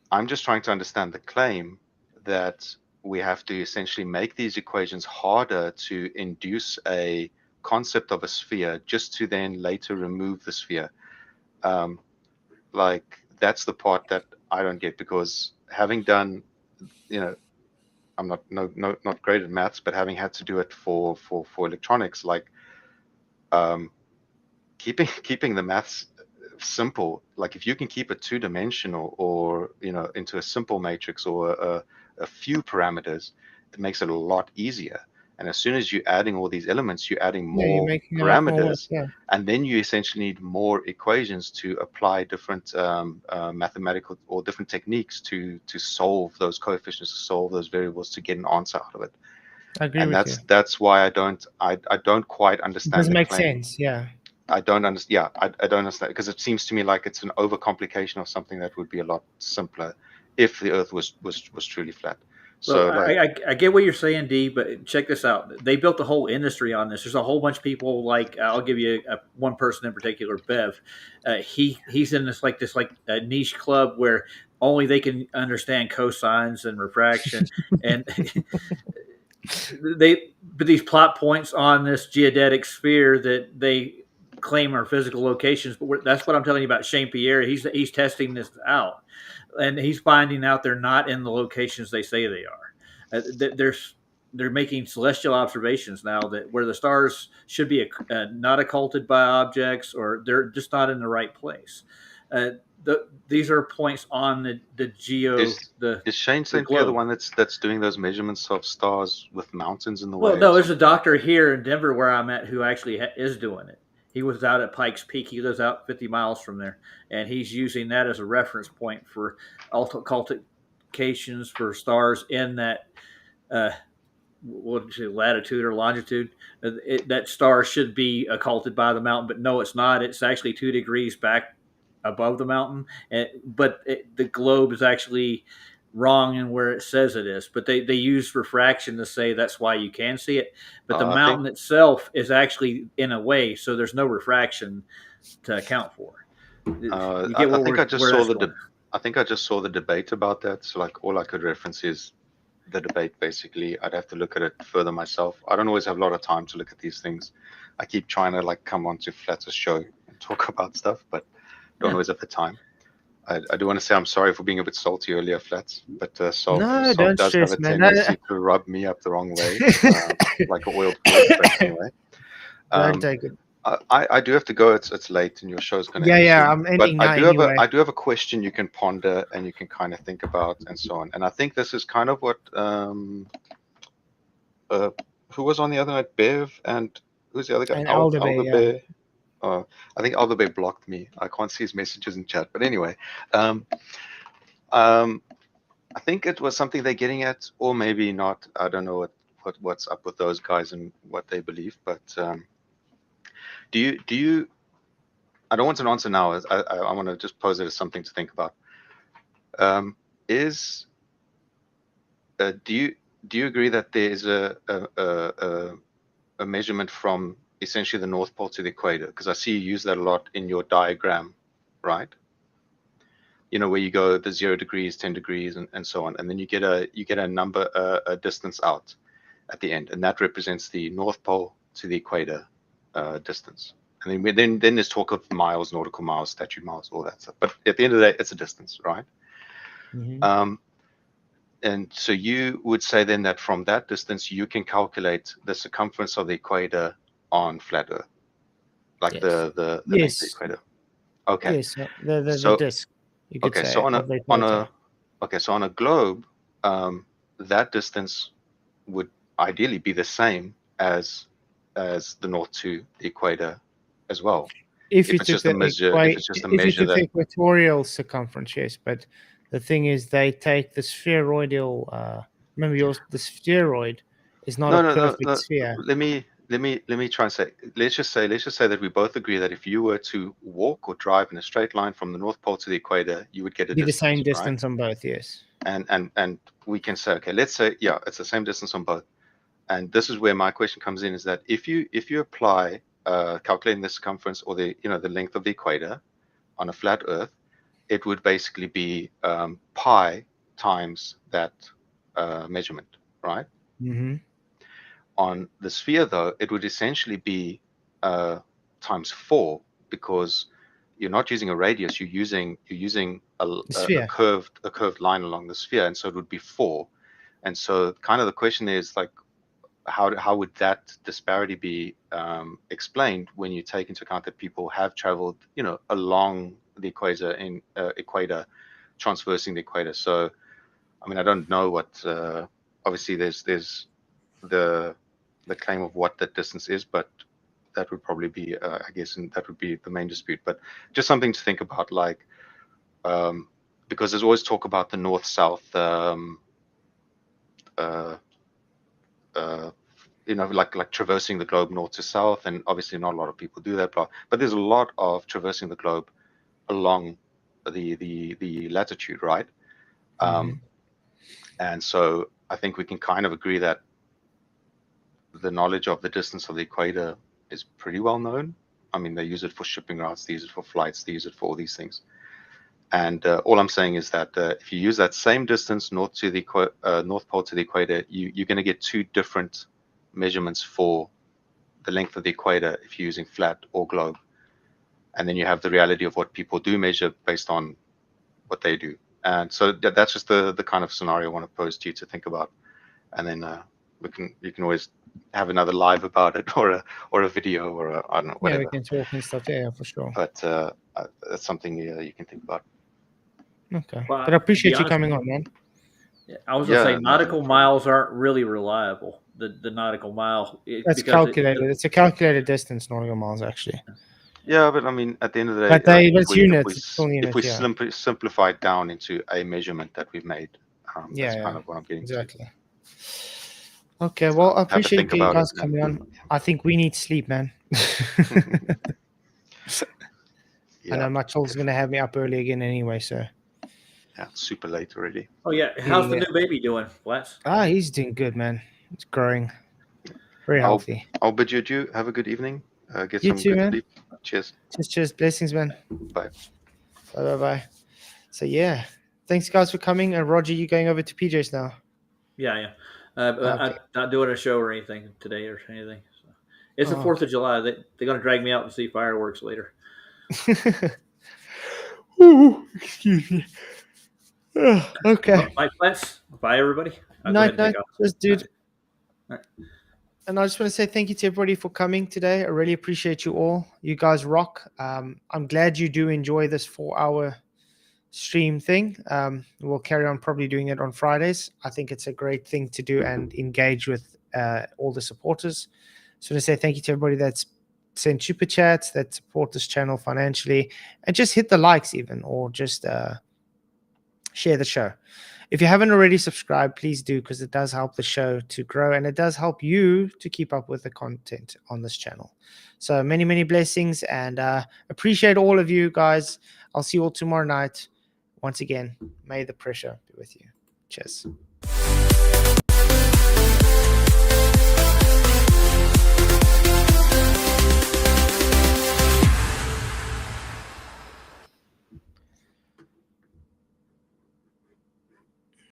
I'm just trying to understand the claim that we have to essentially make these equations harder to induce a concept of a sphere just to then later remove the sphere. Like, that's the part that I don't get, because having done, I'm not great at maths, but having had to do it for electronics, like, keeping the maths simple, like if you can keep it two-dimensional or into a simple matrix or a few parameters, it makes it a lot easier. And as soon as you're adding all these elements, you're adding
You're
more
making a lot more work,
parameters,
yeah.
and then you essentially need more equations to apply different mathematical or different techniques to solve those coefficients, to solve those variables, to get an answer out of it.
I agree
And
with you.
that's why I don't quite
It
understand
doesn't
the
make
claim.
sense, yeah.
I don't understand. Yeah, I don't understand, because it seems to me like it's an overcomplication of something that would be a lot simpler if the Earth was truly flat. So,
Well, I get what you're saying, D, but check this out. They built a whole industry on this. There's a whole bunch of people. Like, I'll give you one person in particular, Bev. He's in this a niche club where only they can understand cosines and refraction, and they put these plot points on this geodetic sphere that they claim are physical locations. But that's what I'm telling you about Shane Pierre. He's testing this out, and he's finding out they're not in the locations they say they are. They're making celestial observations now that where the stars should be not occulted by objects, or they're just not in the right place. These are points on the geo.
is Shane St. Pierre the
globe.
one that's doing those measurements of stars with mountains in the way?
Well, no, there's a doctor here in Denver where I'm at who actually is doing it. He was out at Pikes Peak. He lives out 50 miles from there, and he's using that as a reference point for occultations for stars in that what you say, latitude or longitude. That star should be occulted by the mountain, but no, it's not. It's actually 2 degrees back above the mountain, but the globe is actually wrong in where it says it is, but they use refraction to say that's why you can see it, but the mountain itself is actually in a way, so there's no refraction to account for.
I think I just saw the debate about that, so like all I could reference is the debate. Basically, I'd have to look at it further myself. I don't always have a lot of time to look at these things. I keep trying to like come onto Flat's show and talk about stuff, but don't always have the time. I do want to say I'm sorry for being a bit salty earlier, Flats, but Sol
don't
does
stress,
have a
man.
tendency to rub me up the wrong way, like an oiled pig. But anyway,
Don't take it.
I do have to go. It's late, and your show's going to
end
soon.
I'm ending
But
now anyway.
I do have a question you can ponder and you can kind of think about and so on. And I think this is kind of what who was on the other night? Bev, and who's the other guy?
And Alder
Bear. I think Alder Bear blocked me. I can't see his messages in chat. But anyway, I think it was something they're getting at, or maybe not. I don't know what's up with those guys and what they believe. But do you? I don't want an answer now. I want to just pose it as something to think about. Do you agree that there is a measurement from essentially the North Pole to the equator? Because I see you use that a lot in your diagram, right? where you go the 0 degrees, 10 degrees, and so on, and then you get a number, a distance out at the end, and that represents the North Pole to the equator distance. And then there's talk of miles, nautical miles, statute miles, all that stuff. But at the end of the day, it's a distance, right?
Mm-hmm.
And so you would say then that from that distance, you can calculate the circumference of the equator on flat Earth, like
Yes.
the length of the equator. Okay.
Yes, the disk. You could say.
So on a globe, that distance would ideally be the same as the north to the equator as well.
If
it's just a measure, if it's just a measure
the equatorial circumference, yes. But the thing is, they take the spheroidal. Remember, the spheroid is not a perfect sphere.
Let me try and say. Let's just say that we both agree that if you were to walk or drive in a straight line from the North Pole to the equator, you would get
the same distance on both. Yes.
And we can say, okay, let's say, yeah, it's the same distance on both. And this is where my question comes in: is that if you apply calculating the circumference or the length of the equator on a flat Earth, it would basically be pi times that measurement, right?
Mm-hmm.
On the sphere, though, it would essentially be times 4, because you're not using a radius; you're using a curved line along the sphere, and so it would be 4. And so, kind of the question is like, how would that disparity be explained when you take into account that people have traveled, along the equator, transversing the equator? So, I mean, I don't know what. Obviously, there's the claim of what that distance is, but that would probably be, I guess, and that would be the main dispute. But just something to think about, like, because there's always talk about the north-south. Like traversing the globe north to south, and obviously not a lot of people do that, but there's a lot of traversing the globe along the latitude, right?
Mm-hmm.
And so I think we can kind of agree that the knowledge of the distance of the equator is pretty well known. I mean, they use it for shipping routes, they use it for flights, they use it for all these things. And all I'm saying is that if you use that same distance north to the North Pole to the equator, you're going to get 2 different measurements for the length of the equator if you're using flat or globe. And then you have the reality of what people do measure based on what they do. And so that's just the kind of scenario I want to pose to you to think about. And then you can always have another live about it, or a video, or I don't know, whatever.
Yeah, we can talk and stuff. Yeah, for sure.
But that's something you can think about.
Okay, but I appreciate you coming on, man.
Yeah, I was gonna say nautical miles aren't really reliable. The nautical mile.
That's calculated. It's a calculated distance, nautical miles, actually.
Yeah, but I mean, at the end of the day, if we simplify it down into a measurement that we've made, that's kind of what I'm getting to.
Okay, well, I appreciate you guys coming on. I think we need sleep, man. I know my child's going to have me up early again anyway, so.
Yeah, it's super late already.
Oh, yeah. How's the new baby doing, Flats?
He's doing good, man. It's growing. Very healthy.
I'll bid you adieu. Have a good evening. Get
you
some
too,
good
man.
sleep. Cheers.
Cheers. Blessings, man.
Bye.
Bye. So, yeah. Thanks, guys, for coming. And Roger, you going over to PJ's now?
Yeah. I'm not doing a show or anything today or anything. So. It's the 4th of July. They're going to drag me out and see fireworks later.
Ooh, excuse me. Okay.
Bye, Flats. Bye, everybody.
Night, just dude. Right. And I just want to say thank you to everybody for coming today. I really appreciate you all. You guys rock. I'm glad you do enjoy this 4-hour stream thing. We'll carry on probably doing it on Fridays. I think it's a great thing to do and engage with all the supporters. So I want to say thank you to everybody that's sent super chats, that support this channel financially, and just hit the likes even, or just share the show. If you haven't already subscribed, please do, because it does help the show to grow, and it does help you to keep up with the content on this channel. So many, many blessings, and appreciate all of you guys. I'll see you all tomorrow night. Once again, may the pressure be with you. Cheers.